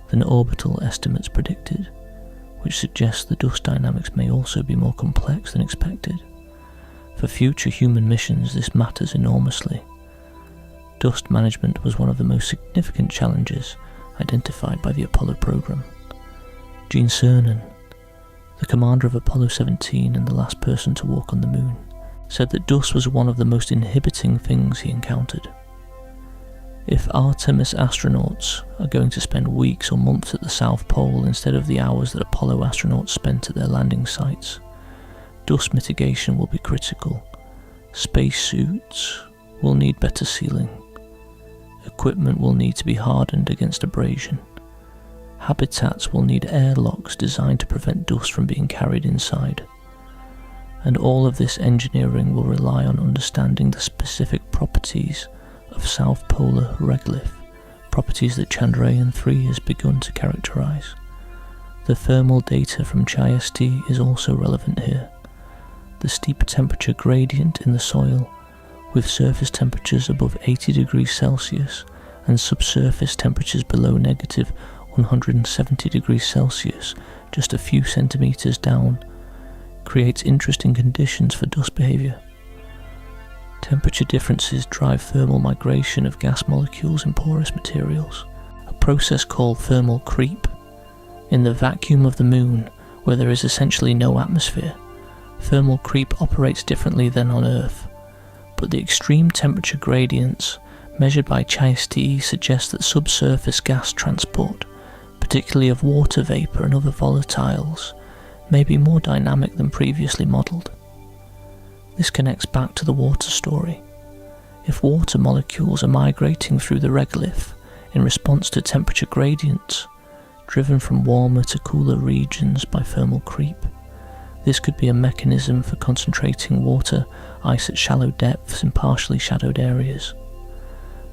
[SPEAKER 1] than orbital estimates predicted, which suggests the dust dynamics may also be more complex than expected. For future human missions, this matters enormously. Dust management was one of the most significant challenges identified by the Apollo program. Gene Cernan, the commander of Apollo 17 and the last person to walk on the moon, said that dust was one of the most inhibiting things he encountered. If Artemis astronauts are going to spend weeks or months at the South Pole instead of the hours that Apollo astronauts spent at their landing sites, dust mitigation will be critical. Spacesuits will need better sealing. Equipment will need to be hardened against abrasion. Habitats will need airlocks designed to prevent dust from being carried inside. And all of this engineering will rely on understanding the specific properties of South Polar regolith, properties that Chandrayaan-3 has begun to characterize. The thermal data from CHI-ST is also relevant here. The steep temperature gradient in the soil, with surface temperatures above 80 degrees Celsius and subsurface temperatures below negative 170 degrees Celsius, just a few centimeters down, creates interesting conditions for dust behavior. Temperature differences drive thermal migration of gas molecules in porous materials, a process called thermal creep. In the vacuum of the moon, where there is essentially no atmosphere, thermal creep operates differently than on Earth, but the extreme temperature gradients measured by CHI-ST suggest that subsurface gas transport, particularly of water vapour and other volatiles, may be more dynamic than previously modelled. This connects back to the water story. If water molecules are migrating through the regolith in response to temperature gradients, driven from warmer to cooler regions by thermal creep, this could be a mechanism for concentrating water ice at shallow depths in partially shadowed areas.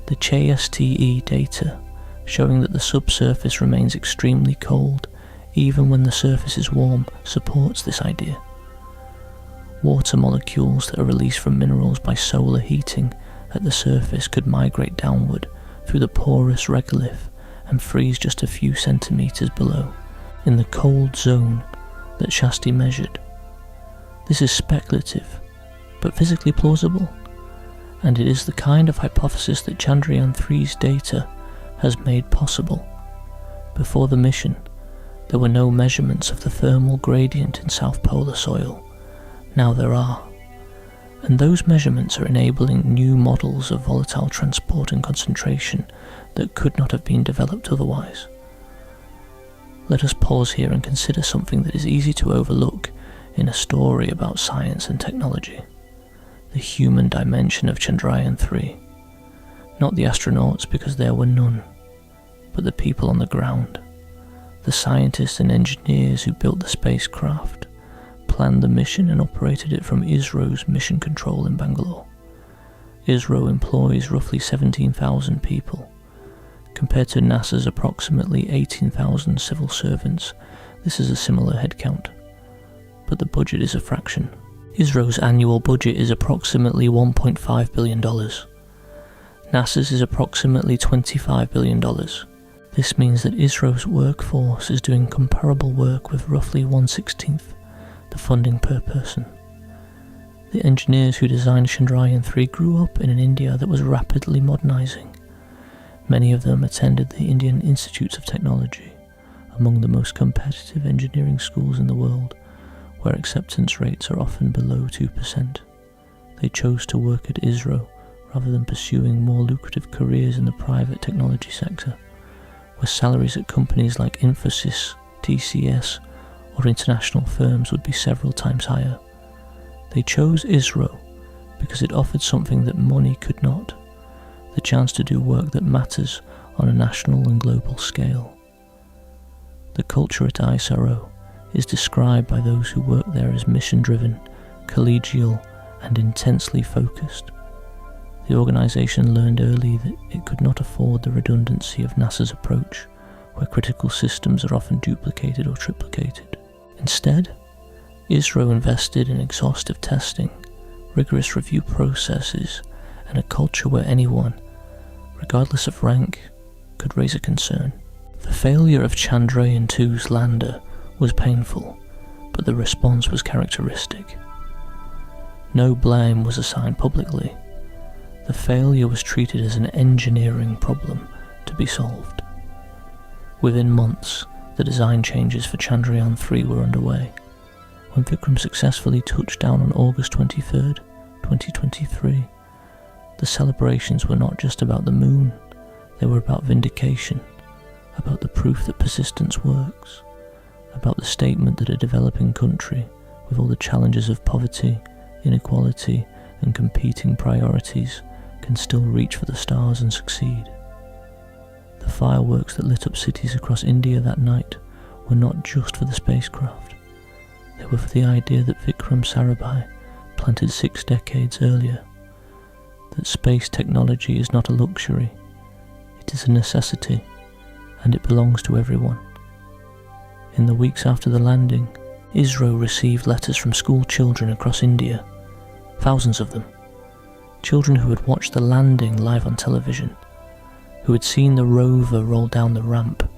[SPEAKER 1] The CHI-ST data, showing that the subsurface remains extremely cold even when the surface is warm, supports this idea. Water molecules that are released from minerals by solar heating at the surface could migrate downward through the porous regolith and freeze just a few centimeters below, in the cold zone that Shasti measured. This is speculative, but physically plausible, and it is the kind of hypothesis that Chandrayaan-3's data has made possible. Before the mission, there were no measurements of the thermal gradient in South Polar soil. Now there are, and those measurements are enabling new models of volatile transport and concentration that could not have been developed otherwise. Let us pause here and consider something that is easy to overlook in a story about science and technology: the human dimension of Chandrayaan-3. Not the astronauts, because there were none, but the people on the ground, the scientists and engineers who built the spacecraft, planned the mission and operated it from ISRO's mission control in Bangalore. ISRO employs roughly 17,000 people. Compared to NASA's approximately 18,000 civil servants, this is a similar headcount, but the budget is a fraction. ISRO's annual budget is approximately $1.5 billion. NASA's is approximately $25 billion. This means that ISRO's workforce is doing comparable work with roughly 1/16 the funding per person. The engineers who designed Chandrayaan-3 grew up in an India that was rapidly modernising. Many of them attended the Indian Institutes of Technology, among the most competitive engineering schools in the world, where acceptance rates are often below 2%. They chose to work at ISRO rather than pursuing more lucrative careers in the private technology sector, where salaries at companies like Infosys, TCS, or international firms would be several times higher. They chose ISRO because it offered something that money could not, the chance to do work that matters on a national and global scale. The culture at ISRO is described by those who work there as mission-driven, collegial, and intensely focused. The organisation learned early that it could not afford the redundancy of NASA's approach, where critical systems are often duplicated or triplicated. Instead, ISRO invested in exhaustive testing, rigorous review processes, and a culture where anyone, regardless of rank, could raise a concern. The failure of Chandrayaan-2's lander was painful, but the response was characteristic. No blame was assigned publicly. The failure was treated as an engineering problem to be solved. Within months, the design changes for Chandrayaan-3 were underway. When Vikram successfully touched down on August 23, 2023, the celebrations were not just about the moon, they were about vindication, about the proof that persistence works, about the statement that a developing country, with all the challenges of poverty, inequality, and competing priorities, can still reach for the stars and succeed. The fireworks that lit up cities across India that night were not just for the spacecraft. They were for the idea that Vikram Sarabhai planted 6 decades earlier, that space technology is not a luxury, it is a necessity, and it belongs to everyone. In the weeks after the landing, ISRO received letters from school children across India, thousands of them. Children who had watched the landing live on television, who had seen the rover roll down the ramp,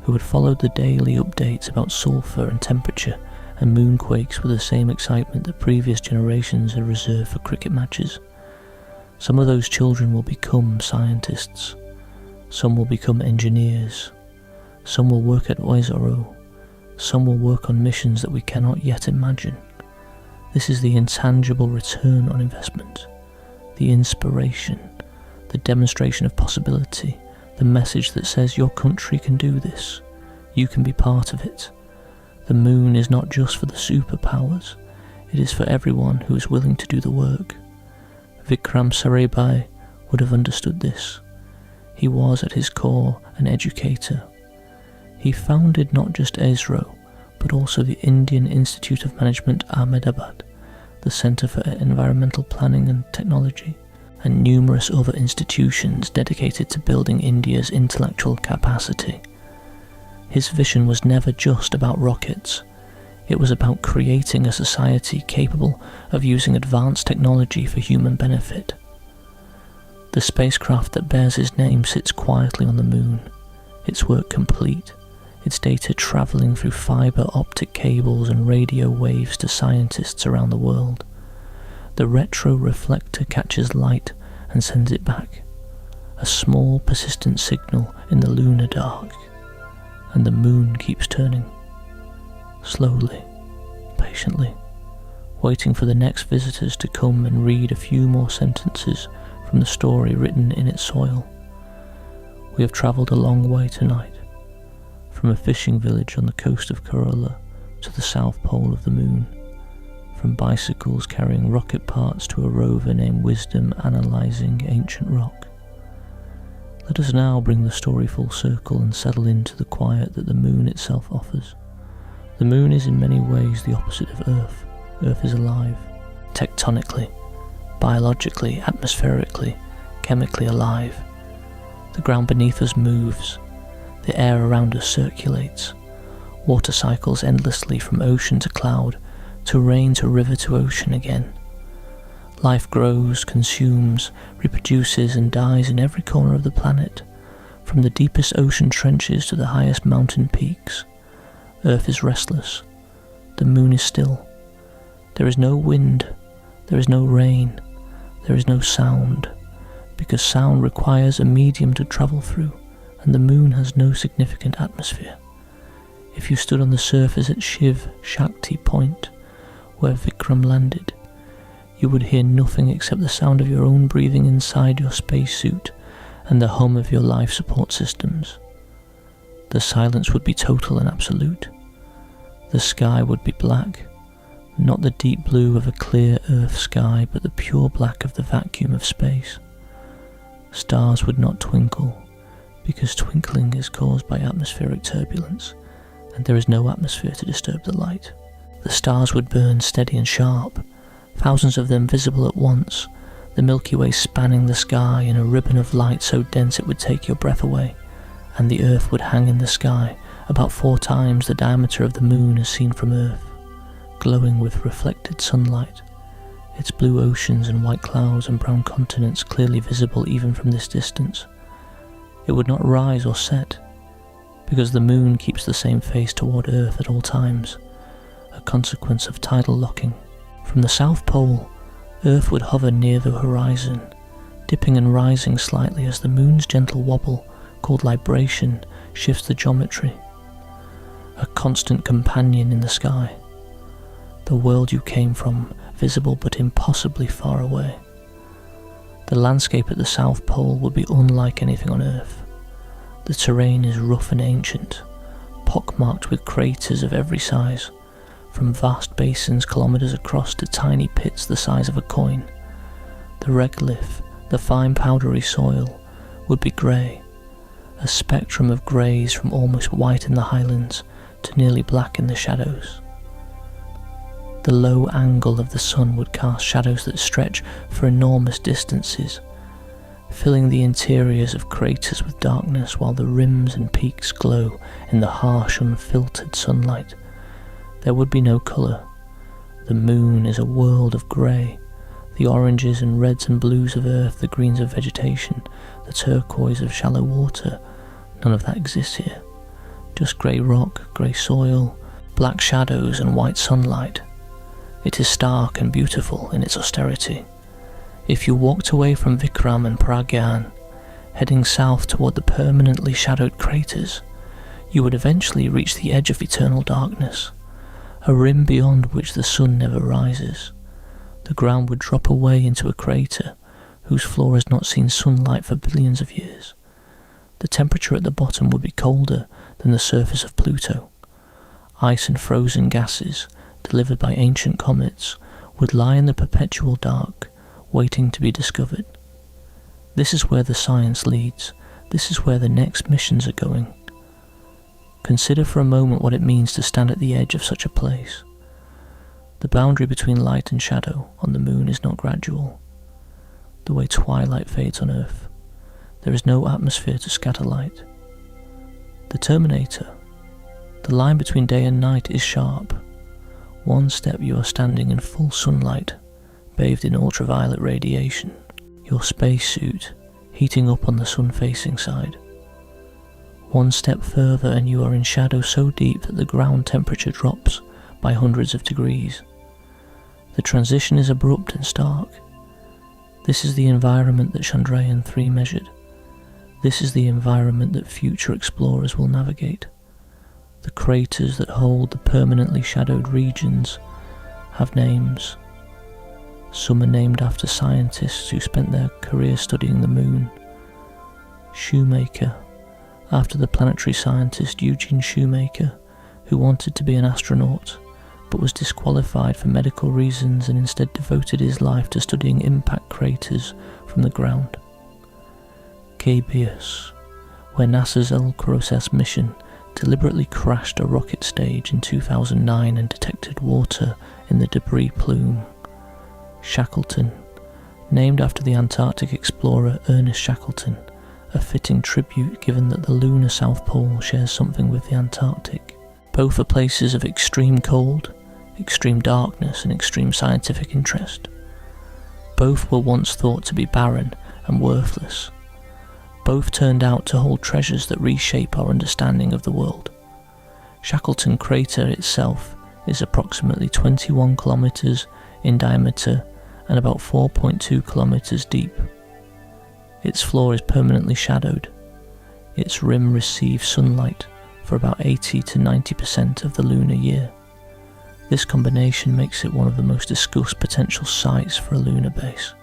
[SPEAKER 1] who had followed the daily updates about sulfur and temperature and moonquakes with the same excitement that previous generations had reserved for cricket matches. Some of those children will become scientists, some will become engineers, some will work at ISRO, some will work on missions that we cannot yet imagine. This is the intangible return on investment, the inspiration, the demonstration of possibility, the message that says your country can do this, you can be part of it. The moon is not just for the superpowers, it is for everyone who is willing to do the work. Vikram Sarabhai would have understood this. He was at his core an educator. He founded not just ISRO, but also the Indian Institute of Management Ahmedabad, the Centre for Environmental Planning and Technology, and numerous other institutions dedicated to building India's intellectual capacity. His vision was never just about rockets. It was about creating a society capable of using advanced technology for human benefit. The spacecraft that bears his name sits quietly on the moon, its work complete, its data travelling through fibre optic cables and radio waves to scientists around the world. The retroreflector catches light and sends it back, a small persistent signal in the lunar dark, and the moon keeps turning, slowly, patiently, waiting for the next visitors to come and read a few more sentences from the story written in its soil. We have travelled a long way tonight, from a fishing village on the coast of Kerala to the south pole of the moon, from bicycles carrying rocket parts to a rover named Wisdom analysing ancient rock. Let us now bring the story full circle and settle into the quiet that the moon itself offers. The moon is in many ways the opposite of Earth. Earth is alive, tectonically, biologically, atmospherically, chemically alive. The ground beneath us moves, the air around us circulates, water cycles endlessly from ocean to cloud, to rain to river to ocean again. Life grows, consumes, reproduces and dies in every corner of the planet, from the deepest ocean trenches to the highest mountain peaks. Earth is restless, the moon is still. There is no wind, there is no rain, there is no sound, because sound requires a medium to travel through, and the moon has no significant atmosphere. If you stood on the surface at Shiv Shakti Point, where Vikram landed, you would hear nothing except the sound of your own breathing inside your spacesuit and the hum of your life support systems. The silence would be total and absolute. The sky would be black. not the deep blue of a clear Earth sky, but the pure black of the vacuum of space. Stars would not twinkle, because twinkling is caused by atmospheric turbulence, and there is no atmosphere to disturb the light. The stars would burn steady and sharp, thousands of them visible at once, the Milky Way spanning the sky in a ribbon of light so dense it would take your breath away, and the Earth would hang in the sky about 4 times the diameter of the Moon as seen from Earth, glowing with reflected sunlight, its blue oceans and white clouds and brown continents clearly visible even from this distance. It would not rise or set, because the Moon keeps the same face toward Earth at all times, a consequence of tidal locking. From the South Pole, Earth would hover near the horizon, dipping and rising slightly as the Moon's gentle wobble, called libration, shifts the geometry. A constant companion in the sky. The world you came from, visible but impossibly far away. The landscape at the South Pole would be unlike anything on Earth. The terrain is rough and ancient, pockmarked with craters of every size, from vast basins kilometers across to tiny pits the size of a coin. The regolith, the fine powdery soil, would be grey, a spectrum of greys from almost white in the highlands to nearly black in the shadows. The low angle of the sun would cast shadows that stretch for enormous distances, filling the interiors of craters with darkness while the rims and peaks glow in the harsh, unfiltered sunlight. There would be no colour. The Moon is a world of grey, the oranges and reds and blues of Earth, the greens of vegetation, the turquoise of shallow water. None of that exists here. Just grey rock, grey soil, black shadows and white sunlight. It is stark and beautiful in its austerity. If you walked away from Vikram and Pragyan, heading south toward the permanently shadowed craters, you would eventually reach the edge of eternal darkness, a rim beyond which the sun never rises. The ground would drop away into a crater whose floor has not seen sunlight for billions of years. The temperature at the bottom would be colder than the surface of Pluto. Ice and frozen gases, delivered by ancient comets, would lie in the perpetual dark, waiting to be discovered. This is where the science leads. This is where the next missions are going. Consider for a moment what it means to stand at the edge of such a place. The boundary between light and shadow on the Moon is not gradual, the way twilight fades on Earth. There is no atmosphere to scatter light. The Terminator, the line between day and night, is sharp. One step you are standing in full sunlight, bathed in ultraviolet radiation, your spacesuit heating up on the sun-facing side. One step further and you are in shadow so deep that the ground temperature drops by hundreds of degrees. The transition is abrupt and stark. This is the environment that Chandrayaan-3 measured. This is the environment that future explorers will navigate. The craters that hold the permanently shadowed regions have names. Some are named after scientists who spent their career studying the Moon. Shoemaker, after the planetary scientist Eugene Shoemaker, who wanted to be an astronaut, but was disqualified for medical reasons and instead devoted his life to studying impact craters from the ground. Cabeus, where NASA's El-Croces mission deliberately crashed a rocket stage in 2009 and detected water in the debris plume. Shackleton, named after the Antarctic explorer Ernest Shackleton, a fitting tribute given that the lunar South Pole shares something with the Antarctic. Both are places of extreme cold, extreme darkness and extreme scientific interest. Both were once thought to be barren and worthless. Both turned out to hold treasures that reshape our understanding of the world. Shackleton crater itself is approximately 21 kilometers in diameter and about 4.2 kilometers deep. Its floor is permanently shadowed. Its rim receives sunlight for about 80 to 90% of the lunar year. This combination makes it one of the most discussed potential sites for a lunar base.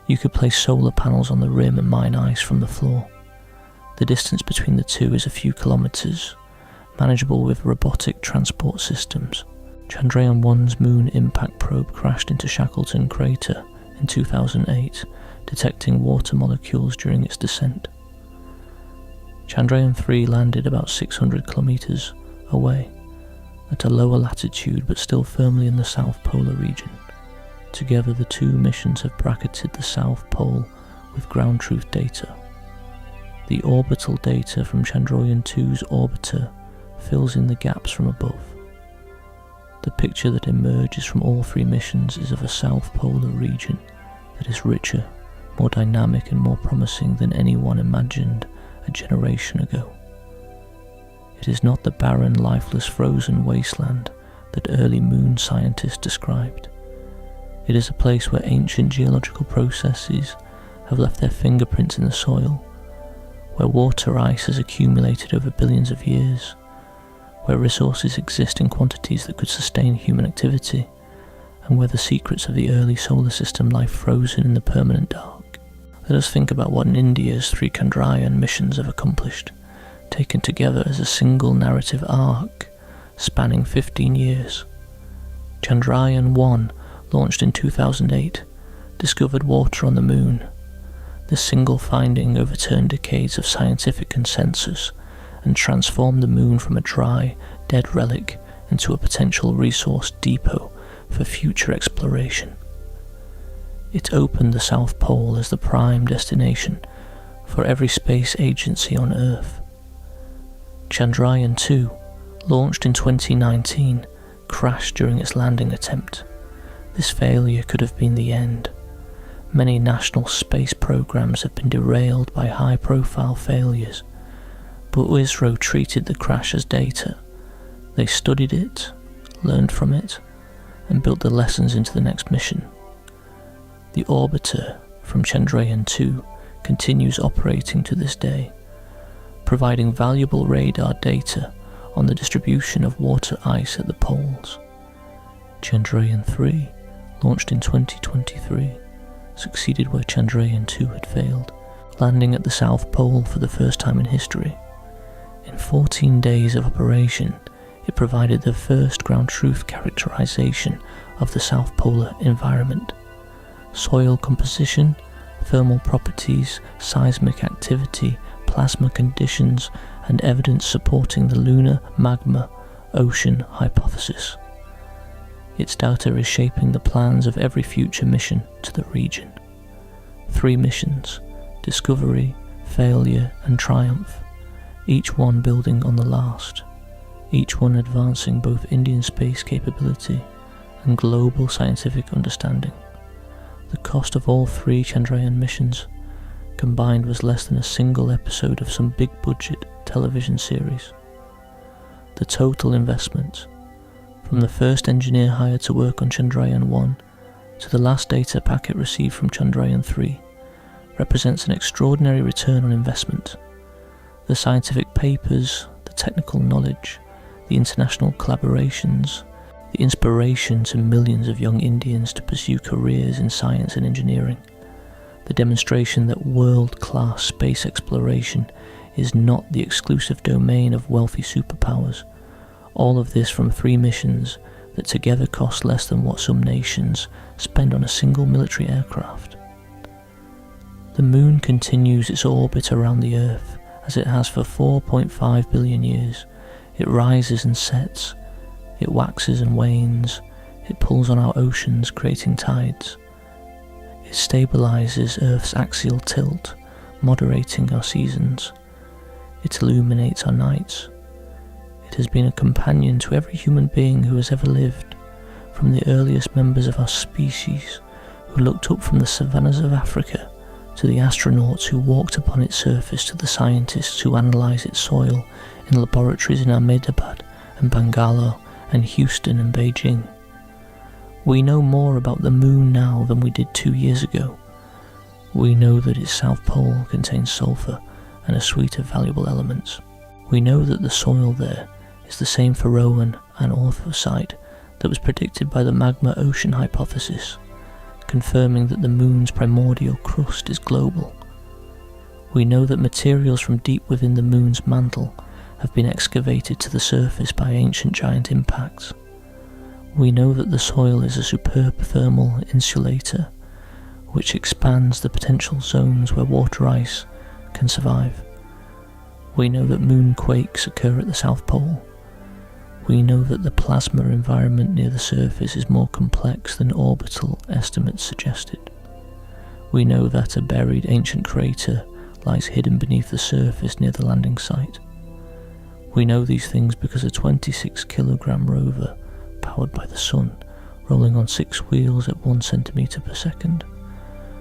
[SPEAKER 1] You could place solar panels on the rim and mine ice from the floor. The distance between the two is a few kilometers, manageable with robotic transport systems. Chandrayaan-1's moon impact probe crashed into Shackleton Crater in 2008, detecting water molecules during its descent. Chandrayaan-3 landed about 600 kilometers away, at a lower latitude but still firmly in the South Polar region. Together, the two missions have bracketed the South Pole with ground truth data. The orbital data from Chandrayaan-2's orbiter fills in the gaps from above. The picture that emerges from all three missions is of a South Polar region that is richer, more dynamic and more promising than anyone imagined a generation ago. It is not the barren, lifeless, frozen wasteland that early moon scientists described. It is a place where ancient geological processes have left their fingerprints in the soil, where water ice has accumulated over billions of years, where resources exist in quantities that could sustain human activity, and where the secrets of the early solar system lie frozen in the permanent dark. Let us think about what India's 3 Chandrayaan missions have accomplished, taken together as a single narrative arc spanning 15 years. Chandrayaan-1, launched in 2008, discovered water on the moon. This single finding overturned decades of scientific consensus and transformed the moon from a dry, dead relic into a potential resource depot for future exploration. It opened the South Pole as the prime destination for every space agency on Earth. Chandrayaan-2, launched in 2019, crashed during its landing attempt. This failure could have been the end. Many national space programs have been derailed by high-profile failures, but ISRO treated the crash as data. They studied it, learned from it, and built the lessons into the next mission. The orbiter from Chandrayaan-2 continues operating to this day, providing valuable radar data on the distribution of water ice at the poles. Chandrayaan-3, launched in 2023, succeeded where Chandrayaan-2 had failed, landing at the South Pole for the first time in history. In 14 days of operation, it provided the first ground truth characterization of the South Polar environment. Soil composition, thermal properties, seismic activity, plasma conditions, and evidence supporting the lunar magma ocean hypothesis. Its data is shaping the plans of every future mission to the region. 3 missions: discovery, failure, and triumph, each one building on the last, each one advancing both Indian space capability and global scientific understanding. The cost of all 3 Chandrayaan missions combined was less than a single episode of some big-budget television series. The total investment, from the first engineer hired to work on Chandrayaan-1 to the last data packet received from Chandrayaan-3, represents an extraordinary return on investment. The scientific papers, the technical knowledge, the international collaborations, the inspiration to millions of young Indians to pursue careers in science and engineering, the demonstration that world-class space exploration is not the exclusive domain of wealthy superpowers. All of this from 3 missions that together cost less than what some nations spend on a single military aircraft. The moon continues its orbit around the Earth as it has for 4.5 billion years. It rises and sets, it waxes and wanes, it pulls on our oceans, creating tides. It stabilizes Earth's axial tilt, moderating our seasons. It illuminates our nights. It has been a companion to every human being who has ever lived, from the earliest members of our species who looked up from the savannas of Africa, to the astronauts who walked upon its surface, to the scientists who analyze its soil in laboratories in Ahmedabad and Bangalore and Houston and Beijing. We know more about the moon now than we did 2 years ago. We know that its south pole contains sulfur and a suite of valuable elements. We know that the soil there is the same for Rowan and orthosite that was predicted by the magma ocean hypothesis, confirming that the moon's primordial crust is global. We know that materials from deep within the moon's mantle have been excavated to the surface by ancient giant impacts. We know that the soil is a superb thermal insulator which expands the potential zones where water ice can survive. We know that moonquakes occur at the South Pole. We know that the plasma environment near the surface is more complex than orbital estimates suggested. We know that a buried ancient crater lies hidden beneath the surface near the landing site. We know these things because a 26-kilogram rover, powered by the sun, rolling on 6 wheels at 1 centimetre per second,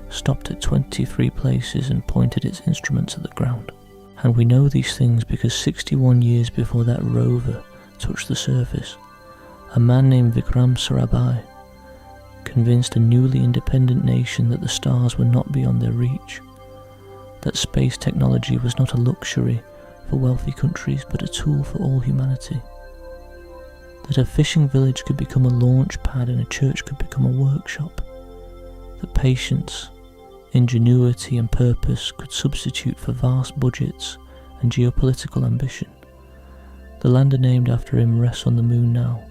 [SPEAKER 1] stopped at 23 places and pointed its instruments at the ground. And we know these things because 61 years before that rover touched the surface, a man named Vikram Sarabhai convinced a newly independent nation that the stars were not beyond their reach, that space technology was not a luxury for wealthy countries but a tool for all humanity, that a fishing village could become a launch pad and a church could become a workshop, that patience, ingenuity and purpose could substitute for vast budgets and geopolitical ambition. The lander named after him rests on the moon now.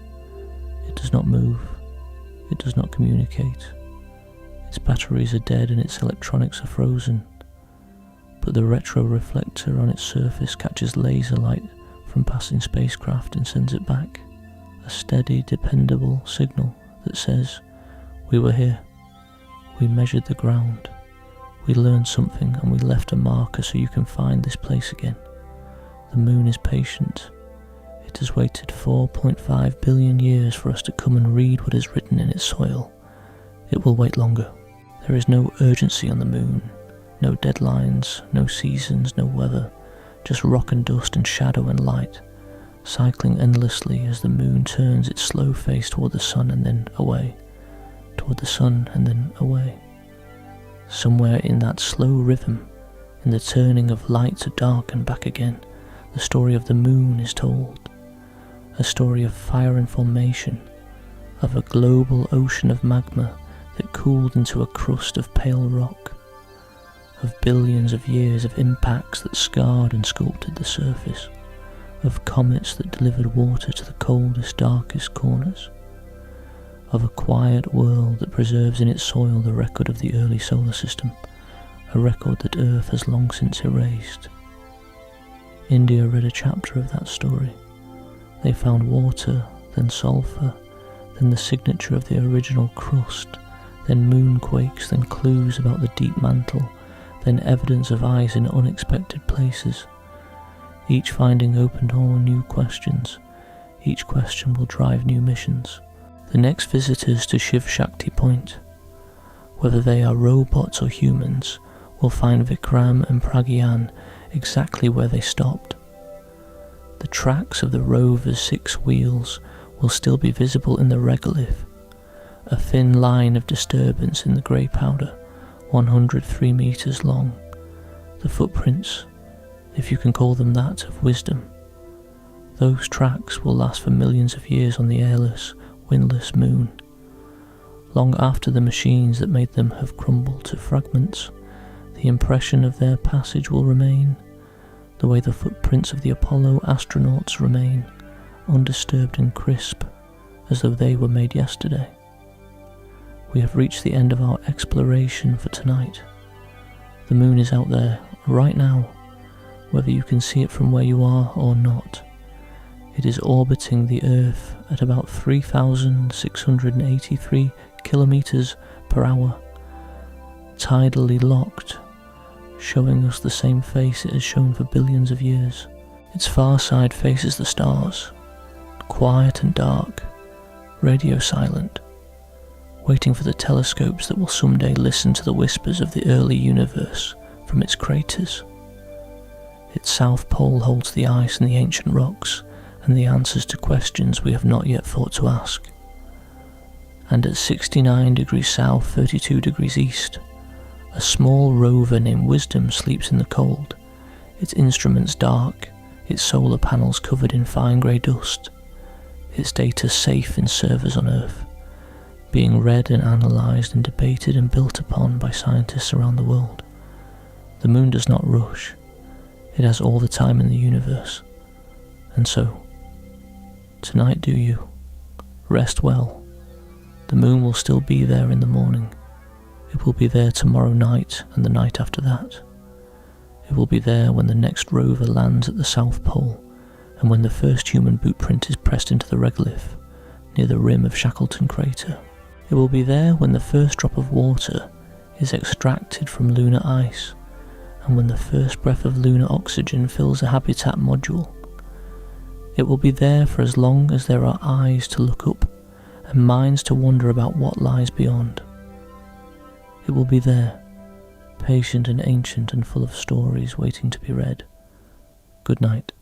[SPEAKER 1] It does not move. It does not communicate. Its batteries are dead and its electronics are frozen. But the retroreflector on its surface catches laser light from passing spacecraft and sends it back. A steady, dependable signal that says, "We were here. We measured the ground. We learned something and we left a marker so you can find this place again." The moon is patient. It has waited 4.5 billion years for us to come and read what is written in its soil. It will wait longer. There is no urgency on the moon, no deadlines, no seasons, no weather, just rock and dust and shadow and light, cycling endlessly as the moon turns its slow face toward the sun and then away, toward the sun and then away. Somewhere in that slow rhythm, in the turning of light to dark and back again, the story of the moon is told. A story of fire and formation, of a global ocean of magma that cooled into a crust of pale rock, of billions of years of impacts that scarred and sculpted the surface, of comets that delivered water to the coldest, darkest corners, of a quiet world that preserves in its soil the record of the early solar system, a record that Earth has long since erased. India read a chapter of that story. They found water, then sulphur, then the signature of the original crust, then moonquakes, then clues about the deep mantle, then evidence of ice in unexpected places. Each finding opened all new questions. Each question will drive new missions. The next visitors to Shiv Shakti Point, whether they are robots or humans, will find Vikram and Pragyan exactly where they stopped. The tracks of the rover's 6 wheels will still be visible in the regolith, a thin line of disturbance in the grey powder, 103 metres long. The footprints, if you can call them that, of wisdom. Those tracks will last for millions of years on the airless, windless moon. Long after the machines that made them have crumbled to fragments, the impression of their passage will remain, the way the footprints of the Apollo astronauts remain, undisturbed and crisp, as though they were made yesterday. We have reached the end of our exploration for tonight. The moon is out there, right now, whether you can see it from where you are or not. It is orbiting the Earth at about 3,683 kilometers per hour, tidally locked, showing us the same face it has shown for billions of years. Its far side faces the stars, quiet and dark, radio silent, waiting for the telescopes that will someday listen to the whispers of the early universe from its craters. Its south pole holds the ice and the ancient rocks and the answers to questions we have not yet thought to ask. And at 69 degrees south, 32 degrees east, a small rover named Wisdom sleeps in the cold, its instruments dark, its solar panels covered in fine grey dust, its data safe in servers on Earth, being read and analysed and debated and built upon by scientists around the world. The moon does not rush. It has all the time in the universe. And so, tonight do you, Rest well. The moon will still be there in the morning. It will be there tomorrow night and the night after that. It will be there when the next rover lands at the South Pole, and when the first human boot print is pressed into the regolith near the rim of Shackleton Crater. It will be there when the first drop of water is extracted from lunar ice, and when the first breath of lunar oxygen fills a habitat module. It will be there for as long as there are eyes to look up and minds to wonder about what lies beyond. It will be there, patient and ancient and full of stories waiting to be read. Good night.